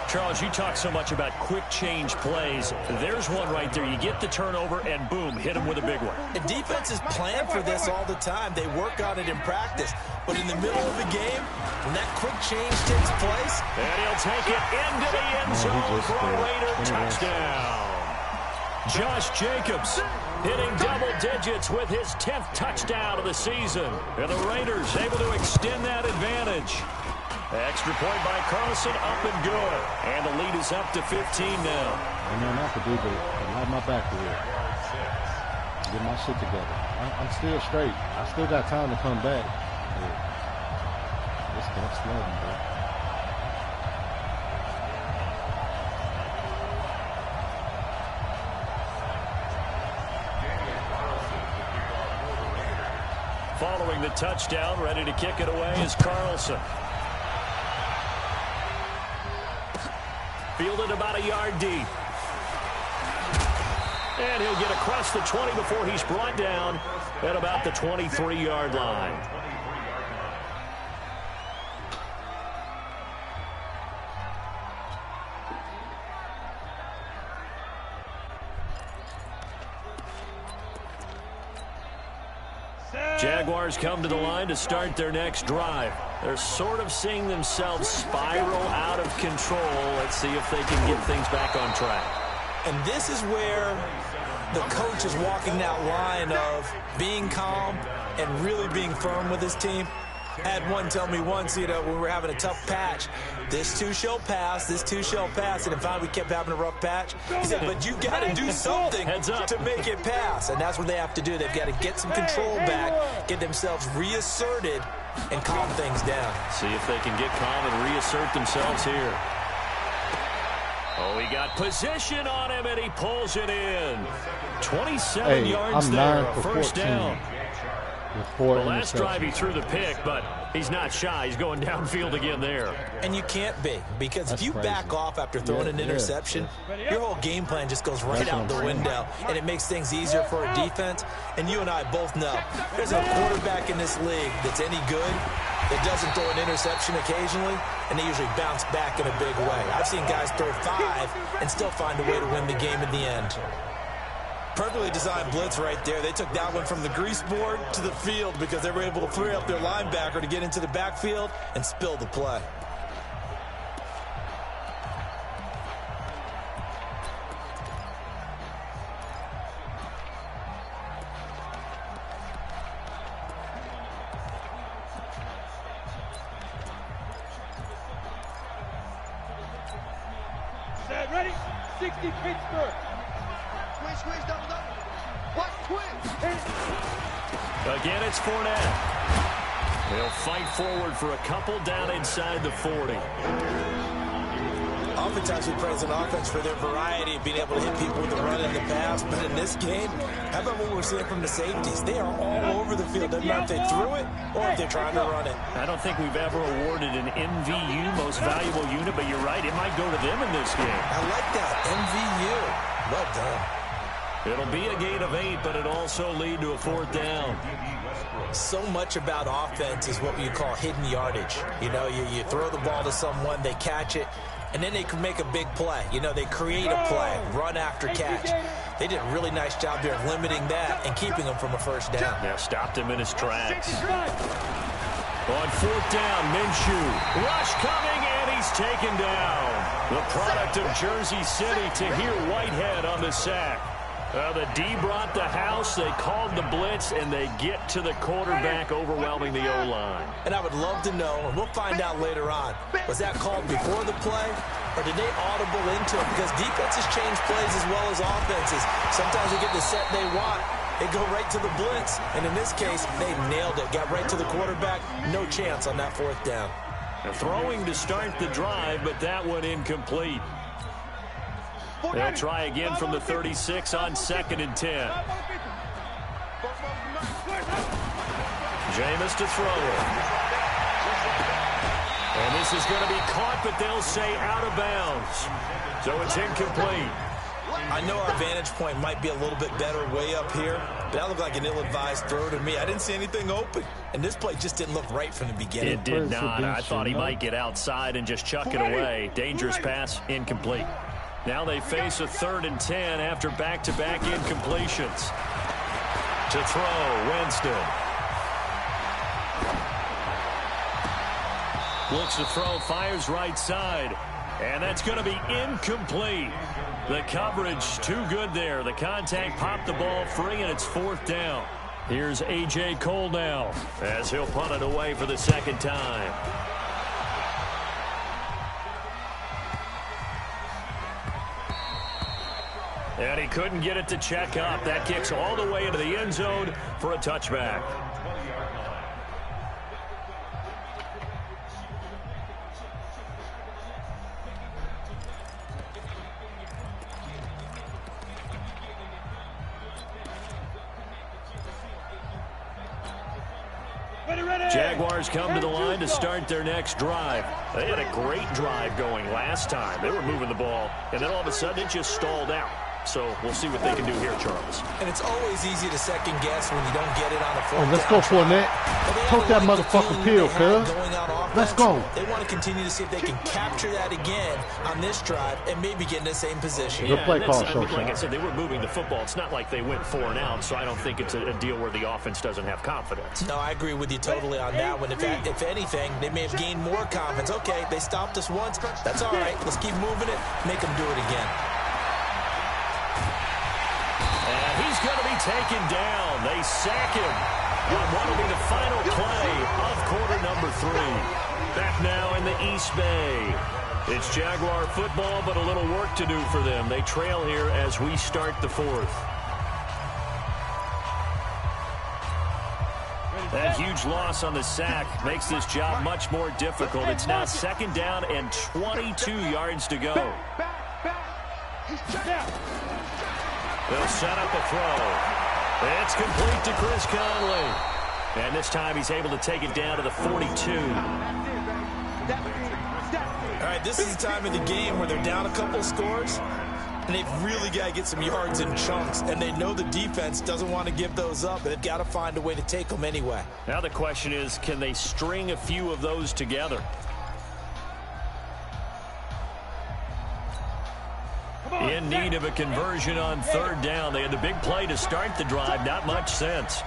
Charles, you talk so much about quick change plays. There's one right there. You get the turnover, and boom, hit him with a big one. The defenses plan for this all the time. They work on it in practice. But in the middle of the game, when that quick change takes place, and he'll take it into the end zone for a Raider touchdown. Josh Jacobs hitting double digits with his 10th touchdown of the season. And the Raiders able to extend that advantage. Extra point by Carlson, up and good. And the lead is up to 15 now. And then I could do the light my back here. Get my shit together. I'm still straight. I still got time to come back. It's next level, bro. Following the touchdown, ready to kick it away is Carlson. Fielded about a yard deep. And he'll get across the 20 before he's brought down at about the 23-yard line. Jaguars come to the line to start their next drive. They're sort of seeing themselves spiral out of control. Let's see if they can get things back on track. And this is where the coach is walking that line of being calm and really being firm with his team. I had one tell me once, when we were having a tough patch, this too shall pass, this too shall pass, and finally we kept having a rough patch. He said, but you got to do something to make it pass, and that's what they have to do. They've got to get some control back, get themselves reasserted, and calm things down. See if they can get calm and reassert themselves here. Oh, he got position on him, and he pulls it in. 27 yards I'm there, 9 for first 14. down. The last drive he threw the pick, but he's not shy. He's going downfield again there. And you can't be, because if you back off after throwing an interception, your whole game plan just goes right out the window, and it makes things easier for a defense. And you and I both know there's a quarterback in this league that's any good that doesn't throw an interception occasionally, and they usually bounce back in a big way. I've seen guys throw 5 and still find a way to win the game in the end. Perfectly designed blitz right there. They took that one from the grease board to the field because they were able to free up their linebacker to get into the backfield and spill the play. Ready? 60 Pittsburgh. Squeeze, double. Watch twist. Again, it's Fournette. They'll fight forward for a couple down inside the 40. Oftentimes we praise an offense for their variety of being able to hit people with the run and the pass, but in this game, how about what we're seeing from the safeties? They are all over the field. Doesn't matter if they threw it or if they're trying to run it. I don't think we've ever awarded an MVU, most valuable unit, but you're right, it might go to them in this game. I like that, MVU. Well done. It'll be a gain of 8, but it also lead to a 4th down. So much about offense is what you call hidden yardage. You know, you throw the ball to someone, they catch it, and then they can make a big play. You know, they create a play, run after catch. They did a really nice job there of limiting that and keeping him from a first down. Yeah, stopped him in his tracks. On 4th down, Minshew. Rush coming, and he's taken down. The product of Jersey City to hear Whitehead on the sack. The D brought the house, they called the blitz, and they get to the quarterback, overwhelming the O-line. And I would love to know, and we'll find out later on, was that called before the play, or did they audible into it? Because defenses change plays as well as offenses. Sometimes they get the set they want, they go right to the blitz, and in this case, they nailed it, got right to the quarterback, no chance on that 4th down. Throwing to start the drive, but that one incomplete. They'll try again from the 36 on 2nd and 10. Jameis to throw it. And this is going to be caught, but they'll say out of bounds. So it's incomplete. I know our vantage point might be a little bit better way up here, but that looked like an ill-advised throw to me. I didn't see anything open, and this play just didn't look right from the beginning. It did not. I thought he might get outside and just chuck it away. Dangerous pass, incomplete. Now they face a 3rd and 10 after back-to-back incompletions. To throw, Winston. Looks to throw, fires right side. And that's going to be incomplete. The coverage too good there. The contact popped the ball free, and it's 4th down. Here's A.J. Cole now as he'll punt it away for the 2nd time. And he couldn't get it to check up. That kicks all the way into the end zone for a touchback. Jaguars come to the line to start their next drive. They had a great drive going last time. They were moving the ball, and then all of a sudden it just stalled out. So we'll see what they can do here, Charles. And it's always easy to second guess when you don't get it on a 4th down. Let's go, Fournette. Took that motherfucking pill, cuz. Let's go. They want to continue to see if they can capture that again on this drive and maybe get in the same position. Good play call, like I said, they were moving the football. It's not like they went 4 and out, so I don't think it's a deal where the offense doesn't have confidence. No, I agree with you totally on that one. If anything, they may have gained more confidence. Okay, they stopped us once. That's all right. Let's keep moving it. Make them do it again. And he's going to be taken down. They sack him on what will be the final play of quarter number 3. Back now in the East Bay. It's Jaguar football, but a little work to do for them. They trail here as we start the 4th. That huge loss on the sack makes this job much more difficult. It's now 2nd down and 22 yards to go. They'll set up a throw. It's complete to Chris Conley. And this time he's able to take it down to the 42. All right, this is the time of the game where they're down a couple scores, and they've really got to get some yards in chunks, and they know the defense doesn't want to give those up, but they've got to find a way to take them anyway. Now the question is, can they string a few of those together? In need of a conversion on third down. They had the big play to start the drive. Not much sense.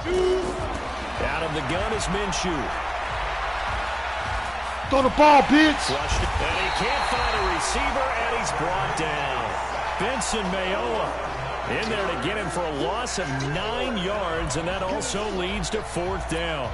Out of the gun is Minshew. Throw the ball, bitch. Flushed it, and he can't find a receiver, and he's brought down. Benson Mayowa in there to get him for a loss of 9 yards, and that also leads to fourth down.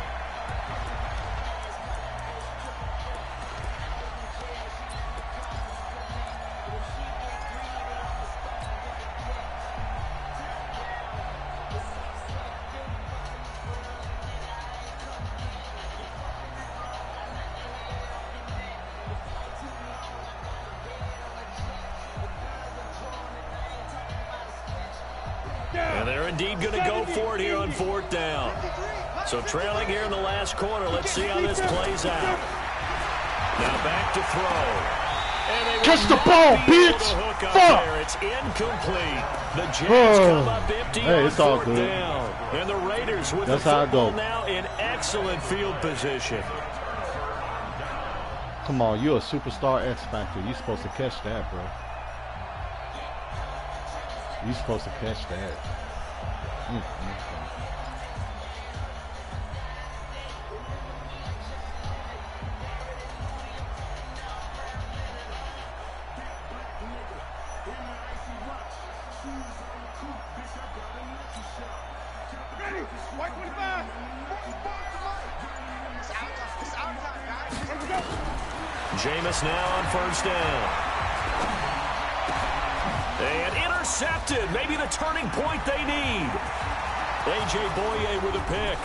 And they're indeed going to go for it here on fourth down. So trailing here in the last quarter. Let's see how this plays out. Now back to throw. And they catch the ball, bitch! Fuck! It's incomplete. The Jags come up empty hey, on it's all fourth good. down. And the Raiders with That's the how football it go. now in excellent field position. Come on, you're a superstar X Factor. You're supposed to catch that, bro. You're supposed to catch that. Jameis now on first down. And intercepted. Maybe the turning point they need. A.J. Boye with a pick.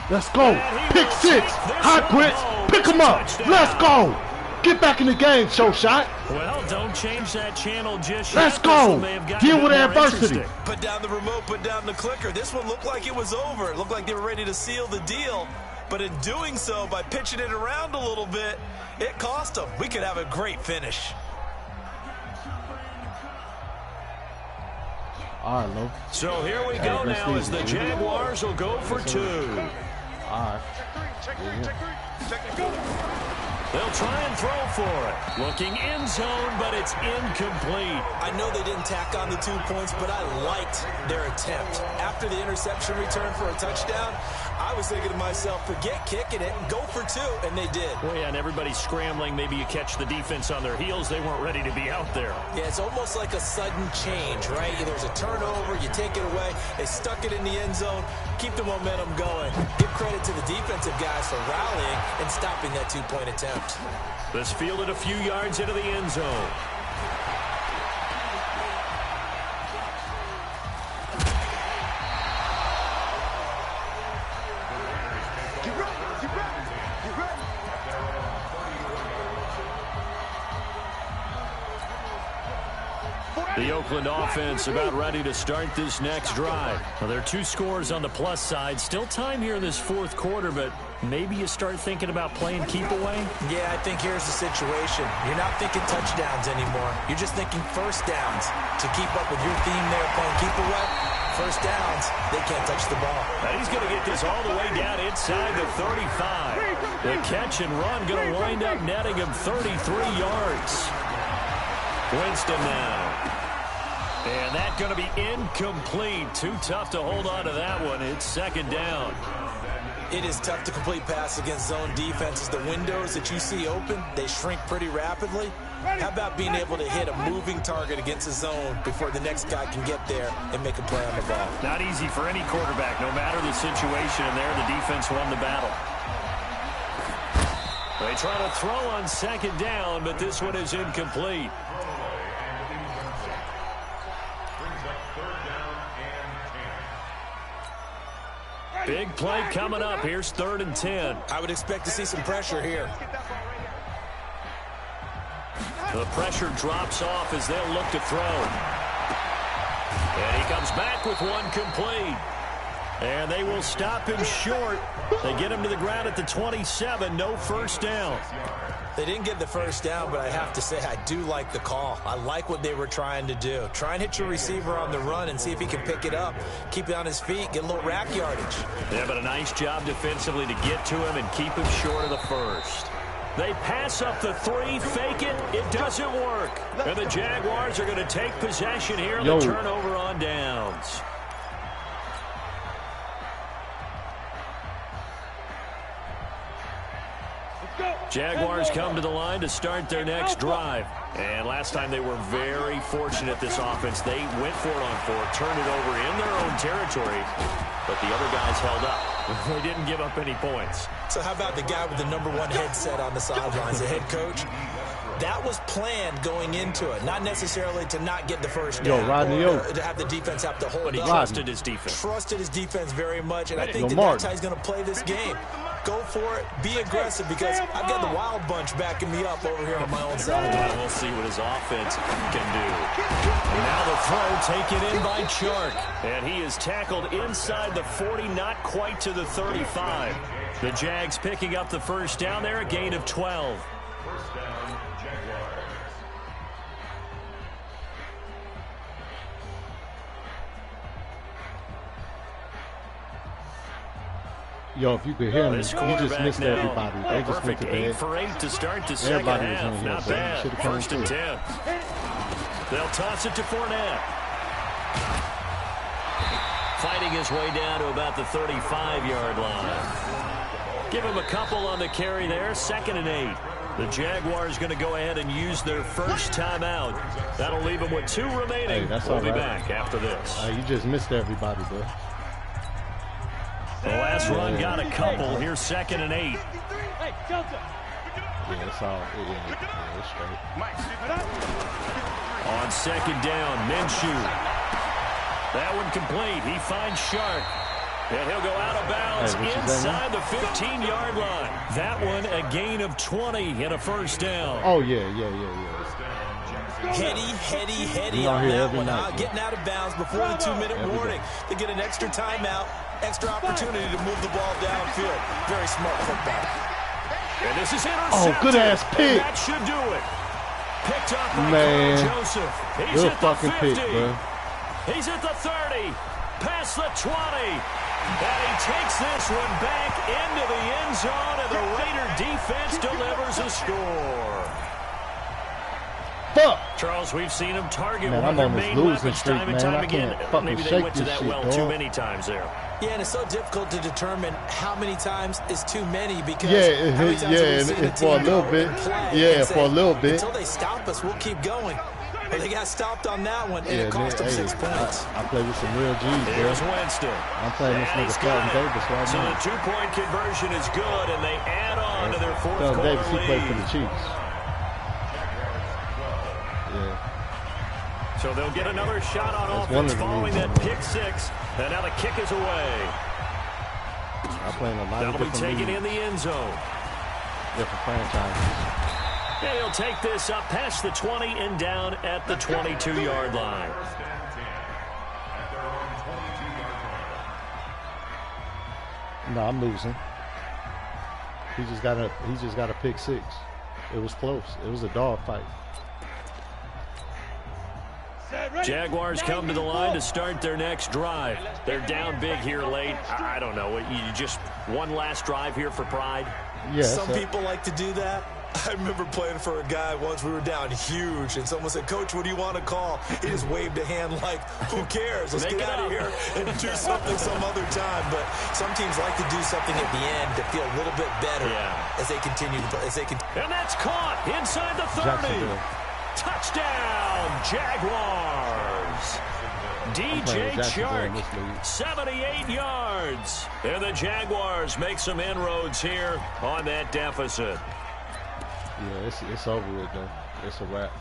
Let's go. Pick 6. Hot grits. Pick them up. Let's go. Get back in the game, Shot. Well, don't change that channel just Let's yet. go. Deal with adversity. Put down the remote, put down the clicker. This one looked like it was over. It looked like they were ready to seal the deal. But in doing so, by pitching it around a little bit, it cost them. We could have a great finish. All right, Lo. So here we go now as the Jaguars will go for 2. All right. They'll try and throw for it. Looking end zone, but it's incomplete. I know they didn't tack on the 2 points, but I liked their attempt. After the interception return for a touchdown, I was thinking to myself, forget kicking it, go for 2, and they did. Well, yeah, and everybody's scrambling. Maybe you catch the defense on their heels. They weren't ready to be out there. Yeah, it's almost like a sudden change, right? There's a turnover, you take it away, they stuck it in the end zone, keep the momentum going. Give credit to the defensive guys for rallying and stopping that 2-point attempt. This fielded a few yards into the end zone. The Oakland offense about ready to start this next drive. Well, there are 2 scores on the plus side. Still time here in this fourth quarter, but maybe you start thinking about playing keep away? Yeah, I think here's the situation. You're not thinking touchdowns anymore. You're just thinking first downs. To keep up with your theme there, playing keep away, first downs, they can't touch the ball. Now he's going to get this all the way down inside the 35. The catch and run going to wind up netting him 33 yards. Winston now. And that's going to be incomplete. Too tough to hold on to that one. It's second down. It is tough to complete pass against zone defenses. The windows that you see open, they shrink pretty rapidly. How about being able to hit a moving target against a zone before the next guy can get there and make a play on the ball? Not easy for any quarterback, no matter the situation. And there, the defense won the battle. They try to throw on second down, but this one is incomplete. Big play coming up. Here's 3rd and 10. I would expect to see some pressure here. The pressure drops off as they'll look to throw. And he comes back with one complete. And they will stop him short. They get him to the ground at the 27. No first down. They didn't get the first down, but I have to say I do like the call. I like what they were trying to do. Try and hit your receiver on the run and see if he can pick it up. Keep it on his feet, get a little rack yardage. Yeah, but a nice job defensively to get to him and keep him short of the first. They pass up the three, fake it. It doesn't work. And the Jaguars are going to take possession here. The turnover on downs. Jaguars come to the line to start their next drive. And last time they were very fortunate, this offense. They went for it on fourth, turned it over in their own territory, but the other guys held up. They didn't give up any points. So how about the guy with the #1 headset on the sidelines, the head coach? That was planned going into it, not necessarily to not get the first down or to have the defense have to hold up. But he trusted his defense. Trusted his defense very much, and I think that's how he's going to play this game. Go for it. Be aggressive, because I've got the wild bunch backing me up over here on my own side. Well, we'll see what his offense can do. And now the throw taken in by Chark. And he is tackled inside the 40, not quite to the 35. The Jags picking up the first down there, a gain of 12. First down, Jaguars. Yo, if you could hear me, you just missed everybody. They just went perfect to bed. 8 for 8 to start the second half. Not bad. First and 10. They'll toss it to Fournette. Fighting his way down to about the 35-yard line. Give him a couple on the carry there. 2nd and 8. The Jaguars going to go ahead and use their first timeout. That'll leave them with 2 remaining. Hey, we'll be back after this. You just missed everybody, bro. The last run got a couple. Here's 2nd and 8. Yeah, it's all. Yeah, it's straight. On 2nd down, Minshew. That one complete. He finds Shark. And he'll go out of bounds inside the 15-yard line. That one a gain of 20 and a first down. Oh, yeah. Heady on that one. Getting out of bounds before the 2-minute warning. They get an extra timeout, extra opportunity to move the ball downfield. Very smart football. And this is intercepted. Oh, good-ass pick. That should do it. Picked up by Joseph. He's good at fucking the 50. pick, bro. He's at the 30. Past the 20. And he takes this one back into the end zone, and the Raider defense delivers a score. Fuck. Charles, we've seen him target man, one of their main weapons time and time again. Maybe they went to that well too many times there. Yeah, and it's so difficult to determine how many times is too many, because for a little bit. Yeah, for a little bit. Until they stop us, we'll keep going. But they got stopped on that one, and it cost them 6 points. I play with some real G's, bro. Here's Winston. I'm playing this nigga Felton Davis right so now. So the 2-point conversion is good, and they add on to their fourth quarter lead. Davis, he played for the Chiefs. Yeah. So they'll get another shot on offense following that pick 6. And now the kick is away. I'm playing a lot of different That'll be taken leagues. in the end zone. Different franchises. And he'll take this up past the 20 and down at the 22-yard line. No, I'm losing. He just got a pick 6. It was close. It was a dog fight. Jaguars come to the line to start their next drive. They're down big here late. I don't know. You just one last drive here for pride? Yeah. Some people like to do that. I remember playing for a guy once. We were down huge, and someone said, "Coach, what do you want to call?" He just waved a hand like, "Who cares? Let's get out of here and do something some other time." But some teams like to do something at the end to feel a little bit better as they continue to play. And that's caught inside the 30. Touchdown, Jaguars. DJ Chark, 78 yards. And the Jaguars make some inroads here on that deficit. Yeah, it's over with, though. It's a wrap.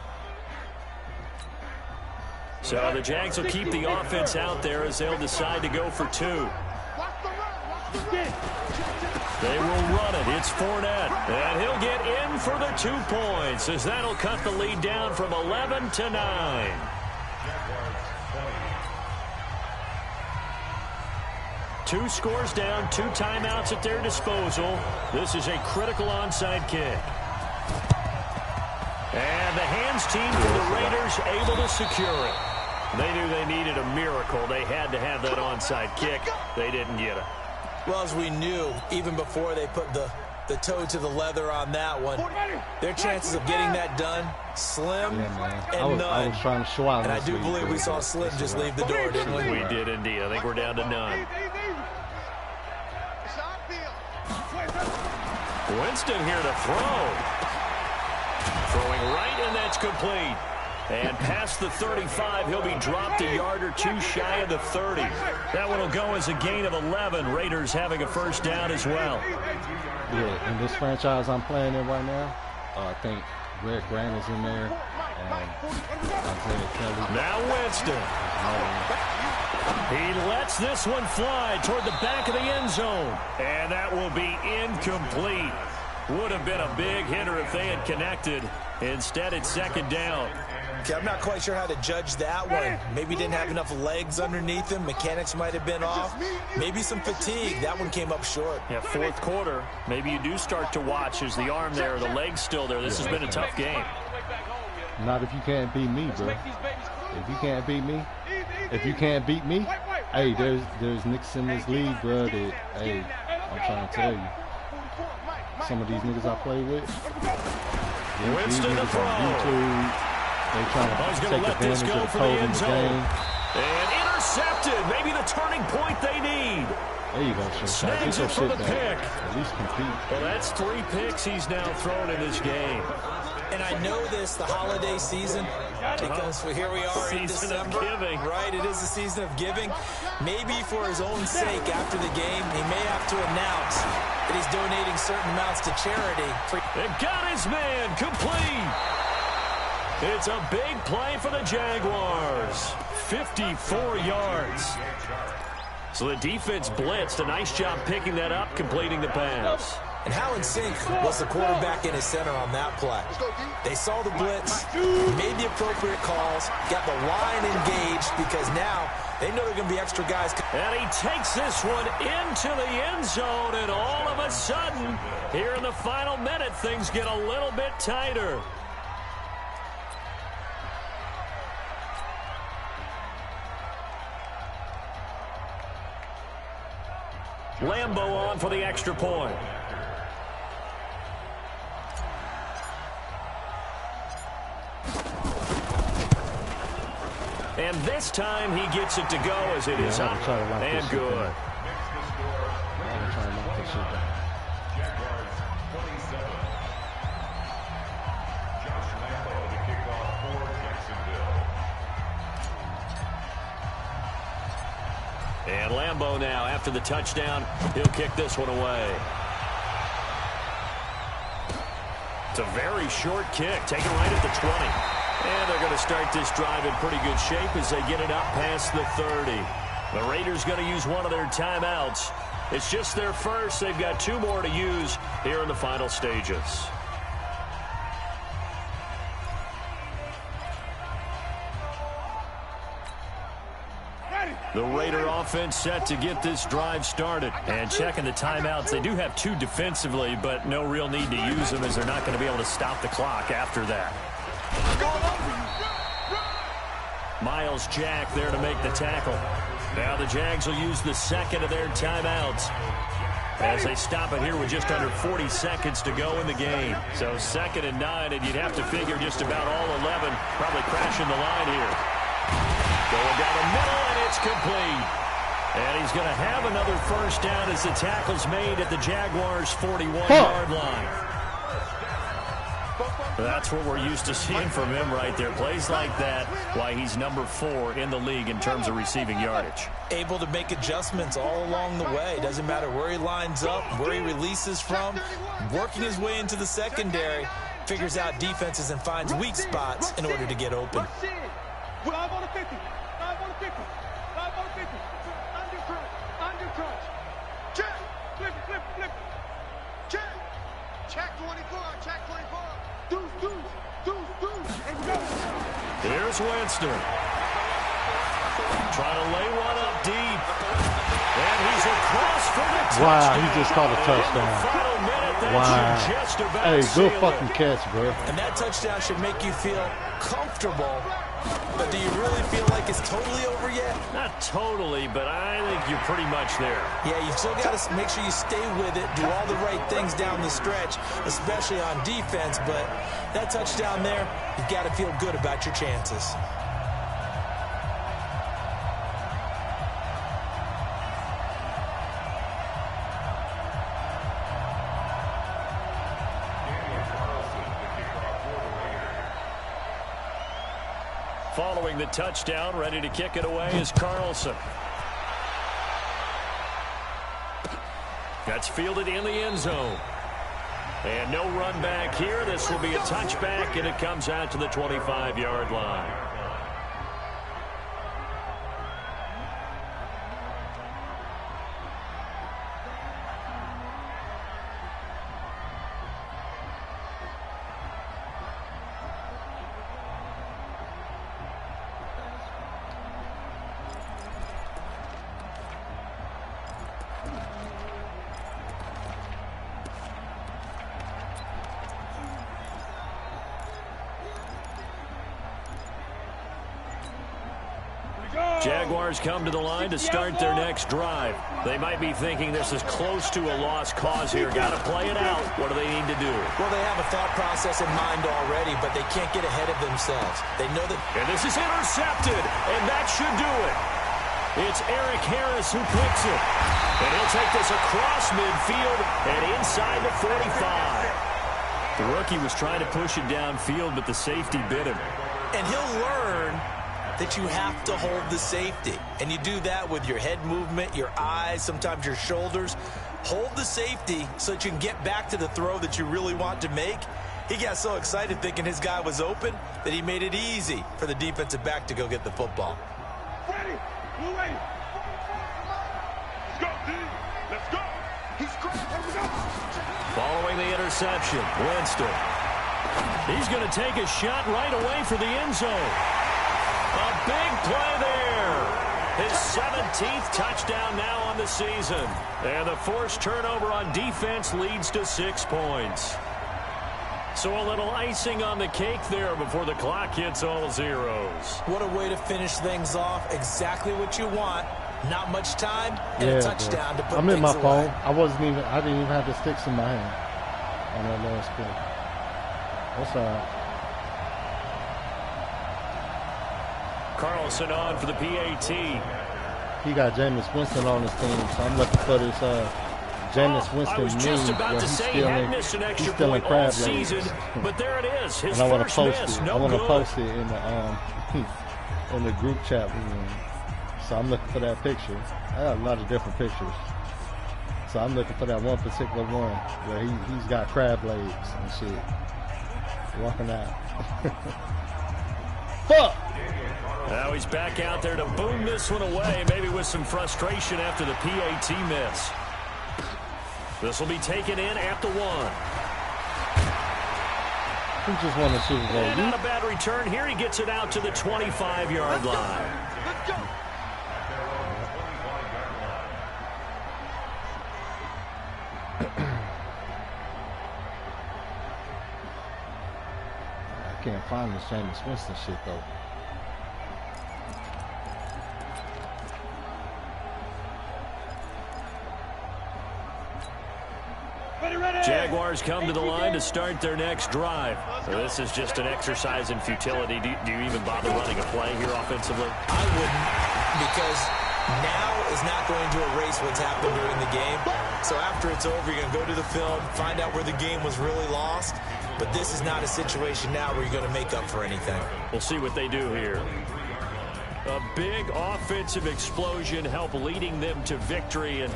So the Jags will keep the offense out there as they'll decide to go for 2. They will run it. It's Fournette. And he'll get in for the 2 points, as that'll cut the lead down from 11 to 9. Two scores down, 2 timeouts at their disposal. This is a critical onside kick. And the hands team for the Raiders able to secure it. They knew they needed a miracle. They had to have that onside kick. They didn't get it. Well, as we knew, even before they put the the toe to the leather on that one. Their chances of getting that done, slim and none. I was trying to show out. And I do believe we saw Slim just leave the door, didn't we? We did indeed. I think we're down to none. Winston here to throw. Throwing right, and that's complete. And past the 35, he'll be dropped a yard or two shy of the 30. That one will go as a gain of 11. Raiders having a first down as well. Yeah, in this franchise I'm playing in right now, I think Greg Grant is in there. Now Winston. He lets this one fly toward the back of the end zone. And that will be incomplete. Would have been a big hitter if they had connected. Instead, it's second down. Okay, I'm not quite sure how to judge that one. Maybe didn't have enough legs underneath him. Mechanics might have been off. Maybe some fatigue. That one came up short. Yeah, fourth quarter. Maybe you do start to watch. Is the arm there, the leg's still there? This has been a tough game. Not if you can't beat me, bro. If you can't beat me, hey, there's niggas in this league, bro, that, hey, I'm trying to tell you. Some of these niggas I play with, Winston to throw. YouTube, they trying to take advantage of the code in the game. And intercepted. Maybe the turning point they need. There you go, Shoshotmedic. Snags it for the pick. At least compete. Well, that's 3 picks he's now thrown in this game. And I know this, the holiday season, because here we are in December, right? It is the season of giving. Maybe for his own sake, after the game, he may have to announce that he's donating certain amounts to charity. It got his man complete. It's a big play for the Jaguars. 54 yards. So the defense blitzed. A nice job picking that up, completing the pass. And how in sync was the quarterback in his center on that play? They saw the blitz, made the appropriate calls, got the line engaged because now they know there are going to be extra guys. And he takes this one into the end zone, and all of a sudden, here in the final minute, things get a little bit tighter. Lambo on for the extra point. And this time he gets it to go as it is up and good. Jaguars 27. Josh Lambo to kick off for Jacksonville. And Lambo now, after the touchdown, he'll kick this one away. It's a very short kick, taken right at the 20. And they're going to start this drive in pretty good shape as they get it up past the 30. The Raiders going to use one of their timeouts. It's just their first. They've got 2 more to use here in the final stages. The Raider offense set to get this drive started. And checking the timeouts, they do have 2 defensively, but no real need to use them as they're not going to be able to stop the clock after that. Miles Jack there to make the tackle. Now the Jags will use the second of their timeouts as they stop it here with just under 40 seconds to go in the game. So 2nd and 9, and you'd have to figure just about all 11 probably crashing the line here. Going down the middle, and it's complete. And he's going to have another first down as the tackle's made at the Jaguars' 41-yard line. That's what we're used to seeing from him right there. Plays like that, why he's number 4 in the league in terms of receiving yardage. Able to make adjustments all along the way. Doesn't matter where he lines up, where he releases from. Working his way into the secondary, figures out defenses and finds weak spots in order to get open. 5 on the 50. 5 on the 50. 5 on the 50. Under crunch. Under crunch. Check. Flip it, flip it, flip it. Check. Check 24. Check 24. Deuce, deuce, deuce, deuce, and go. Here's Winston. Trying to lay one up deep. And he's across for the touchdown. Wow, he just caught a touchdown. In the final minute, That Wow. should just about Hey, seal good it. fucking catch, bro. And that touchdown should make you feel comfortable. But do you really feel like it's totally over yet? Not totally, but I think you're pretty much there. Yeah, you've still got to make sure you stay with it, do all the right things down the stretch, especially on defense. But that touchdown there, you've got to feel good about your chances. Following the touchdown, ready to kick it away is Carlson. That's fielded in the end zone. And no run back here. This will be a touchback, and it comes out to the 25-yard line. Jaguars come to the line to start their next drive. They might be thinking this is close to a lost cause here. Got to play it out. What do they need to do? Well, they have a thought process in mind already, but they can't get ahead of themselves. They know that... And this is intercepted, and that should do it. It's Eric Harris who picks it. And he'll take this across midfield and inside the 45. The rookie was trying to push it downfield, but the safety bit him. And he'll learn that you have to hold the safety. And you do that with your head movement, your eyes, sometimes your shoulders. Hold the safety so that you can get back to the throw that you really want to make. He got so excited thinking his guy was open that he made it easy for the defensive back to go get the football. Ready. Blue ready. Let's go, D. Let's go. He's great. Here we go. Following the interception, Winston. He's going to take a shot right away for the end zone. A big play there. His 17th touchdown now on the season. And the forced turnover on defense leads to 6 points. So a little icing on the cake there before the clock hits all zeros. What a way to finish things off. Exactly what you want. Not much time and a touchdown to put I'm in my things phone. away. I didn't even have the sticks in my hand on that last play. What's up? Carlson on for the PAT. He got Jameis Winston on his team, so I'm looking for this Jameis Winston I was just about to say he had missed an extra point all season, but there it is. His and I want to first post miss, it. no I want to good. post it in the in the group chat room. So I'm looking for that picture. I got a lot of different pictures. So I'm looking for that one particular one where he's got crab legs and shit. Walking out. Fuck! Now he's back out there to boom this one away, maybe with some frustration after the PAT miss. This will be taken in at the 1. He just won the Super Bowl. And not a bad return here. He gets it out to the 25-yard line. Let's go. I can't find this Jameis Winston shit though. Jaguars come to the line to start their next drive. So this is just an exercise in futility. Do you even bother running a play here offensively? I wouldn't, because now is not going to erase what's happened during the game. So after it's over, you're going to go to the film, find out where the game was really lost. But this is not a situation now where you're going to make up for anything. We'll see what they do here. A big offensive explosion help leading them to victory. And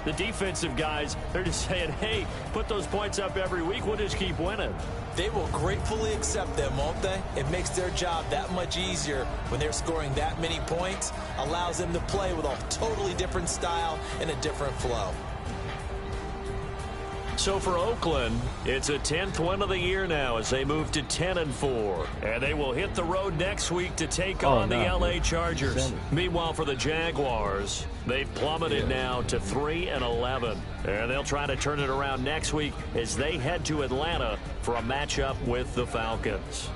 the defensive guys, they're just saying, hey, put those points up every week. We'll just keep winning. They will gratefully accept them, won't they? It makes their job that much easier when they're scoring that many points. Allows them to play with a totally different style and a different flow. So for Oakland, it's a 10th win of the year now as they move to 10-4. And they will hit the road next week to take on the LA Chargers. Meanwhile, for the Jaguars, they've plummeted now to 3-11. And they'll try to turn it around next week as they head to Atlanta for a matchup with the Falcons.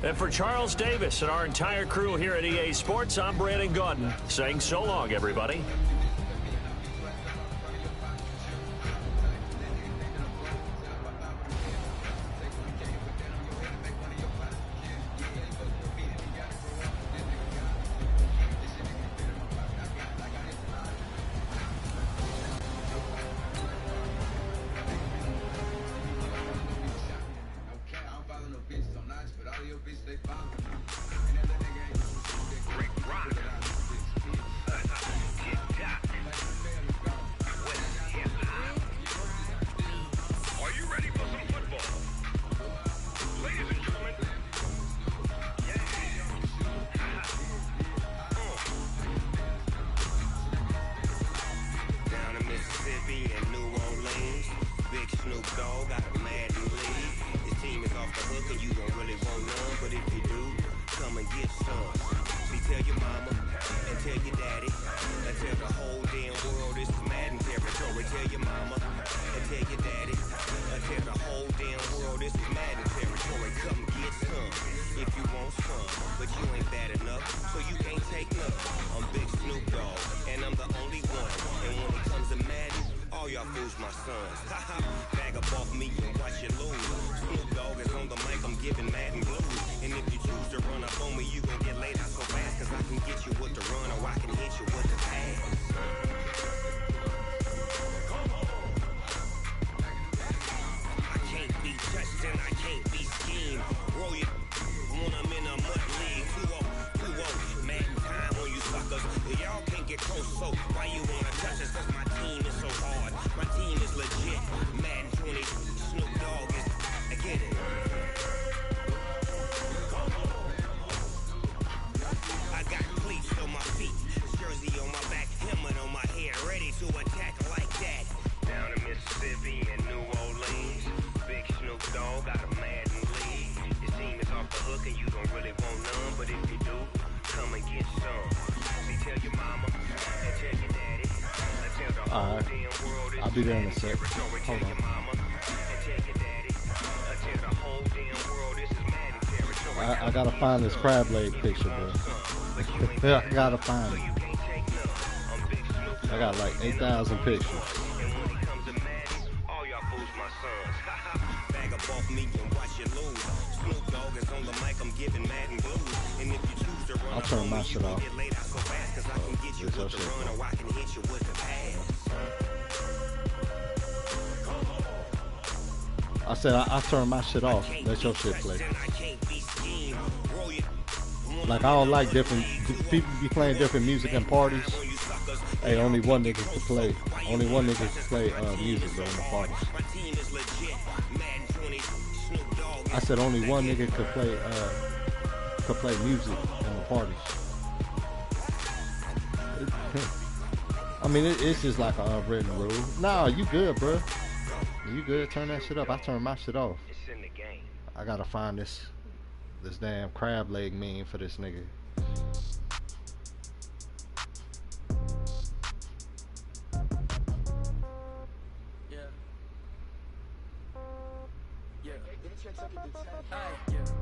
And for Charles Davis and our entire crew here at EA Sports, I'm Brandon Gaudin saying so long, everybody. I'll be there in a sec. Hold on. I gotta find this crab leg picture, bro. I gotta find it. I got like 8,000 pictures. I'll turn my shit off. I said I turn my shit off. Let your shit play. Like, I don't like different people be playing different music in parties. Hey, only one nigga can play. Only one nigga can play music though in the parties. I said only one nigga could play music in the parties. I mean, it's just like an unwritten rule. Nah, you good, bro. You good? Turn that shit up. I turn my shit off. I gotta find this damn crab leg meme for this nigga.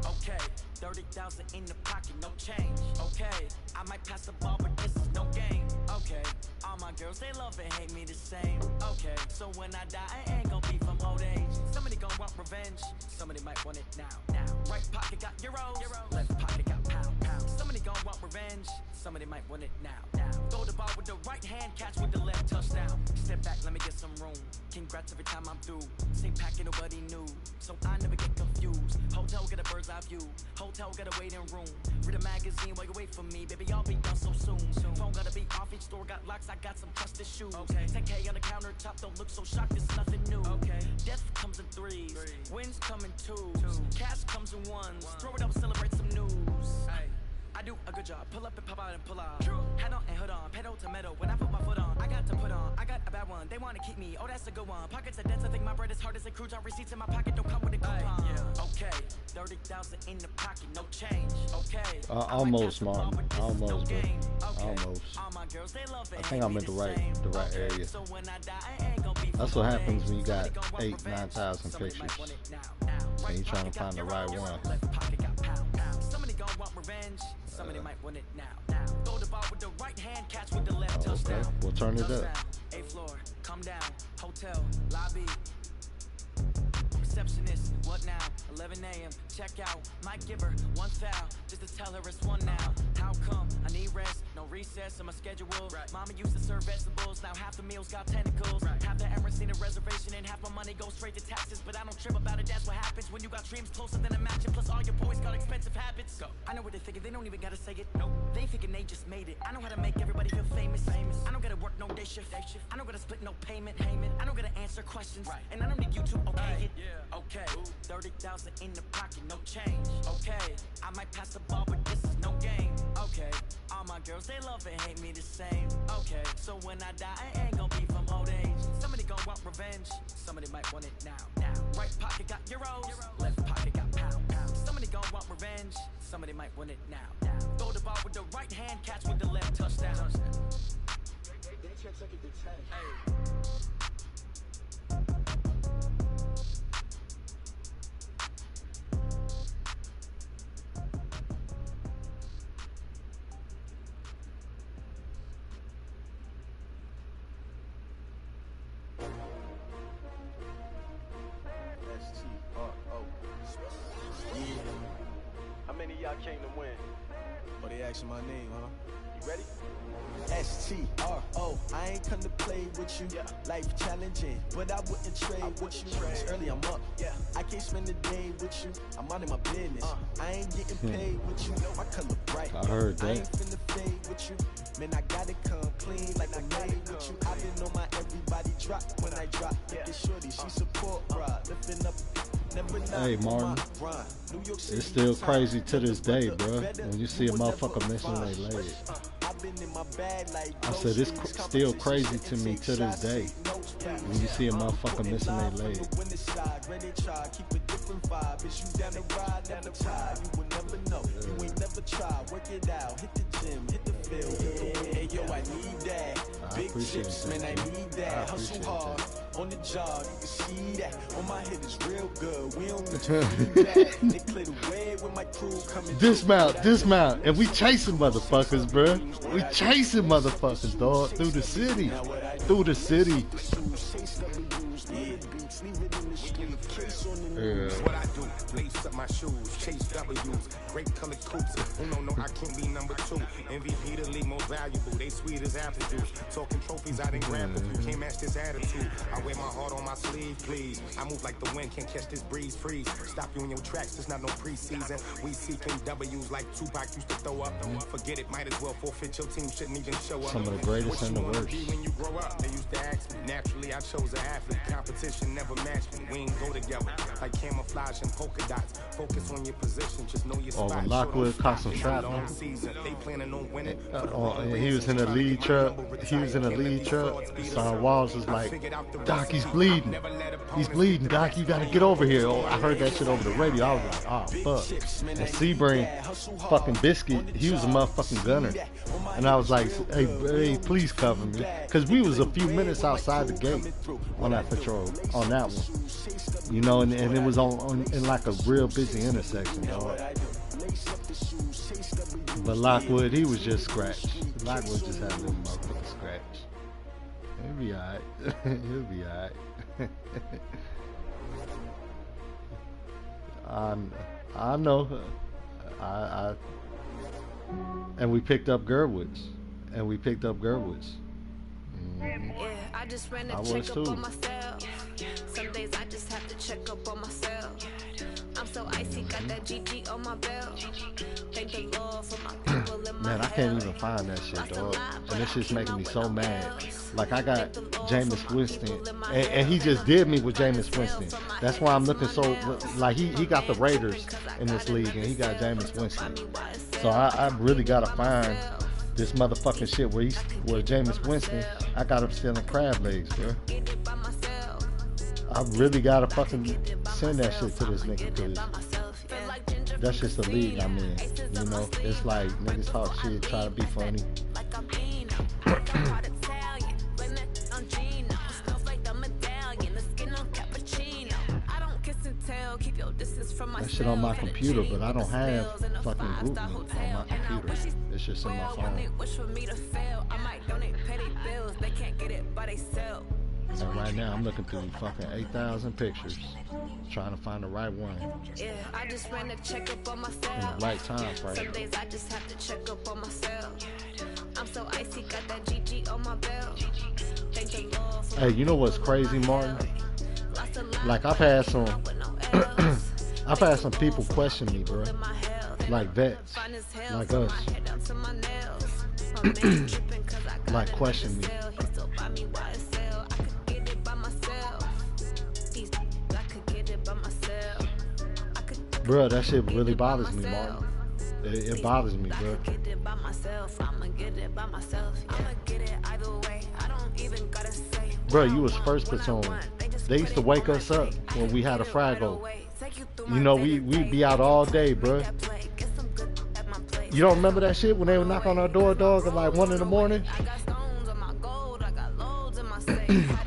Okay, 30,000 in the pocket, no change. Okay, I might pass the ball, but this is no game. Okay, all my girls, they love and hate me the same. Okay, so when I die, I ain't gonna be from old age. Somebody gonna want revenge, somebody might want it now. Right pocket got euros, left pocket got pounds. Somebody gonna want revenge, somebody might want it now. Throw the ball with the right hand, catch with the left, touchdown. Step back, let me get some room. Congrats every time I'm through. Same packet, nobody knew, so I never get confused. Hotel get a bird's eye view, hotel get a waiting room. Read a magazine while you wait for me, baby, I'll be done so soon. Phone gotta be off, each store got locks, I got some trusted shoes. 10K on the countertop, don't look so shocked, it's nothing new. Death comes in threes, wins come in twos, cash comes in ones. Throw it up, celebrate some news. I do a good job, pull up and pop out and pull out. Head on and hood on, pedal to metal. When I put my foot on, I got to put on, I got a bad one. They want to keep me, oh that's a good one. Pockets are dense, I think my bread is hard as a cruise on receipts in my pocket. Don't come with a coupon. Okay, 30,000 in the pocket, no change. Okay. Almost, Martin. Almost, bro. Almost. I think I'm in the right area. That's what happens when you got 8,000-9,000 pictures and you trying to find the right one. Somebody gon' want revenge. Somebody might want it now. Throw the ball with the right hand, catch with the left. Okay, we'll turn it up. 8th floor, come down, hotel, lobby. Receptionist, what now? 11 a.m. Check out. Might give her one foul just to tell her it's one now. How come? I need rest, no recess in my schedule. Mama used to serve vegetables, now half the meals got tentacles. Half the Emirates need a reservation and half my money goes straight to taxes. But I don't trip about it, that's what happens when you got dreams closer than a match. And plus all your boys got expensive habits. Go. I know what they're thinking, they don't even gotta say it. Nope. They thinking they just made it. I know how to make everybody feel famous. I don't gotta work no day shift. I don't gotta split no payment. I don't gotta answer questions. And I don't need you to okay it. Okay, 30,000 in the pocket, no change. Okay, I might pass the ball, but this is no game. Okay, all my girls, they love and hate me the same. Okay, so when I die, I ain't gonna be from old age. Somebody gon' want revenge, somebody might want it now. Right pocket got euros, left pocket got pound. Somebody gon' want revenge, somebody might want it now. Throw the ball with the right hand, catch with the left, touchdown. Hey. How many of y'all came to win? Oh, they asking my name, huh? You ready? STRO, I ain't come to play with you. Life challenging, but I wouldn't trade with you. It's early, I'm up. I can't spend the day with you. I'm out of my business. I ain't getting paid with you. My color bright. I heard that. I ain't finna fade with you. Man, I gotta come clean like I made with you. I didn't know my everybody drop when I drop. Look at shorty, she support rod. Lifting up. Hey Martin, it's still crazy to this day, bro. When you see a motherfucker missing their leg, I said it's still crazy to me to this day. When you see a motherfucker missing their leg. Hey yo, I need that. Big chips, man, I need that. Hustle hard on the job, you can see that. On my head is real good. We don't need that. They clear the way when my crew coming. Dismount, and we chasing motherfuckers, bro. We chasing motherfuckers, dog, through the city, What I do, lace up my shoes, chase W's, great colored coupes. No, I can't be number 2. MVP the league most valuable. They sweet as apple juice. Talking trophies, I didn't grab them. You can't match this attitude. I wear my heart on my sleeve, please. I move like the wind, can't catch this breeze, freeze. Stop you in your tracks, there's not no preseason. We seeking W's like Tupac used to throw up. Forget it, might as well forfeit. Your team shouldn't even show up. Some of the greatest and the worst. When you grow up, they used to ask me. Naturally, I chose an athlete. Competition never matched me. We ain't go together. Like camouflage and polka dots. Focus on your position, just know your spot. When Lockwood caught some shrapnel. They planning on winning. He was in the lead truck. Son Walls was like, Doc, he's bleeding. Doc, you gotta get over here. Oh, I heard that shit over the radio. I was like, oh, fuck. And Sebring, fucking Biscuit, he was a motherfucking gunner. And I was like, hey, please cover me. Because we was a few minutes outside the gate on that patrol, on that one. You know, and it was in like a real busy intersection, dog. But Lockwood, he was just scratched. Lockwood just had a little motherfucking scratch. He'll be alright. He'll be alright. I know. And we picked up Gerwitz. Yeah, I just ran a check up on myself. Some days I just have to check up on myself. I'm so icy, got that GG on my belt. Thank the Lord for my people in my Man, I can't even find that shit, dog. And this shit's making me so mad. Like, I got Jameis Winston, and he just did me with Jameis Winston. That's why I'm looking so, like, he got the Raiders in this league, and he got Jameis Winston. So I really got to find This motherfucking shit where Jameis Winston, I got him stealing crab legs, bro. I really gotta fucking send that shit to this nigga, cause that's just the league I'm in. You know, it's like niggas talk shit, try to be funny. That shit on my computer, but I don't have fucking Google on my computer. It's just in my phone. And right now I'm looking through fucking 8,000 pictures, trying to find the right one. Yeah, I just ran to check up on myself. In the right time frame. Some days I just have to check up on myself. I'm so icy, got that GG on my belt. Hey, you know what's crazy, Martin? Like I've had some people question me, bro. Like vets, like us. Like question me. Bro, that shit really bothers me, Martin. It bothers me, bro. Bro, you was first platoon. They used to wake us up when we had a Frago. You know, we'd be out all day, bro. You don't remember that shit when they would knock on our door, dog, at like 1 in the morning?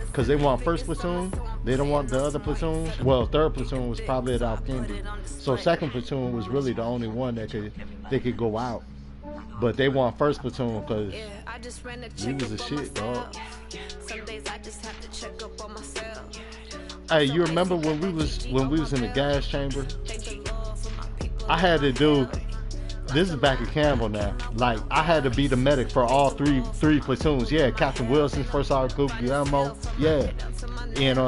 Because they want first platoon. They don't want the other platoons. Well, third platoon was probably at Al-Kindi. So second platoon was really the only one that could go out. But they want first platoon because we was the shit, dog. Hey, you remember when we was in the gas chamber? I had to do. This is back at Campbell now. Like I had to be the medic for all three platoons. Yeah, Captain Wilson, First Sergeant Guillermo. Yeah, and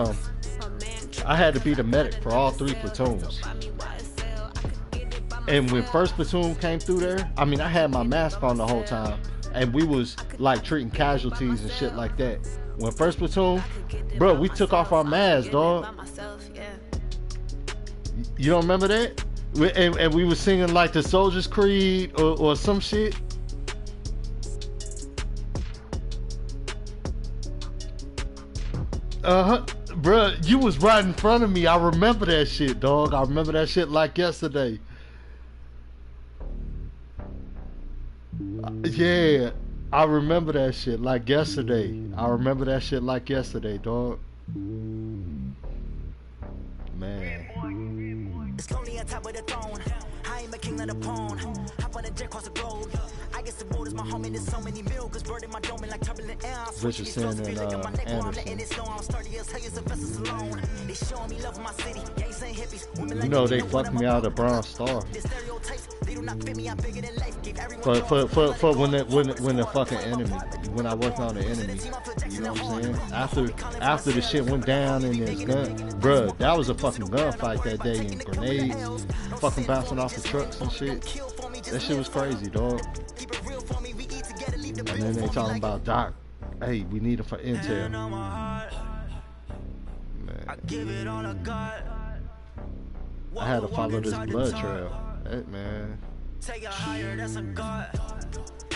I had to be the medic for all 3 platoons. And when first platoon came through there, I mean, I had my mask on the whole time, and we was like treating casualties and shit like that. When first platoon, bro, we took off our masks, dog. You don't remember that? And we was singing like the Soldier's Creed or some shit. Bro, you was right in front of me. I remember that shit, dog. I remember that shit like yesterday. Yeah, I remember that shit like yesterday. I remember that shit like yesterday, dog. Man. It's lonely on top of the throne. I am a king of the pawn. Hop on a jet across the globe. I guess the world is my home and there's so many milkers bird in my dome like turbulent air. Richardson and Anderson. You know they fucked me out of Bronze Star. For when the fucking enemy, when I worked on the enemy, you know what I'm saying? After the shit went down and his gun, bruh, that was a fucking gunfight that day, and grenades fucking bouncing off the trucks and shit. That shit was crazy, dog. And then they talking about Doc. Hey, we need him for intel. Man. I had to follow this blood trail. Hey, man. Take it higher, that's a god.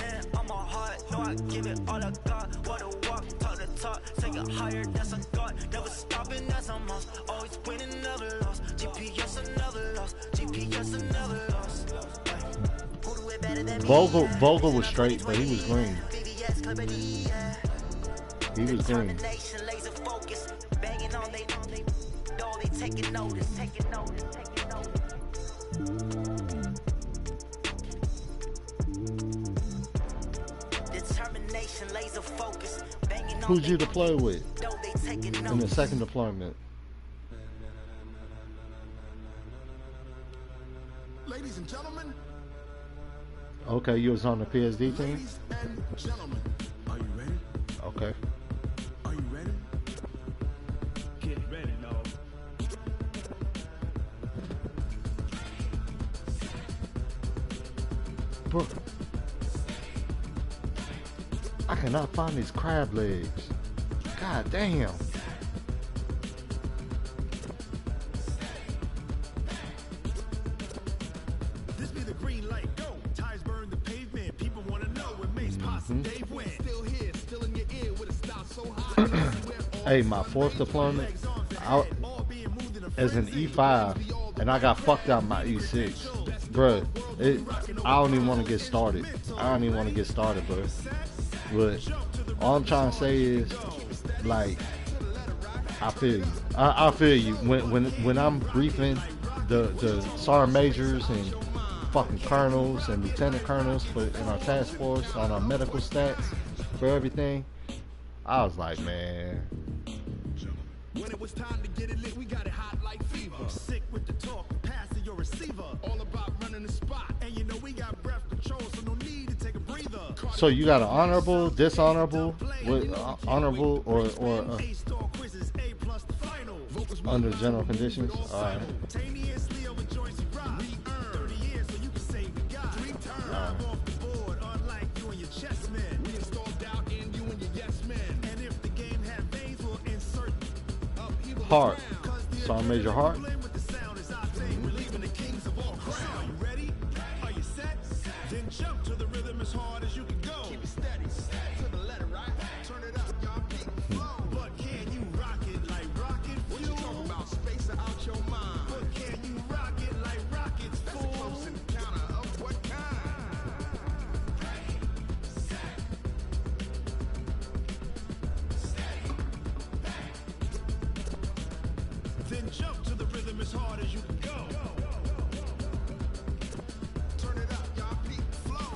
And on my heart, no, I give it all I got. What a walk, talk the talk. Take it higher, that's a god. Never stopping, that's a must. Always winning, never lost. GPS, another loss. GPS, another loss. Vogel was straight, but he was green. He was green. Who'd you deploy with in the second deployment? Ladies and gentlemen. Okay, you was on the PSD team? Ladies and gentlemen, are you ready? Okay. Are you ready? Get ready, no. Bro, I cannot find these crab legs. God damn. This be the green light. Go. Tires burn the pavement. People want to know what makes Hey, my fourth deployment, as an E5, and I got fucked out my E6. Bruh, I don't even want to get started. Bro. But all I'm trying to say is, like, I feel you. I feel you. When I'm briefing the sergeant majors and fucking colonels and lieutenant colonels in our task force on our medical stats for everything, I was like, man. When it was time to get it lit, we got it hot like fever. Sick with the talk, pass to your receiver. All about running the spot, and you know we got breath control, so no need to take a breather. So you got an honorable, dishonorable, honorable, or under general conditions? All right. Heart. Sergeant Major Hart. Then jump to the rhythm as hard as you can go. Turn it up, y'all. Peak flow.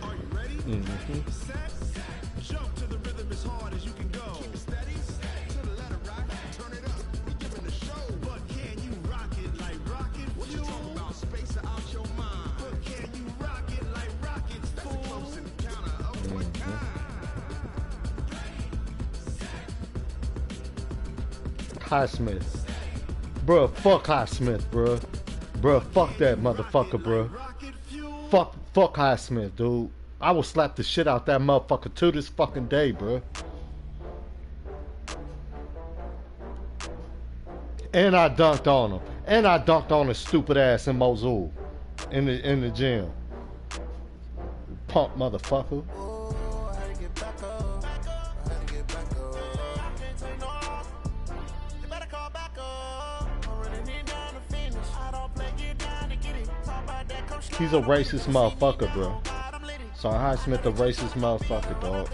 Are you ready? Set. Jump to the rhythm as hard as you can go. Keep it steady, to the letter right. Turn it up, we giving the show. But can you rock it like rocket fuel? What you talking about, space out your mind? But can you rock it like rockets, fool? That's a close encounter of what kind? Highsmith. Bruh, fuck Highsmith, bruh. Bruh, fuck that motherfucker, bruh. Fuck Highsmith, dude. I will slap the shit out that motherfucker to this fucking day, bro. And I dunked on him. And I dunked on his stupid ass in Mosul. In the gym. Punk motherfucker. He's a racist motherfucker, bro. So Highsmith a racist motherfucker, dog.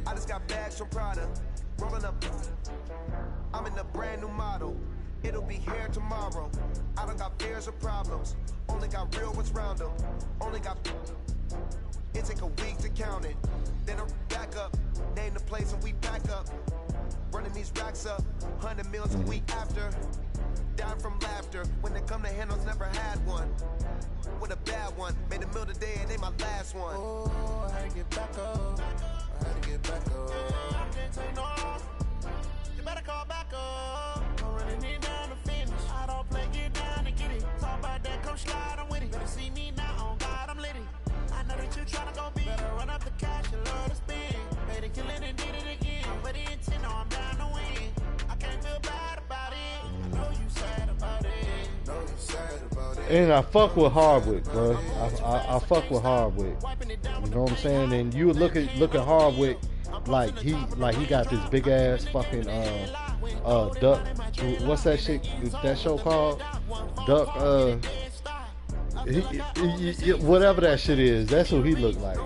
I just got bags from Prada. Rolling up. I'm in a brand new model. It'll be here tomorrow. I don't got fears or problems. Only got real ones round them. Only got. It take a week to count it. Then I'm back up. Name the place and we pack up. Running these racks up. 100 meals a week after. Down from laughter. When they come to handles, never had one. With a bad one. Made a meal today and ain't my last one. Oh, I had to get back up. I had to get back up. I can't take no off. You better call back up. I'm running it down to finish. I don't play, get down and get it. Talk about that, come slide, I'm with it. Better see me now, on God, I'm litty. I know that you tryna go big. Better run up the cash, you love to spin. Better kill it and did it again. But the intent, no, I'm down to win. I can't feel bad about it. I know you sad about it. Know you sad about it. And I fuck with Hardwick, bro. I fuck with Hardwick. You know what I'm saying? And you look at Hardwick like he got this big ass fucking duck. What's that shit? That show called? Duck. Whatever that shit is, that's who he look like.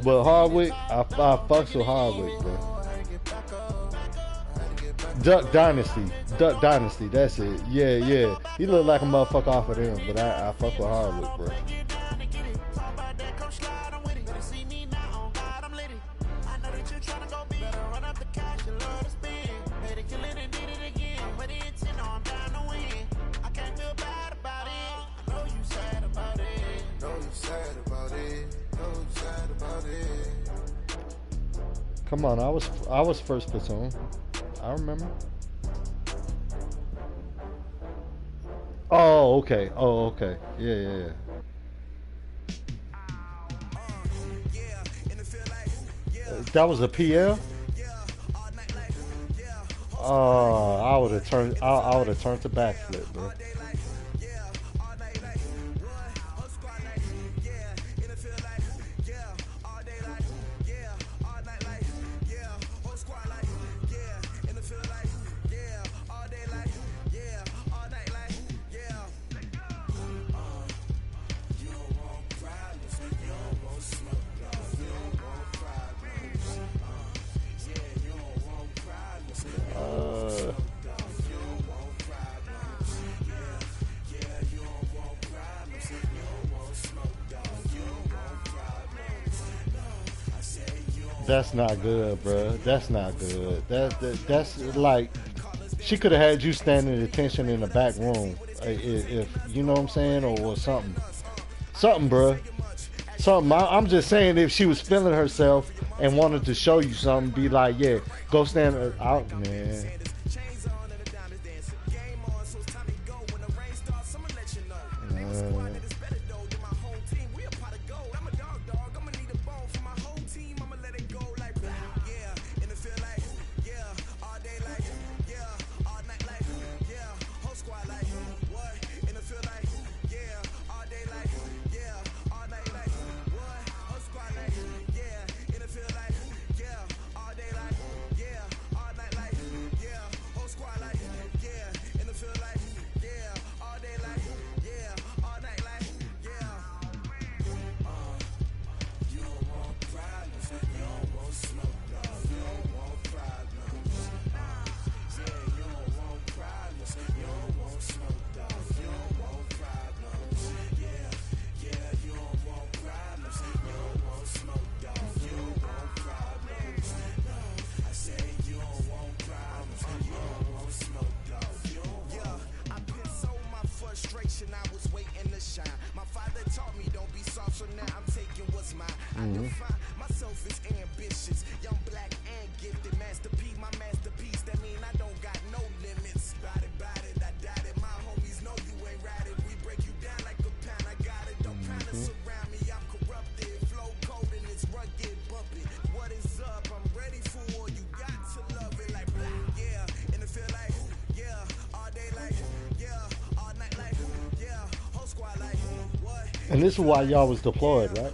But Hardwick, I fucks with Hardwick, bro. Duck Dynasty, that's it. Yeah. He look like a motherfucker off of them, but I fuck with Hardwick, bro. Know you sad about it. Come on, I was first platoon. I remember. Oh, okay. Oh, okay. Yeah. That was a PL? I would have turned. I would have turned the backflip, bro. That's not good, bro. That's not good. That's like she could have had you standing at attention in the back room, if you know what I'm saying, or something, bro. Something. I'm just saying, if she was feeling herself and wanted to show you something, be like, yeah, go stand out, man. And this is why y'all was deployed, right?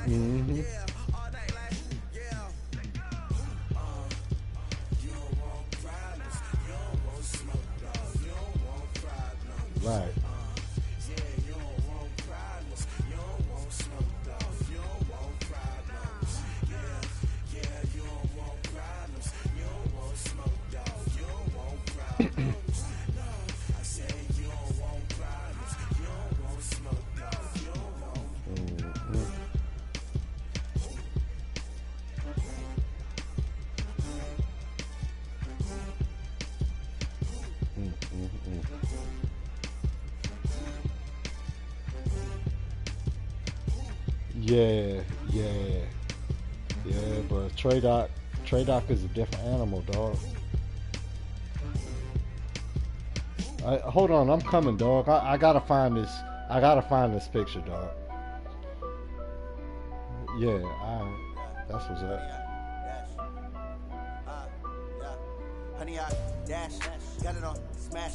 Mm-hmm. Right. Yeah, but Trey Doc is a different animal, dog. Hold on, I'm coming, dog. I gotta find this. I gotta find this picture, dog. Yeah, that's what's up. Honey, I dash, got it on smash,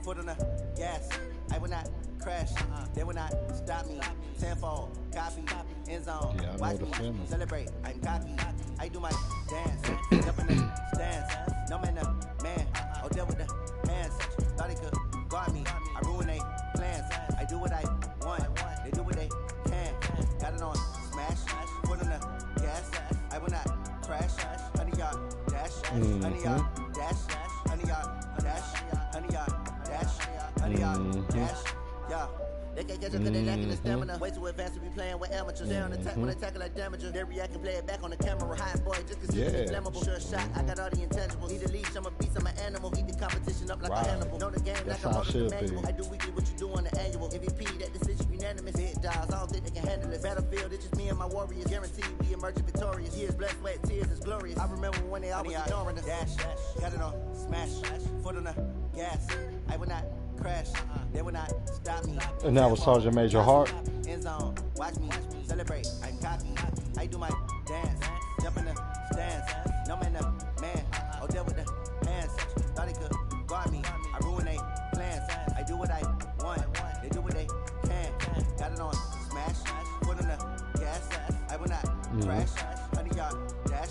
foot on the gas. I will not crash, they will not stop me. Tenfold, copy, end zone. Yeah, I know Watch the me feeling. celebrate. I'm cocky. I do my dance, jump in the stands. No man, man. Oh, deal with the hands. Thought they could guard me. I ruin they plans. I do what I want. They do what they can. Got it on smash, foot on the gas. I will not crash. Honey, y'all dash. Honey, y'all dash. Honey, y'all dash. Honey, y'all dash. Honey, y'all dash. Yeah, They can't catch up because they lacking the stamina. Way too advanced to be playing with amateurs. They on attack when they tackle like damagers. They react and play it back on the camera. Hot boy, just consider me flammable. Sure shot, I got all the intangibles. Need a leash, I'm a beast, I'm an animal. Heat the competition up like a Hannibal. Know the game like I'm on the manual. I do weekly what you do on the annual. MVP, that decision unanimous. Big dogs, I don't think they can handle it. Battlefield, it's just me and my warriors. Guaranteed we emerge victorious. Years, blood, sweat, tears, it's glorious. I remember when they always ignoring us. Dash, got it on, smash, foot on the gas. I will not crash, they will not stop me. And that was Sergeant Major Hart. End zone, watch me celebrate. I'm cocky, I do my dance, jump in the stands. No man, man, oh there with the hands. Thought he could guard me. I ruin they plans. I do what I want. They do what they can. Got it on smash, foot on the gas. I will not crash. 100 yard dash,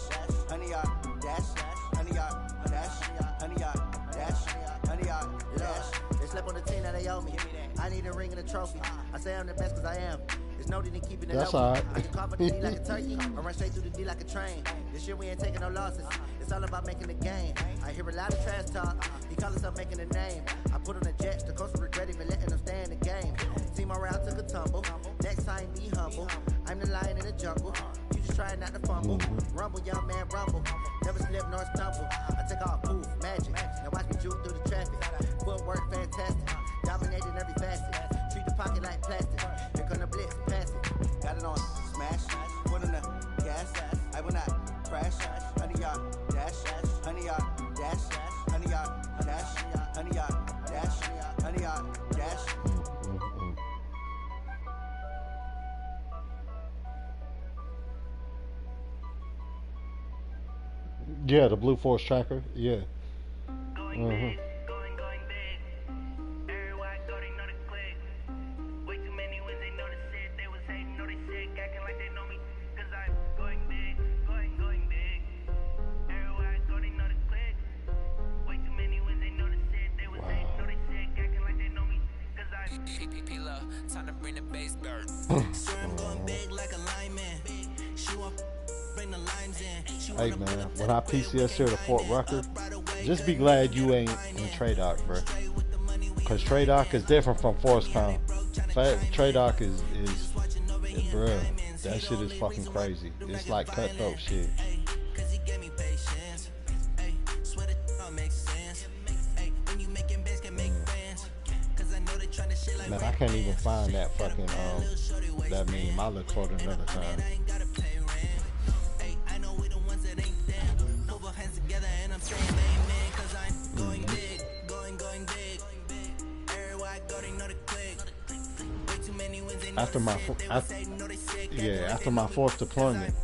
100 yard dash, 100 yard dash, 100 yard dash, 100 yard dash. They slept on the team that they owe me. I need a ring and a trophy. I say I'm the best because I am. There's no need in keeping it low. Right. I can carve up the D like a turkey. I run straight through the D like a train. This year we ain't taking no losses. It's all about making the game. I hear a lot of trash talk. He call himself making a name. I put on the jets. The coach will regret even letting them stay in the game. Team morale took a tumble. Next time be humble. I'm the lion in the jungle. You just try not to fumble. Rumble, young man, rumble. Never slip nor stumble. I take off, poof, magic. Now watch me juke through the traffic. Footwork fantastic. Dominating every facet. Treat the pocket like plastic. Here come the blitz, pass it. Got it on smash. Put on the gas. I will not crash. 100 yard dash. 100 yard dash. 100 yard dash. 100 yard dash. 100 yard dash. Yeah, the Blue Force tracker. Yeah. Time to bring the bass bird. I'm going big like a lineman. She won't bring the lines in. Hey man, when I PCS here to Fort Rucker, just be glad you ain't in Trade Doc, bro. Cause Trade Doc is different from Force Com. Trade Doc is bro, that shit is fucking crazy. It's like cutthroat shit. Man, I can't even find that fucking that meme. I'll look for it another time. After my fourth deployment,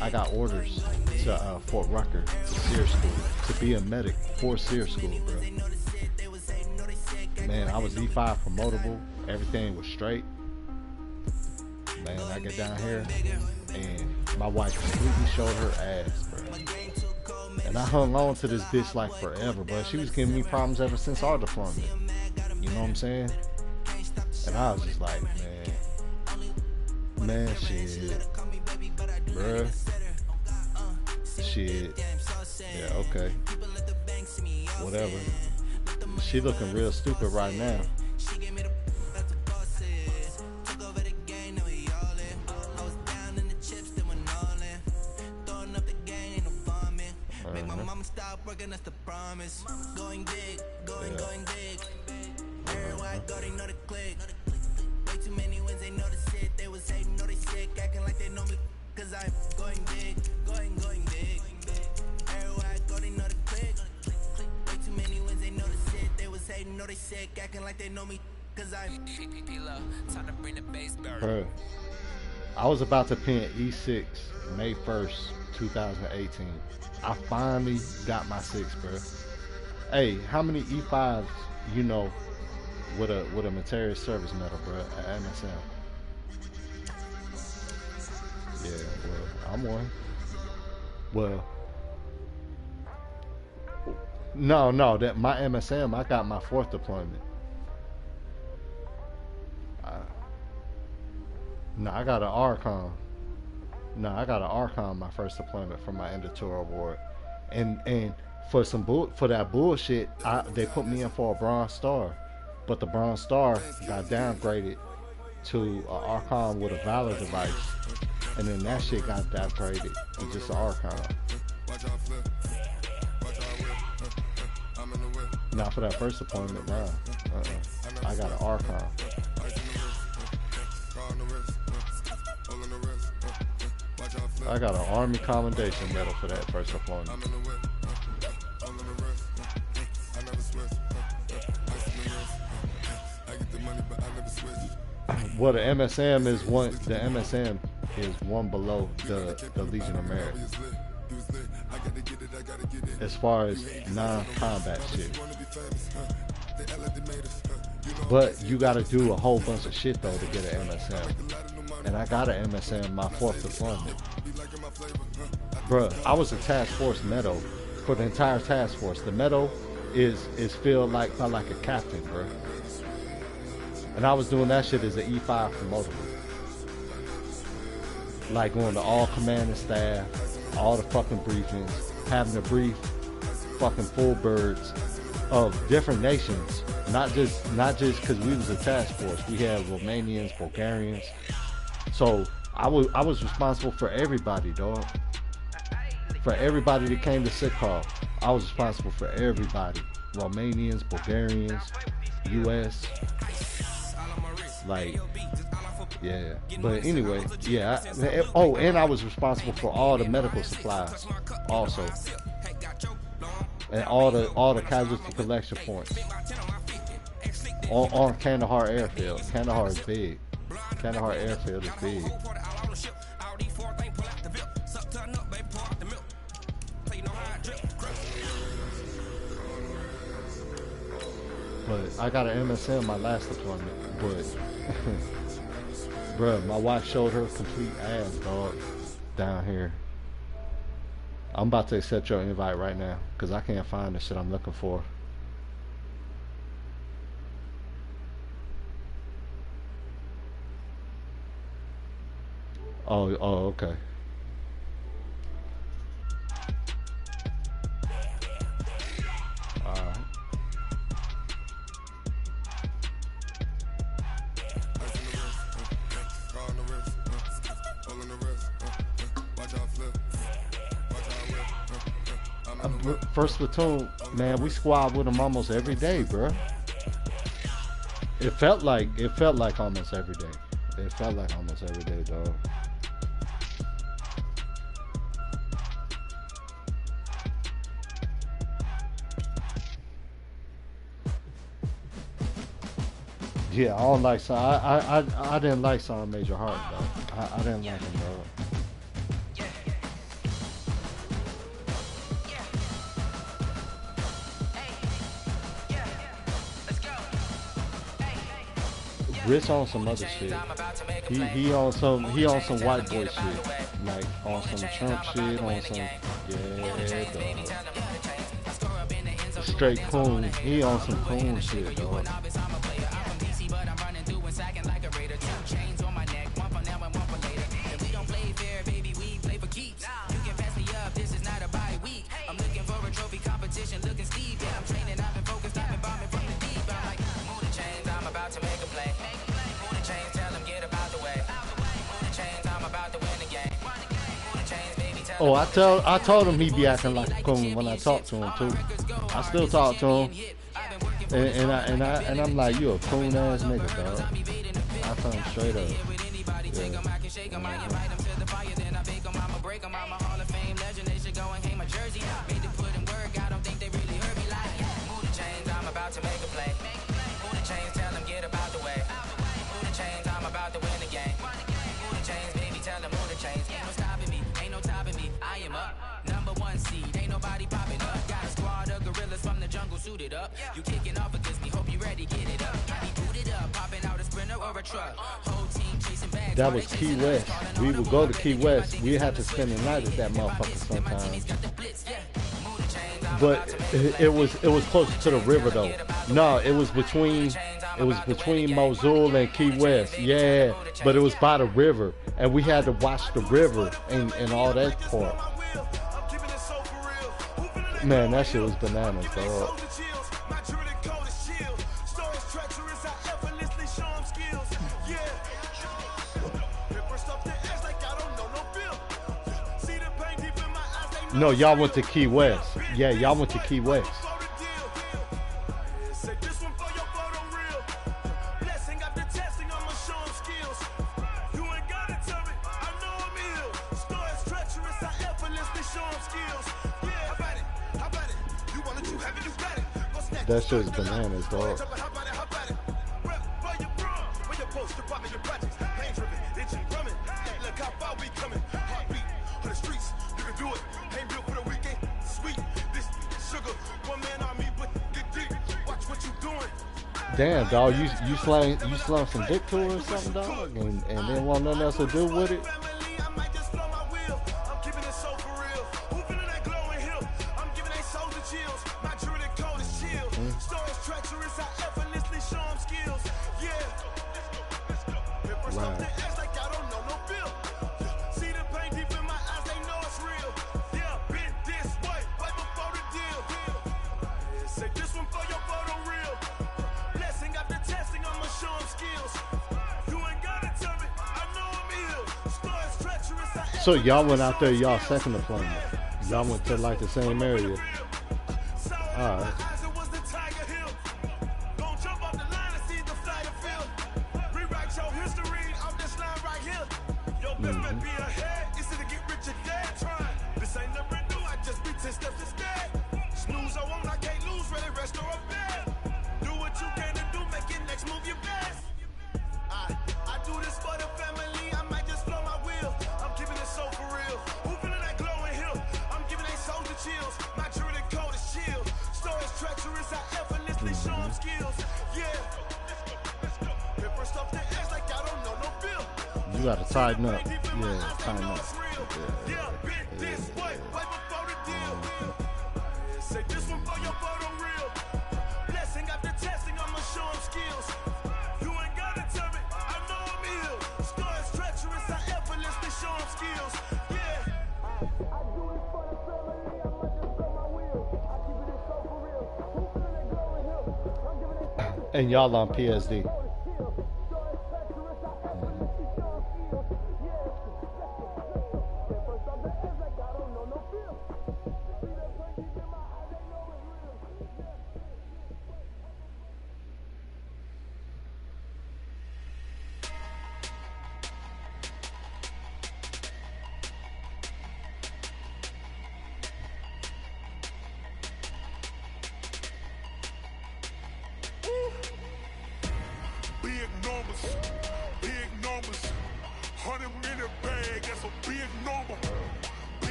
I got orders to Fort Rucker, to SEER school, to be a medic for SEER school, bro. Man, I was E5 promotable. Everything was straight. Man, I get down here, and my wife completely showed her ass, bro. And I hung on to this bitch like forever, but she was giving me problems ever since our deployment. You know what I'm saying? And I was just like, man, shit, bruh, shit, yeah, okay, whatever. She looking real stupid right now. Working that's the promise. Going big, going big. Everywhere I go, they know the click. Way too many wins, they know the shit. They was hating, know they sick, acting like they know me. Cause I'm going big, going big. Everywhere I go, they know the click. Way too many wins, they know the shit. They was hating, know they sick, acting like they know me. Cause I'm time to bring the bass bird. Bro, I was about to pin E6 May 1st, 2018. I finally got my 6, bro. Hey, how many E5s you know with a material service medal, bro, at MSM? Yeah, well, I'm one. Well, no, that my MSM, I got my 4th deployment. I got an Archon. I got an Archon my first deployment for my end of tour award, and for that bullshit, they put me in for a Bronze Star, but the Bronze Star got downgraded to an Archon with a Valor device, and then that shit got downgraded to just an Archon. Not for that first appointment, nah. I got an Archon. I got an Army Commendation Medal for that first appointment. Well, the MSM is one. The MSM is one below the Legion of Merit as far as non-combat shit. But you got to do a whole bunch of shit though to get an MSM, and I got an MSM my 4th deployment. Bruh, I was a task force medal for the entire task force. The medal is filled like by like a captain, bruh. And I was doing that shit as an E5 promotable. Like going to all command and staff, all the fucking briefings, having to brief fucking full birds of different nations. Not just because we was a task force. We had Romanians, Bulgarians. So I was responsible for everybody, dog. For everybody that came to sick call, I was responsible for everybody. Romanians, Bulgarians, US. Like, yeah. But anyway, yeah. And I was responsible for all the medical supplies, also, and all the casualty collection points on Kandahar Airfield. Kandahar is big. Kandahar Airfield is big. But I got an MSM my last deployment, but bruh, my wife showed her complete ass, dog, down here. I'm about to accept your invite right now, because I can't find the shit I'm looking for. Oh, okay. Alright. First platoon, man, we squad with them almost every day, bro. It felt like almost every day. It felt like almost every day, dog. Yeah, I don't like I didn't like Sergeant Major Hart, though. I didn't like him, dog. Rich on some other shit. He on some white boy shit, like on some Trump shit, on some dog. Straight coon. He on some coon shit, dog. Oh, I told him he'd be acting like a coon when I talked to him too. I still talk to him, and I'm like, you a coon ass nigga, dog. I told him straight up. Suited up, you kicking off against me. Hope you ready, get it up. Be booted up, popping out a sprinter or a truck. Whole team chasing bags. That was Key West. We would go to Key West. We had to spend the night at that motherfucker sometimes. But it was closer to the river though. No, it was between Mosul and Key West. Yeah, but it was by the river, and we had to watch the river and all that part. Man, that shit was bananas, dog. No, y'all went to Key West. Yeah, y'all went to Key West. That shit's bananas, dog. Damn, dog, you slang some dick to her or something, dog, and didn't want nothing else to do with it. So y'all went out there, y'all second deployment. Y'all went to like the same area. Alright. You gotta tighten up. Yeah, tighten up. And y'all on PSD.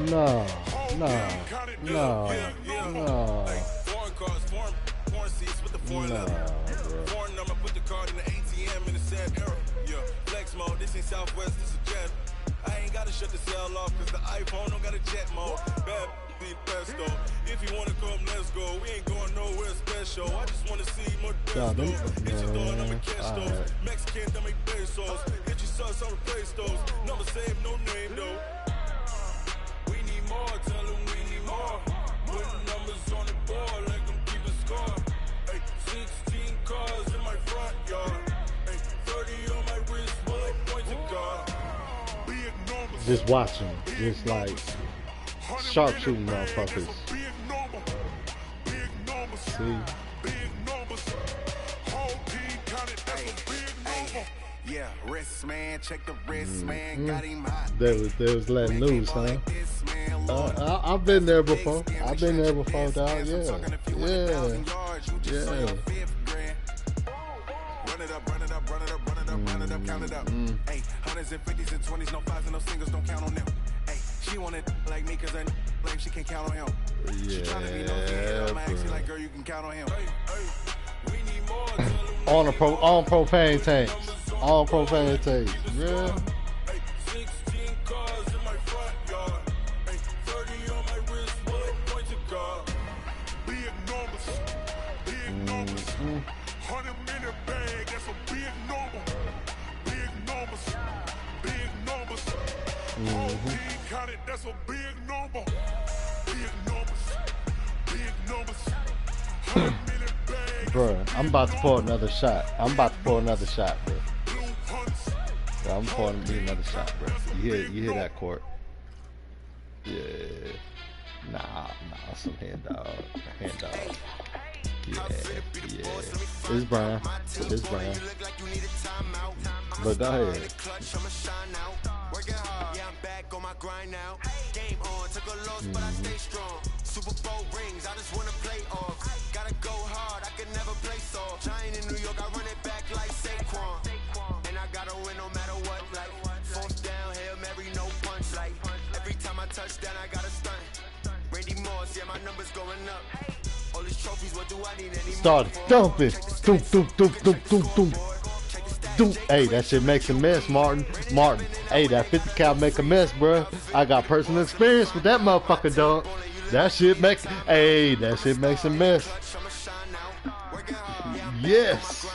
No. Foreign number, put the card in the ATM in the sad era. Yeah, flex mode, this ain't Southwest, this is jet. I ain't gotta shut the cell off, cause the iPhone don't got a jet mode. Bad be pesto. If you wanna come, let's go. We ain't going nowhere special. I just wanna see more pesto. Hit your door, I'm a cash those. Mexican, don't make pesos. Hit your sus, I'll replace those. Number save, no name though. We need more, tell them we need more. Put numbers on the board, like them keep a score. Hey, 16 cars in my front yard. Hey, 30 on my wrist, bullet points of God. Just watching, just like sharpshooting motherfuckers. See? Yeah, wrist man, check the wrist man, got him hot. They was letting loose, huh? I've been there before. I've been there before, dog. Yeah. Run it up, count it up. Hey, hundreds and fifties and 20s, no fives and no singles, don't count on them. Hey, she wanted like me cause her like she can't count on him. She tryna be nosy, I'm actually like, girl, you can count on him. We need more. On propane tanks. On propane tanks. Yeah. 16 cars in my front yard. 30 on my wrist, bullet points of God. Big numbers. 100 minute bag, that's a big number. Big numbers. Whole team counted, that's a big number. Big numbers. 100 minute bag. Bruh, I'm about to pour another shot. Bro. I'm pouring me another shot, bro. You hear that, Court? Yeah. Nah, some hand dog. Yeah. It's Brian. But go ahead. Super Bowl rings, I just wanna play off. Gotta go hard, I can never play soft. Giant in New York, I run it back like Saquon. And I gotta win no matter what, like fourth down, Hail Mary, no punch. Like every time I touch down, I gotta stunt. Randy Moss, yeah, my numbers going up. All these trophies, what do I need anymore? Start dumping. Doom. Hey, that shit makes a mess, Martin. Hey, that 50 cal make a mess, bro. I got personal experience with that motherfucker, dog. That shit makes a mess. Yes.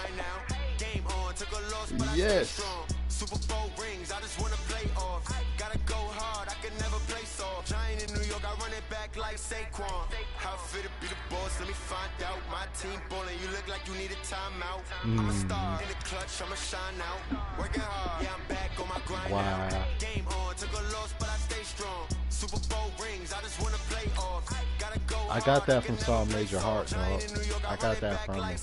Super Bowl rings, I just wanna play off. Gotta go hard, I can never play soft. Giant in New York, I run it back like Saquon. How fit to be the boss, let me find out. My team ballin', you look like you need a timeout. I'm a star in the clutch, I'ma shine out. Working hard, yeah, I'm back on my grind now. Game on, took a loss, but I stay strong. Super Bowl rings, I just wanna play off. Gotta go hard, I got that from Saw Major Heart, dog. I got that from him.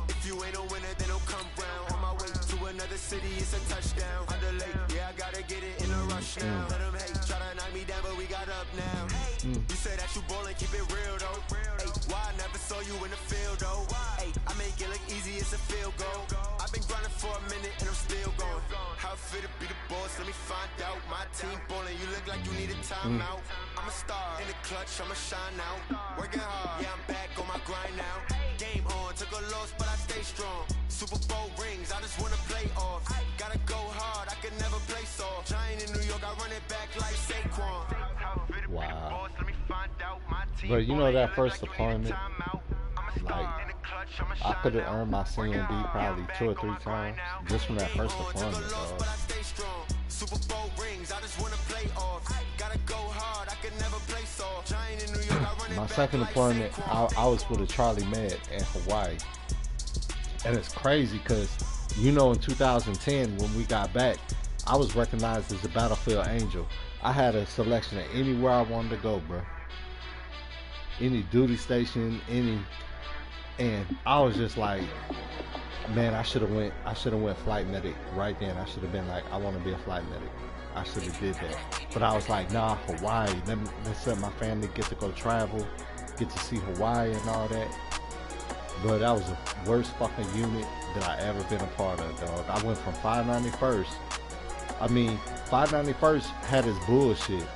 If you ain't a winner, then don't come round. On my way to another city, it's a touchdown. Underlay, yeah, I gotta get it in a rush now. Let them hate, try to knock me down, but we got up now. You say that you ballin', keep it real though. Hey, why I never saw you in the field though? Hey, I make it look easy, it's a field goal. I've been grinding for a minute and I'm still going. How fit to be the boss, let me find out. My team ballin', you look like you need a timeout. I'm a star in the clutch, I'ma shine out. Working hard, yeah, I'm back on my grind now. Game on, took a loss, but I stay strong. Super Bowl rings, I just wanna play off. Gotta go hard, I can never play soft. Giant in New York, I run it back like Saquon. Wow. But you know that first deployment, like, I could have earned my CMB probably 2 or 3 times just from that first deployment, dog. Super Bowl rings, I just wanna play off. Gotta go hard, I can never play soft. Giant in New York, I run it. My second deployment, I was with a Charlie Med in Hawaii. And it's crazy because, you know, in 2010 when we got back, I was recognized as a battlefield angel. I had a selection of anywhere I wanted to go, bro. Any duty station, and I was just like, man, I should have went flight medic right then. I should have been like, I want to be a flight medic. I should have did that. But I was like, nah, Hawaii. Let's let my family get to go travel, get to see Hawaii and all that. Bro, that was the worst fucking unit that I ever been a part of, dog. I went from 591st. I mean, 591st had its bullshit,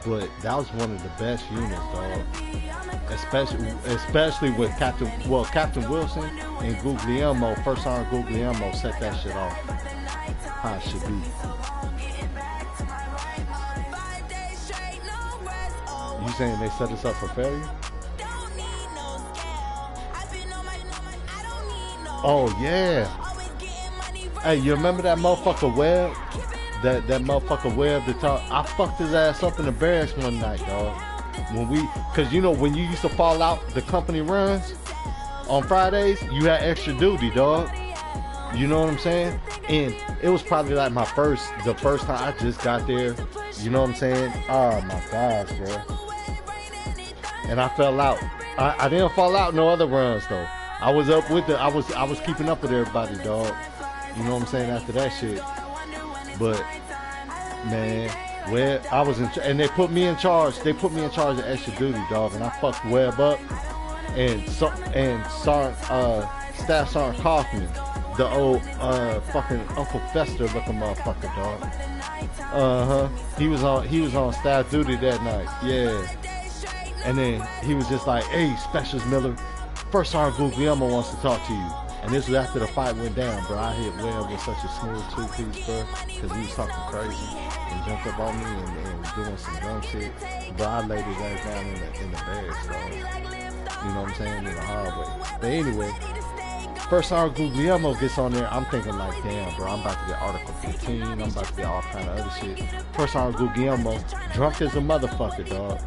but that was one of the best units, dog. Especially with Captain Wilson and Guglielmo, First Sergeant Guglielmo set that shit off. How it should be. You saying they set us up for failure? Oh yeah. Hey, you remember that motherfucker Webb? That motherfucker Webb I fucked his ass up in the barracks one night, dog. Cause you know when you used to fall out the company runs on Fridays, you had extra duty, dog. You know what I'm saying? And it was probably like the first time I just got there. You know what I'm saying? Oh my gosh, bro. And I fell out. I didn't fall out no other runs though. I was up with I was keeping up with everybody, dog. You know what I'm saying, after that shit. But man, I was and they put me in charge. They put me in charge of extra duty, dog, and I fucked Webb up. And Staff Sergeant Kaufman, the old fucking Uncle Fester looking motherfucker, dog. He was on staff duty that night. Yeah. And then he was just like, "Hey, Specialist Miller, First Sergeant Guglielmo wants to talk to you." And this was after the fight went down, bro. I hit Webb with such a smooth 2-piece, bro, because he was talking crazy and jumped up on me and was doing some dumb shit. But I laid his ass down in the bed, so, you know what I'm saying, in the hallway. But anyway, First Sergeant Guglielmo gets on there. I'm thinking like, damn, bro, I'm about to get Article 15. I'm about to get all kind of other shit. First Sergeant Guglielmo, drunk as a motherfucker, dog.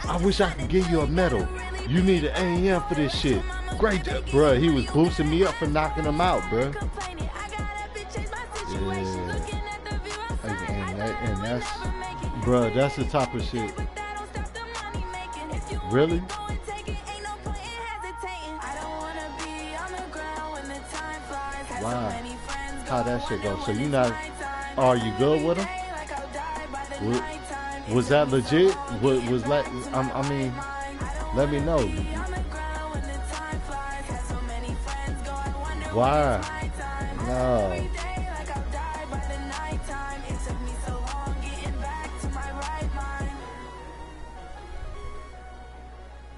"I wish I could give you a medal. You need an AEM for this shit." Great, bro. He was boosting me up for knocking him out, bro. Yeah. That's, bruh, that's the type of shit. Really? Wow. How that shit go? So you not, are you good with him? Was that legit? Was that, I mean, let me know. Why? No.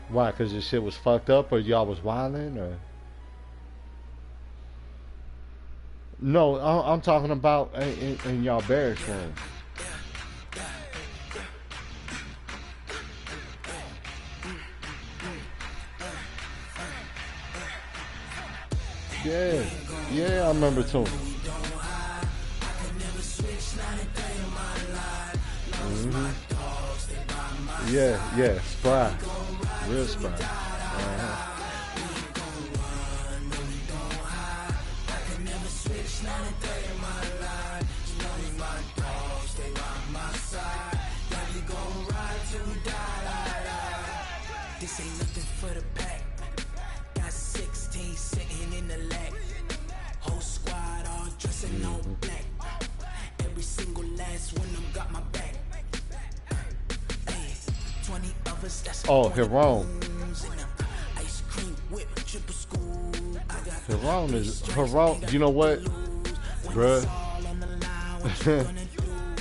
Why? Because your shit was fucked up, or y'all was wilding, or? No, I'm talking about in y'all barracks room. Yeah, yeah, I remember too. Mm-hmm. Yeah, spry, real spry. This ain't nothing for the pack. Got 16 sitting in the lag. Whole squad all dressing all black. Every single last one of them got my back. Hey, 20 of us, that's oh, Hiron. Hiron is Hiron. You know what, bruh?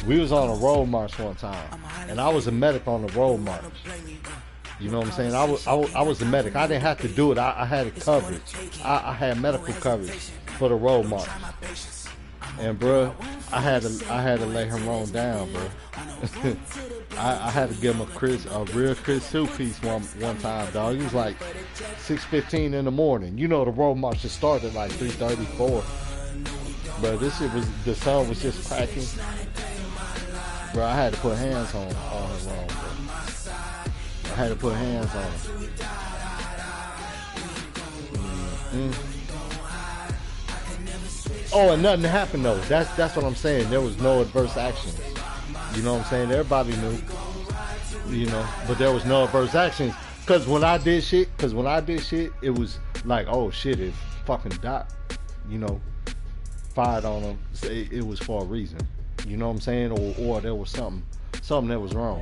We was on a road march one time, and I was a medic on the road march. You know what I'm saying? I was a medic. I didn't have to do it. I had it covered. I had medical coverage for the road march. And bruh, I had to lay him on down, bro. I had to give him a real Chris 2 piece one time, dog. He was like 6:15 in the morning. You know the road march just started like 3:34. But this shit was, the sun was just cracking. Bro, I had to put hands on him wrong, bro. I had to put hands on him. Oh, and nothing happened though. That's what I'm saying. There was no adverse actions. You know what I'm saying? Everybody knew. You know, but there was no adverse actions. Cause when I did shit, it was like, oh shit, if fucking Doc, you know, fired on him, it was for a reason. You know what I'm saying? Or there was something that was wrong.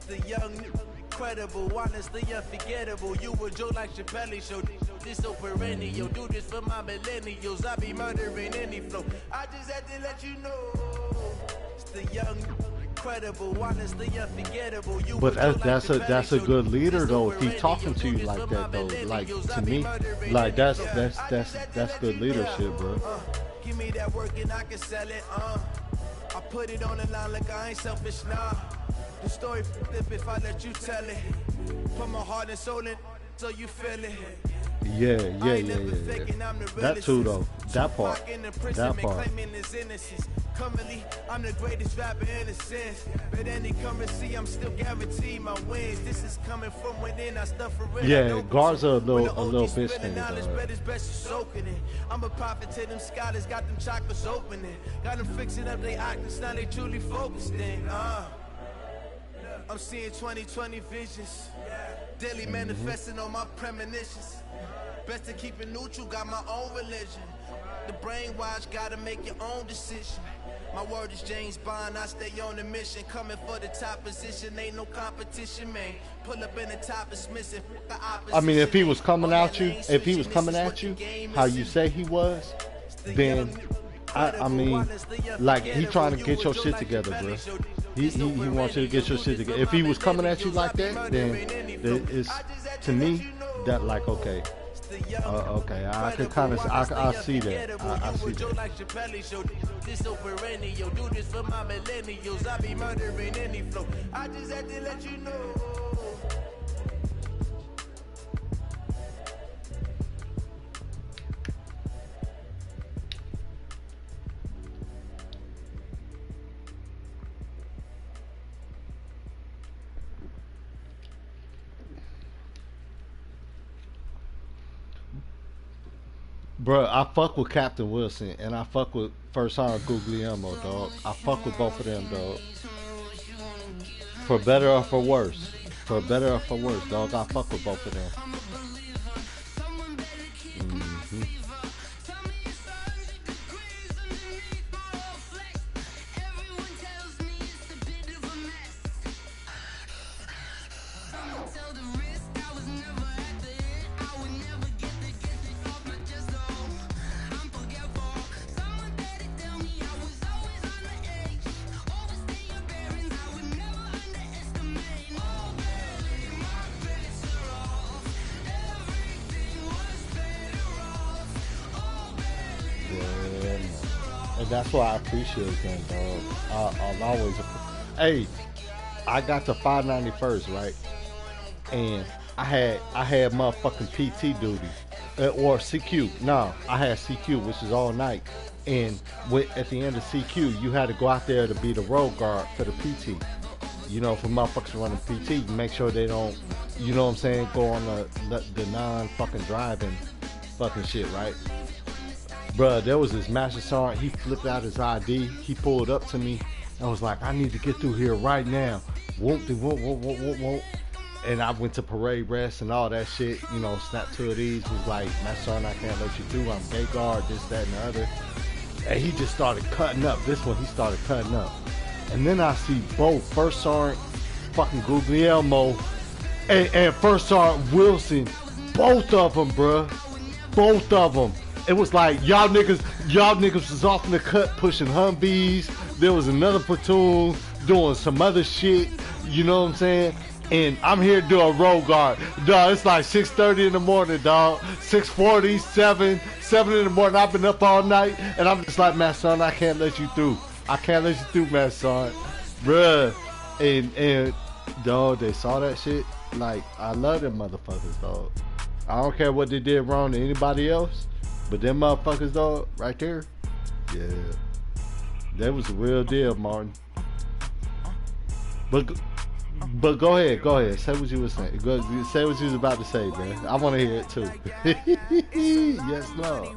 The young, incredible, honestly unforgettable. You a joke like Chappelle show. This so perennial. Do this for my millennials. I be murdering any flow. I just had to let you know. It's the young, incredible, honestly unforgettable. You but that's a good leader though. If he's talking to you like that though, like to me, like that's good leadership, bro. Give me that work and I can sell it. I put it on the line like I ain't selfish now. The story flip if I let you tell it. Put my heart and soul in so you feel it. Yeah. That too though. That part. Currently, I'm the greatest rapper in a sense. But any currency, I'm still guaranteed my wins. This is coming from within. I stuff for real. Yeah, Garza a little bitch thing. I'm a prophet to them scholars. Got them chakras opening. Got them fixing up their octaves. Now they truly focused in. I'm seeing 2020 visions. Daily manifesting on my premonitions. Best to keep it neutral, got my own religion. The brainwash, gotta make your own decision. My word is James Bond, I stay on the mission. Coming for the top position, ain't no competition, man. Pull up in the top is missing. I mean, if he was coming at you, how you say he was, then I mean, like he trying to get your shit together, bro. He wants you to get your shit together. If he was coming at you like that, then it's, to me, that like, okay, I can kind of, I see that. I see that. This so perennial, do this for my millennials. I be murdering any flow. I just had to let you know. Bro, I fuck with Captain Wilson and I fuck with First Sergeant Guglielmo, dog. I fuck with both of them, dog. For better or for worse. For better or for worse, dog. I fuck with both of them. Mm-hmm. And that's why I appreciate them, dog. I'll always. Hey, I got to 591st, right? And I had motherfucking PT duty or CQ. No, I had CQ, which is all night. And at the end of CQ, you had to go out there to be the road guard for the PT. You know, for motherfuckers running PT, you make sure they don't, you know what I'm saying, go on the non-fucking driving fucking shit, right? Bruh, there was this master sergeant. He flipped out his ID. He pulled up to me. I was like, I need to get through here right now. Won't. And I went to parade rest and all that shit. You know, snapped two of these. Was like, master sergeant, I can't let you through. I'm gay guard, this, that, and the other. And he just started cutting up. This one, he started cutting up. And then I see both First Sergeant fucking Guglielmo and First Sergeant Wilson. Both of them, bruh. Both of them. It was like y'all niggas was off in the cut pushing Humvees. There was another platoon doing some other shit. You know what I'm saying? And I'm here doing road guard. Dog, it's like 6:30 in the morning, dog. 6:40, 7 in the morning. I've been up all night, and I'm just like, man, son, I can't let you through. I can't let you through, man, son. Bruh. And dog, they saw that shit. Like, I love them motherfuckers, dog. I don't care what they did wrong to anybody else. But them motherfuckers, dog, right there, yeah, that was a real deal, Martin. But go ahead, say what you were saying. Say what you was about to say, man. I want to hear it too. Yes, Lord.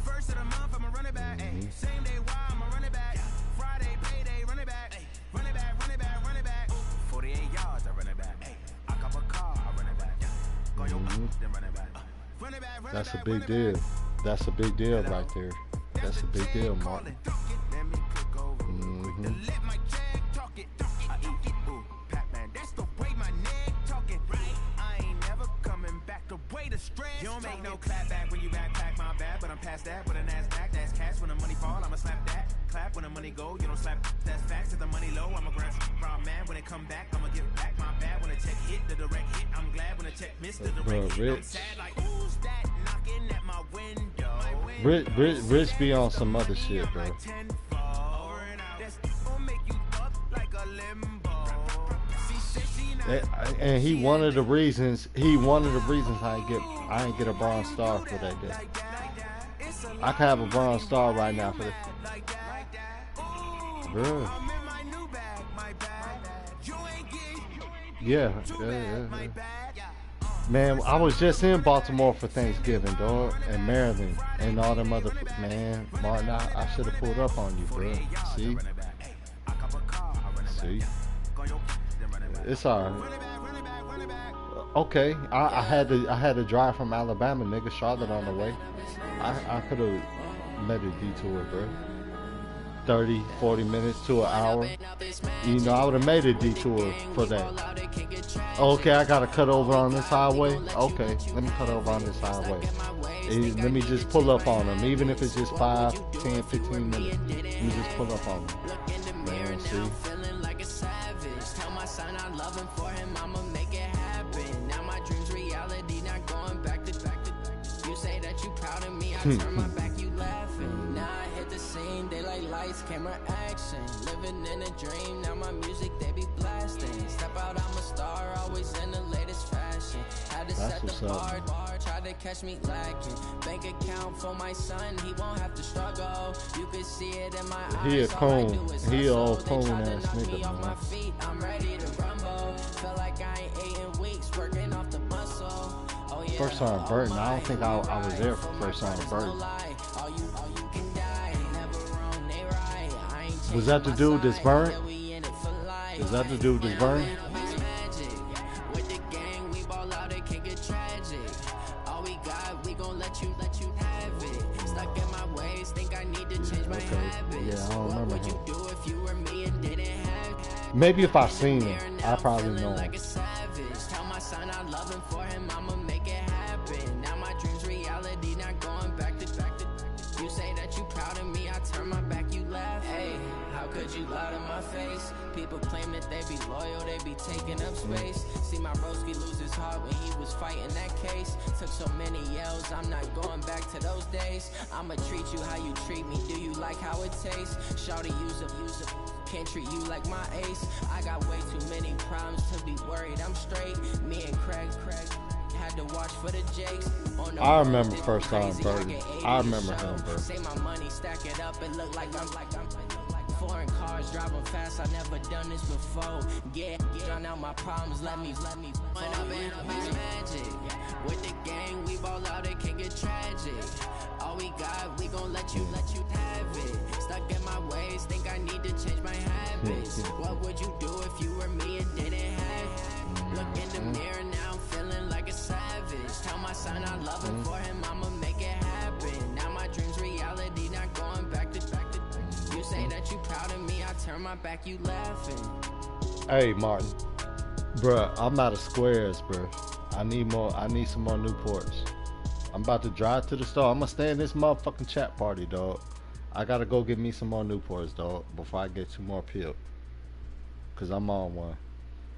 First of the month, I'm a running back. Same day, why I'm a running back. Friday, payday, running back. Running back. 48 yards, I run it back. I cop a car, I run it back. Go your then run it back. That's a big deal. That's a big deal right there. That's a big deal, Martin. You don't make no clap back when you backpack my bad, but I'm past that with a NASDAQ. That's cash when the money fall, I'ma slap that. Clap when the money go, you don't slap. That's facts. If the money low, I'm a grand rob man. When it come back, I'ma give back my bad. When the check hit, the direct hit. I'm glad when the check missed the direct hit. I'm sad like who's that knocking at my window? Rich be on some other shit, bro. And he one of the reasons I ain't get a bronze star for that day. I could have a bronze star right now for that. Bro. Yeah. Man, I was just in Baltimore for Thanksgiving, dog, and Maryland, and all them other, man, Martin, I should have pulled up on you, bro. See? It's alright. Okay, I had to drive from Alabama, nigga, Charlotte on the way. I could have made a detour, bro. 30, 40 minutes to an hour. You know, I would have made a detour for that. Okay, I gotta cut over on this highway. Okay, let me cut over on this highway. Let me just pull up on them, even if it's just 5, 10, 15 minutes. Let me just pull up on them. Man, see? Tell my son I love him, for him I'ma make it happen. Now my dreams reality, not going back to. You say that you proud of me, I turn my back, you laughing. Now I hit the scene, daylight lights, camera action. Living in a dream, now my music they be blasting. Step out, I'm a star, always in the latest fashion. Had to set the bar, try try to catch me lacking. Bank account for my son, he won't have to struggle. You can see it in my eyes. He a coon. He a old coon ass nigga, off my man. feet, I'm ready to rumble. Feel like I ain't ate in weeks, working off the muscle. Oh, yeah. First time Burton. I don't think I was there for first time Burton. All you can die, never wrong, they right. I ain't Was that the dude that's burnt? Is that the dude that's burnt? With the gang, we ball out, it can get tragic. All we got, we gon' let you have it. Stuck in my ways, think I need to change my habits. Yeah, I don't remember what would him. you do if you were me and didn't have? Maybe if I seen him, I probably know him. Like a savage. Tell my son I love him for him, I'ma make it happen. Now my dreams reality, not going back to. You say that you proud of me, I turn my back, you laugh. Hey, how could you lie to my face? People claim that they be loyal, they be taking up space. See my broski lose his heart when he was fighting that case. Took so many yells, I'm not going back to those days. I'ma treat you how you treat me, do you like how it tastes? Shawty, use it. Can't treat you like my ace. I got way too many problems to be worried, I'm straight. Me and Craig had to watch for the Jakes. I remember first time Burton. I remember him, bro. Say my money, stack it up, it look like I'm foreign cars, driving fast, I never done this before. Yeah, drown out my problems, let me point up and up is magic. With the gang, we ball out, it can get tragic. All we got, we gon' let you have it. Stuck in my ways, think I need to change my habits. What would you do if you were me and didn't have it? Look in the mirror now, I'm feeling like a savage. Tell my son I love him for him, I'ma make it happen. Now my dreams reality, not going back to. You say that you proud of me, I turn my back, you laughing. Hey, Martin. Bruh, I'm out of squares, bruh. I need some more Newports. I'm about to drive to the store. I'm gonna stay in this motherfucking chat party, dog. I gotta go get me some more Newports, dog, before I get 2 more pills. Cause I'm on one.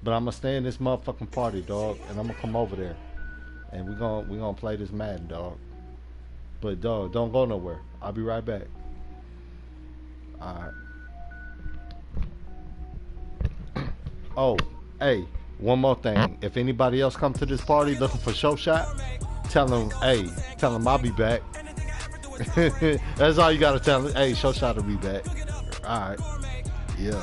But I'm gonna stay in this motherfucking party, dog, and I'm gonna come over there. And we gonna play this Madden, dog. But dog, don't go nowhere. I'll be right back. Alright. Oh, hey, one more thing. If anybody else come to this party looking for Shot, tell them I'll be back. That's all you gotta tell them. Hey, Shot will be back. Alright. Yeah.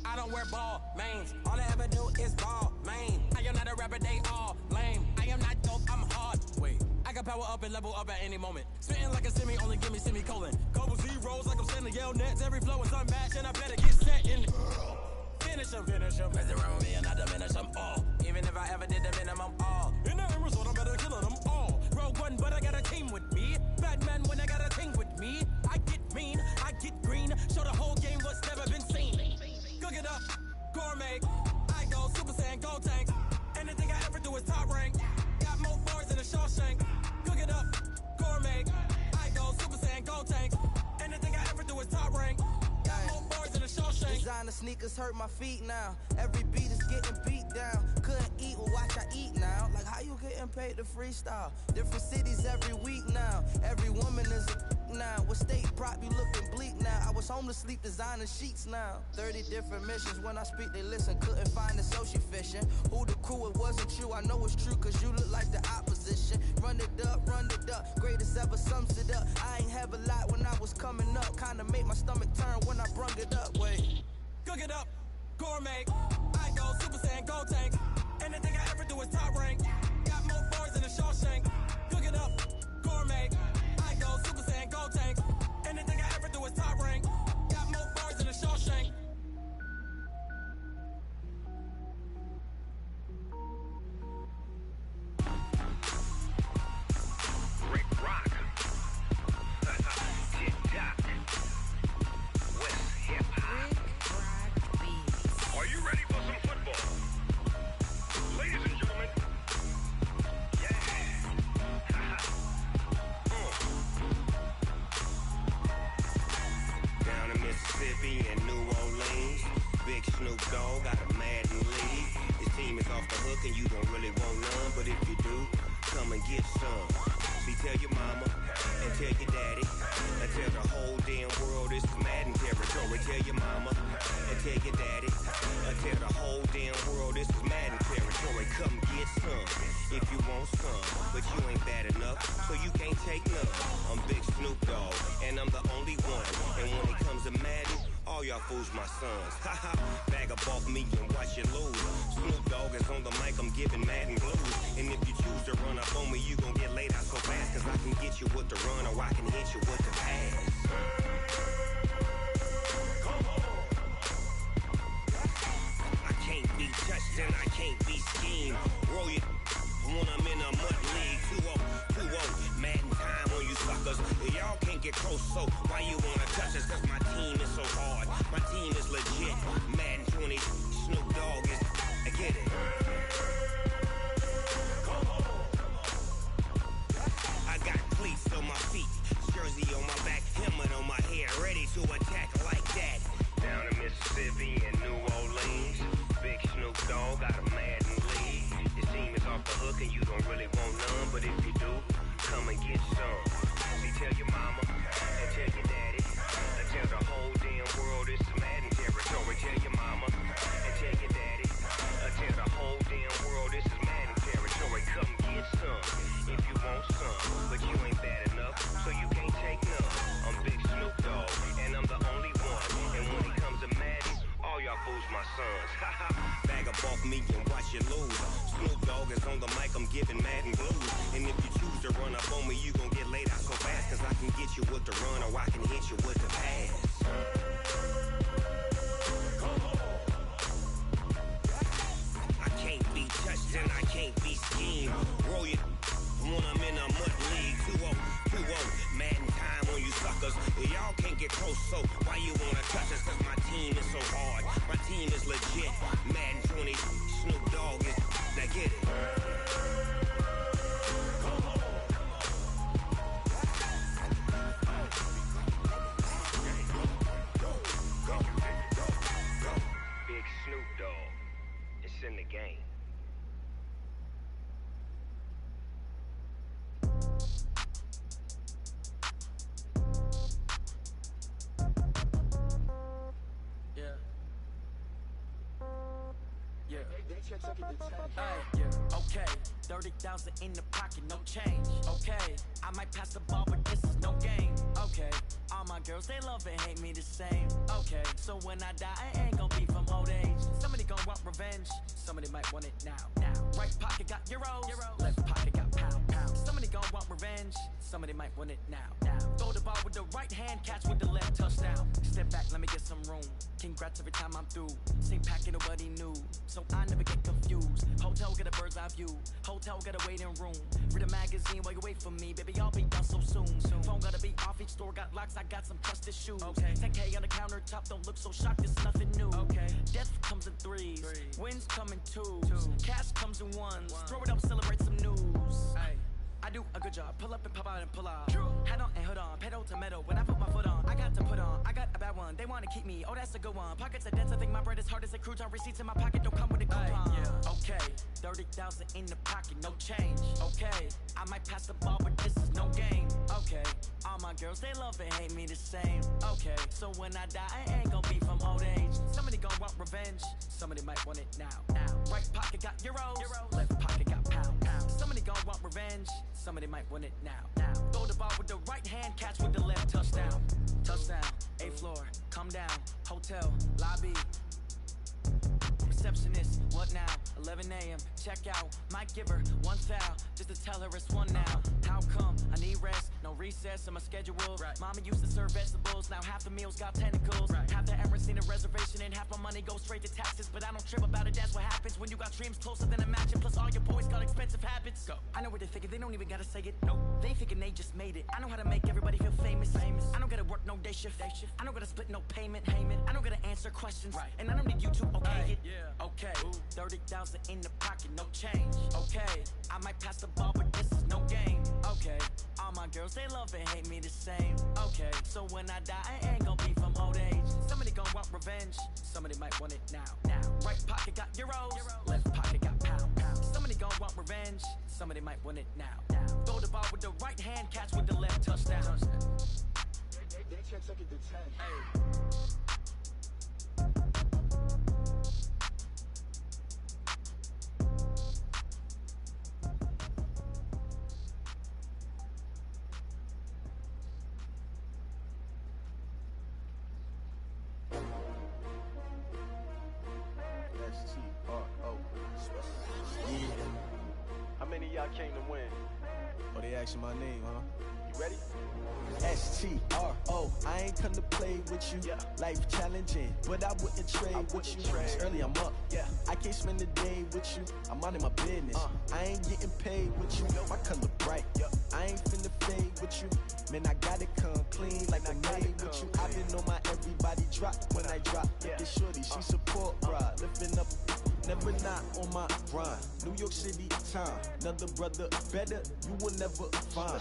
I don't wear ball mains. All I ever do is ball main. I am not a rapper, they all lame. I am not dope, I'm hard. Wait, I got power up and level up at any moment. Spitting like a semi, only give me semicolon. Couple zeros like I'm sending yell nets. Every flow is unmatched and I better get set in it. Finish them. Mess around with me and I diminish them all. Even if I ever did the minimum all. In the end result, I'm better killing them all. Rogue one, but I got a team with me. Batman when I got a team with me. I get mean, I get green. Show the whole game what's never been seen. Cook it up, gourmet. I go Super Saiyan, go tanks. Anything I ever do is top rank. Got more bars than a Shawshank. Cook it up, gourmet. I go Super Saiyan, go tanks. Anything I ever do is top rank. Got more bars than a Shawshank. Designer sneakers hurt my feet now. Every beat is getting beat down. Couldn't eat, well watch I eat now. Like how you getting paid to freestyle? Different cities every week now. Every woman is a now. With state prop, you looking bleak now. I was home to sleep designing sheets now. 30 different missions. When I speak, they listen. Couldn't find the social fishing. Who the crew, it wasn't you. I know it's true, cause you look like the opposition. Run it up. Greatest ever sums it up. I ain't have a lot when I was coming up. Kinda made my stomach turn when I brung it up. Wait. Cook it up, gourmet. I go Super Saiyan, go tanks. Anything I ever do is top rank. Got more bars than a Shawshank. Cook it up, gourmet. I go Super Saiyan, go tanks. Anything I ever do is top rank. Got more bars than a Shawshank. Rick Rock. TikTok. West Hip Hop. Are you ready for some football? Ladies and gentlemen. Yeah. Down in Mississippi and New Orleans, Big Snoop Dogg got a Madden league. His team is off the hook and you don't really want none, but if you do, come and get some. See, tell your mama and tell your daddy and tell the whole damn world this is Madden territory. Tell your mama and tell your daddy and tell the whole damn world sons. Haha, bag up off me and watch you lose. Snoop Dogg is on the mic, I'm giving Madden blues. And if you choose to run up on me, you gon' get laid out so fast. Cause I can get you with the run or I can hit you with the pass. I can't be touched and I can't be schemed. Roll you when I'm in a mud league. 2-0, Madden time on you suckers. Y'all can't get close, so why you wanna touch us? Cause my team is so hard. My team is legit. Madden 20, Snoop Dogg is. I get it. I got cleats on my feet, jersey on my back, helmet on my head, ready to attack like that. Down in Mississippi and New Orleans, big Snoop Dogg got a Madden league. Your team is off the hook and you don't really want none, but if you do, come and get some. See, tell your mama and tell your daddy, and tell the whole damn world it's Madden territory. Tell your mama and tell your daddy, and tell the whole damn world this is Madden territory. Come get some if you want some, but you ain't bad enough, so you can't take none. I'm Big Snoop Dogg, and I'm the only one. And when it comes to Madden, all y'all fools my sons. Haha, bag up off me and watch you lose. Snoop Dogg is on the mic, I'm giving Madden blues. And if you choose to run up on me, you gon' get laid out so fast. Cause I can get you with the run or I can hit you with the pass. I can't be touched and I can't be schemed. Roll you when I'm in a mud league. 2-0, Madden time on you suckers. Y'all can't get close, so why you wanna touch us? Cause my team is so hard. My team is legit. Madden 20, Snoop Dogg is. Now get it. Big Snoop Dogg. It's in the game. Yeah. Yeah. Okay. 30,000 in the pocket, no change. Okay. I might pass the ball, but this is no game. Okay. All my girls, they love and hate me the same. Okay. So when I die, I ain't gon' be from old age. Somebody gon' want revenge. Somebody might want it now. Right pocket got euros. Left pocket got pound. Somebody gon' want revenge. Somebody might want it now. Throw the ball with the right hand, catch with the left, touchdown. Step back, let me get some room. Congrats every time I'm through. Same packet, nobody knew. So I never get confused. Hotel get a bird's eye view. Hotel get a waiting room. Read a magazine while you wait for me. Baby, I'll be done so soon. Phone gotta be off, each store got locks. I got some trusted shoes. 10K on the countertop, don't look so shocked, it's nothing new. Death comes in threes. Wins come in twos. Cash comes in ones. Throw it up, celebrate some news. I do a good job, pull up and pop out and pull out. Head on and hood on, pedal to metal. When I put my foot on, I got to put on. I got a bad one, they wanna keep me. Oh, that's a good one. Pockets are dense, I think my bread is hard as a crouton. Receipts in my pocket don't come with a coupon. Okay, 30,000 in the pocket, no change. Okay, I might pass the ball, but this is no game. Okay, all my girls, they love and hate me the same. Okay, so when I die, I ain't gon' be from old age. Somebody gon' want revenge. Somebody might want it now. Right pocket got euros. Left pocket got pound. Somebody gon' want revenge. Somebody might want it now. Throw the ball with the right hand, catch with the left, touchdown. Touchdown, 8th floor, come down, hotel, lobby. Receptionist, what now? 11 a.m., check out, might give her one foul, just to tell her it's one now. How come? I need rest, no recess in my schedule. Mama used to serve vegetables, now half the meals got tentacles. Half the errands need a reservation and half my money goes straight to taxes. But I don't trip about it, that's what happens when you got dreams closer than a matching. Plus all your boys got expensive habits. Go. I know what they're thinking, they don't even gotta say it. Nope. They thinking they just made it. I know how to make everybody feel famous. I don't gotta work no day shift. I don't gotta split no payment. I don't gotta answer questions. And I don't need you to okay it. Okay, 30,000 in the pocket, no change. Okay, I might pass the ball, but this is no game. Okay, all my girls, they love and hate me the same. Okay, so when I die, I ain't gon' be from old age. Somebody gon' want revenge. Somebody might want it now. Right pocket got euros. Left pocket got pound. Somebody gon' want revenge. Somebody might want it now. Throw the ball with the right hand, catch with the left, touchdown. They check second to 10. y'all came to win. Oh, they asking my name, huh? You ready? S-T-R-O, I ain't come to play with you. Life challenging, but I wouldn't trade with you. It's early, I'm up. I can't spend the day with you. I'm out of my business. I ain't getting paid with you. My color bright. I ain't finna fade with you. Man, I gotta come clean like I made with you. I've been on my everybody drop when I drop. Look at shorty, she support ride. Lifting up, never not on my grind. New York City time, another brother better, you will never find.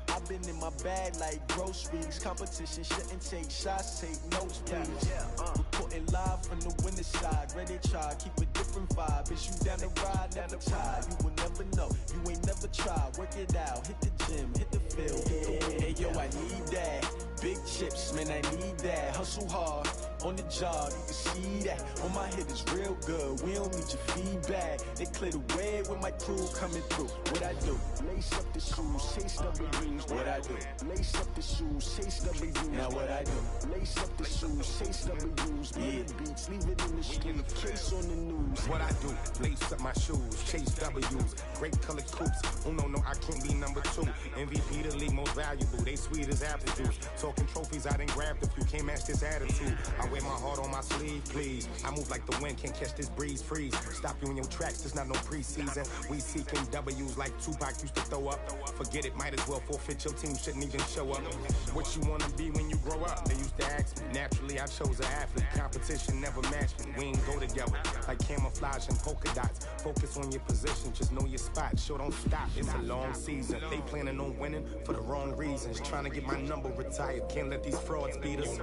I've been in my bag like groceries. Competition shouldn't take shots, take notes, please. Reporting live from the winter side. Ready to try, keep a different vibe. Is you down the ride, never tired. You will never know, you ain't never tried. Work it out, hit the gym, hit the field. Hey yo, I need that. Big chips, man, I need that. Hustle hard, on the job, you can see that. On my head is real good, we don't need your feedback. They clear the way with my crew coming through. What I do? Lace up the shoes, chase W's. What I do? Lace up the shoes, chase W's. Now what I do? Lace up the shoes, chase W's. Yeah, beats, leave it in the street, case on the news. What I do? Lace up my shoes, chase W's. Great colored coupes. Oh no, I can't be number 2. MVP the league most valuable. They sweet as apple juice. Talking trophies, I done grabbed a few. Can't match this attitude. I wear my heart on my sleeve, please. I move like the wind, can't catch this breeze, freeze. Stop you in your tracks, there's not no preseason. We seeking W's like Tupac used to throw up. Forget it, might as well forfeit your team, shouldn't even show up. What you wanna be when you grow up? They used to ask me. Naturally, I chose an athlete. Competition never matched me. We ain't go together like camouflage and polka dots. Focus on your position, just know your spot. Sure, don't stop, it's a long season. They planning on winning for the wrong reasons. Trying to get my number retired, can't let these frauds beat us.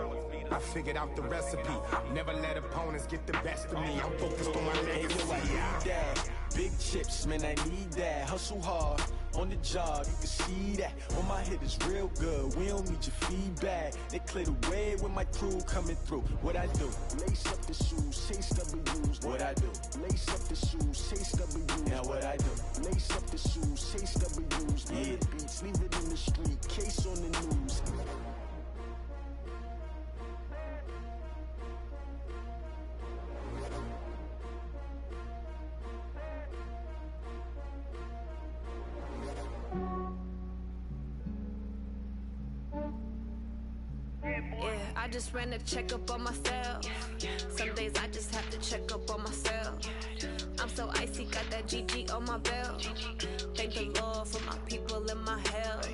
I figured out the recipe. Never let opponents get the best of me. I'm focused on my legacy. I need that. Big chips, man, I need that. Hustle hard, on the job, you can see that. On my head is real good, we don't need your feedback. They clear the way with my crew coming through. What I do? Lace up the shoes, chase W's. What I do? Lace up the shoes, chase W's. Now what I do? Lace up the shoes, chase W's. Yeah, beats, leave it in the street, case on the news. Yeah, I just ran a checkup on myself. Some days I just have to check up on myself. I'm so icy, got that GG on my belt. Thank the Lord for my people in my health.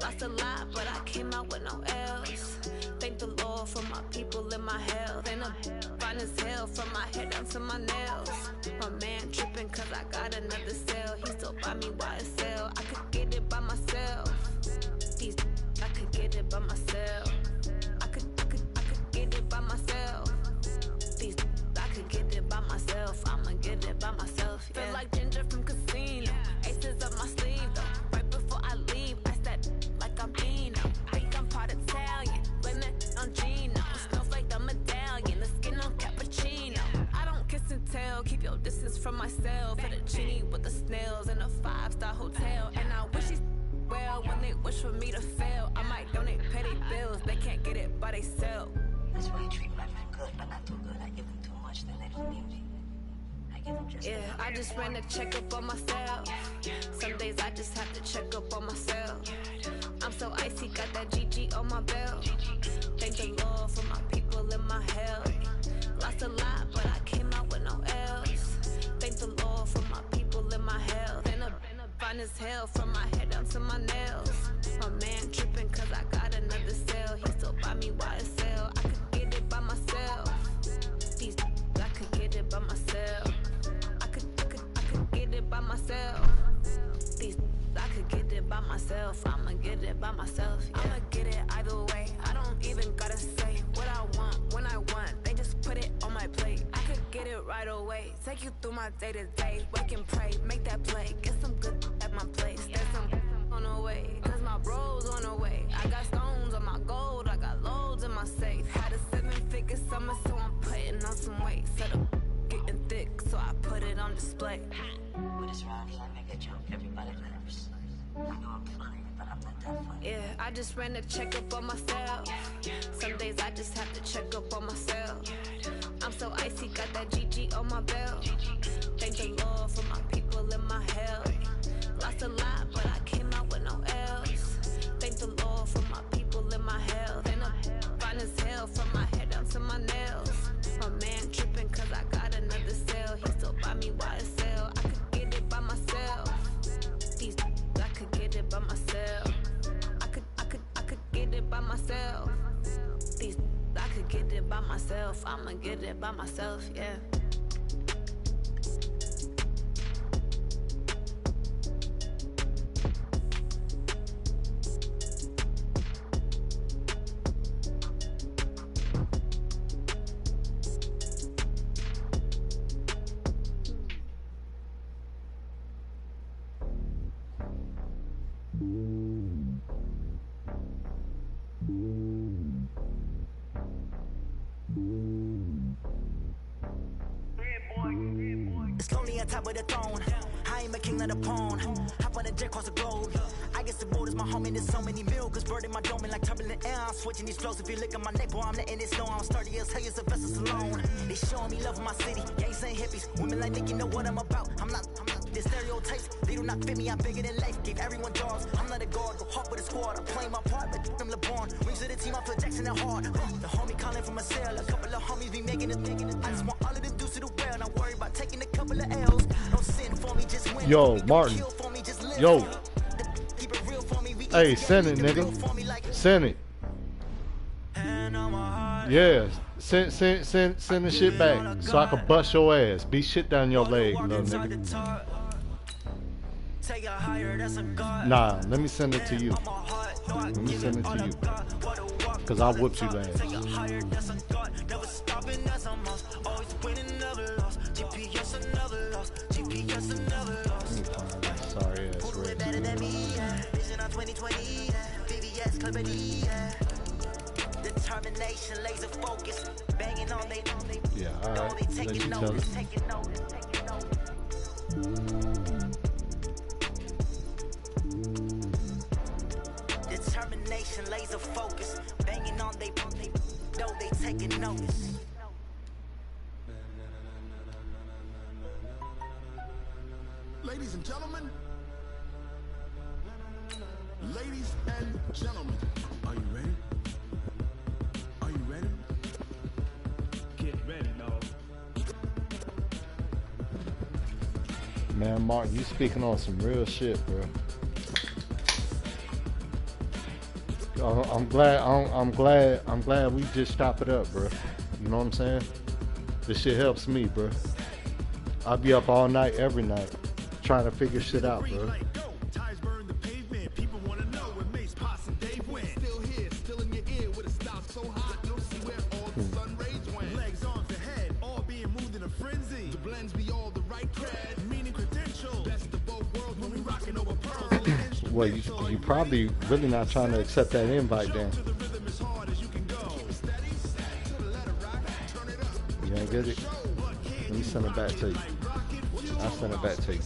Lost a lot, but I came out with no L's. Thank the Lord for my people in my health. And I'm fine as hell from my head down to my nails. My man tripping cause I got another cell. He still buy me YSL. I could get it by myself. I could get it by myself. I could get it by myself. I could get it by myself. I'ma get it by myself. Yeah. Feel like Ginger from Casino. Aces up my sleeve though. Right before I leave, I said like I'm Dino. Think I'm part Italian. Blame it on Gino. Smells like the medallion. The skin on cappuccino. I don't kiss and tell. Keep your distance from myself. For the genie with the snails in a 5-star hotel. And I wish he's well when they wish for me to fail. I might donate petty bills. They can't get it by they self. That's why you treat my friend good, but not too good. I give them too much, then they don't need me. I give them just yeah, I just ran a checkup on myself. Some days I just have to check up on myself. I'm so icy, got that GG on my belt. Thank the Lord for my people in my health. Lost a lot, but I came out with no L's. Thank the Lord for my people in my health. And I'm fine as hell from my head down to my nails. My man tripping cause I got another cell. He still buy me YSL. I could get it by myself. I could get it by myself. I could get it by myself. I could get it by myself. I'ma get it by myself. Yeah. I'ma get it either way. I don't even gotta say what I want when I want. They just put it on my plate. I could get it right away. Take you through my day to day. Wake and pray, make that play. Get some good at my place. There's some on the way. Cause my bro's on the way. I got stones on my gold. I got loads in my safe. Had a 7-figure summer, so I'm putting on some weight. Set up getting thick, so I put it on display. With this round, I make a joke, everybody laughs. I know I'm funny, but I'm not that funny. Yeah, I just ran a checkup on myself. Some days I just have to check up on myself. I'm so icy, got that GG on my belt. Thank the Lord for my people in my health. a lot, but I came out with no L's. Thank the Lord for my people and my health. And I'm fine as hell from my head down to my nails. My man tripping cause I got another cell. He still buy me YSL. I could get it by myself. These I could get it by myself. I could get it by myself. These I could get it by myself. I'ma get it by myself, yeah. It's lonely on top of the throne. I am a king of the pawn. Hop on a jet across the globe. I guess the world is my home and there's so many milkers bird in my dome and like turbulent air. I'm switching these flows. If you look at my neck, boy, I'm letting it snow. I'm sturdy as hell as a vessel alone. They showing me love in my city. Gangs ain't hippies. Women like Nick, you know what I'm about. I'm not the stereotypes. They do not fit me. I'm bigger than life. Gave everyone jobs. I'm not a guard. Go hard with a squad. I'm playing my part, but I'm LeBron. Rings to the team. I feel Jackson and hard. The homie calling from a cell. A couple of homies be making it. I just want all of the dudes to do well. Not worry about taking a couple of L's. Don't sin for me, just win. Yo, Martin. Yo. Hey, send it, nigga. Send it. Yeah, send the shit back so I can bust your ass. Be shit down your leg, little nigga. Nah, let me send it to you. Let me send it to you. Cause I'll whoop you ass. Sorry ass red. Determination, laser focus, banging on they. Yeah, alright. Let you tell it. Determination, laser focus, banging on they. Though they taking notice. Ladies and gentlemen. Ladies and gentlemen. Are you ready? Are you ready? Get ready, dog. Man, Martin, you speaking on some real shit, bro. I'm glad we just chop it up, bro. You know what I'm saying? This shit helps me, bro. I'll be up all night, every night, trying to figure shit out, bro. Well, you probably really not trying to accept that invite then. You ain't get it? Let me send it back to you. I'll send it back to you.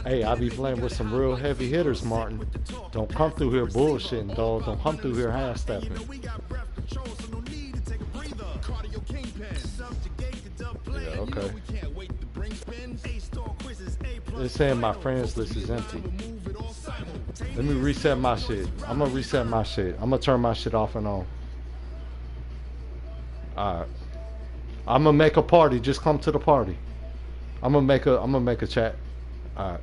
Hey, I be playing with some real heavy hitters, Martin. Don't come through here bullshitting, dog. Don't come through here half-stepping. Yeah, okay. It's saying my friends list is empty. Let me reset my shit. I'm gonna reset my shit. I'm gonna turn my shit off and on. Alright. I'm gonna make a party. Just come to the party. I'm gonna make a chat. Alright.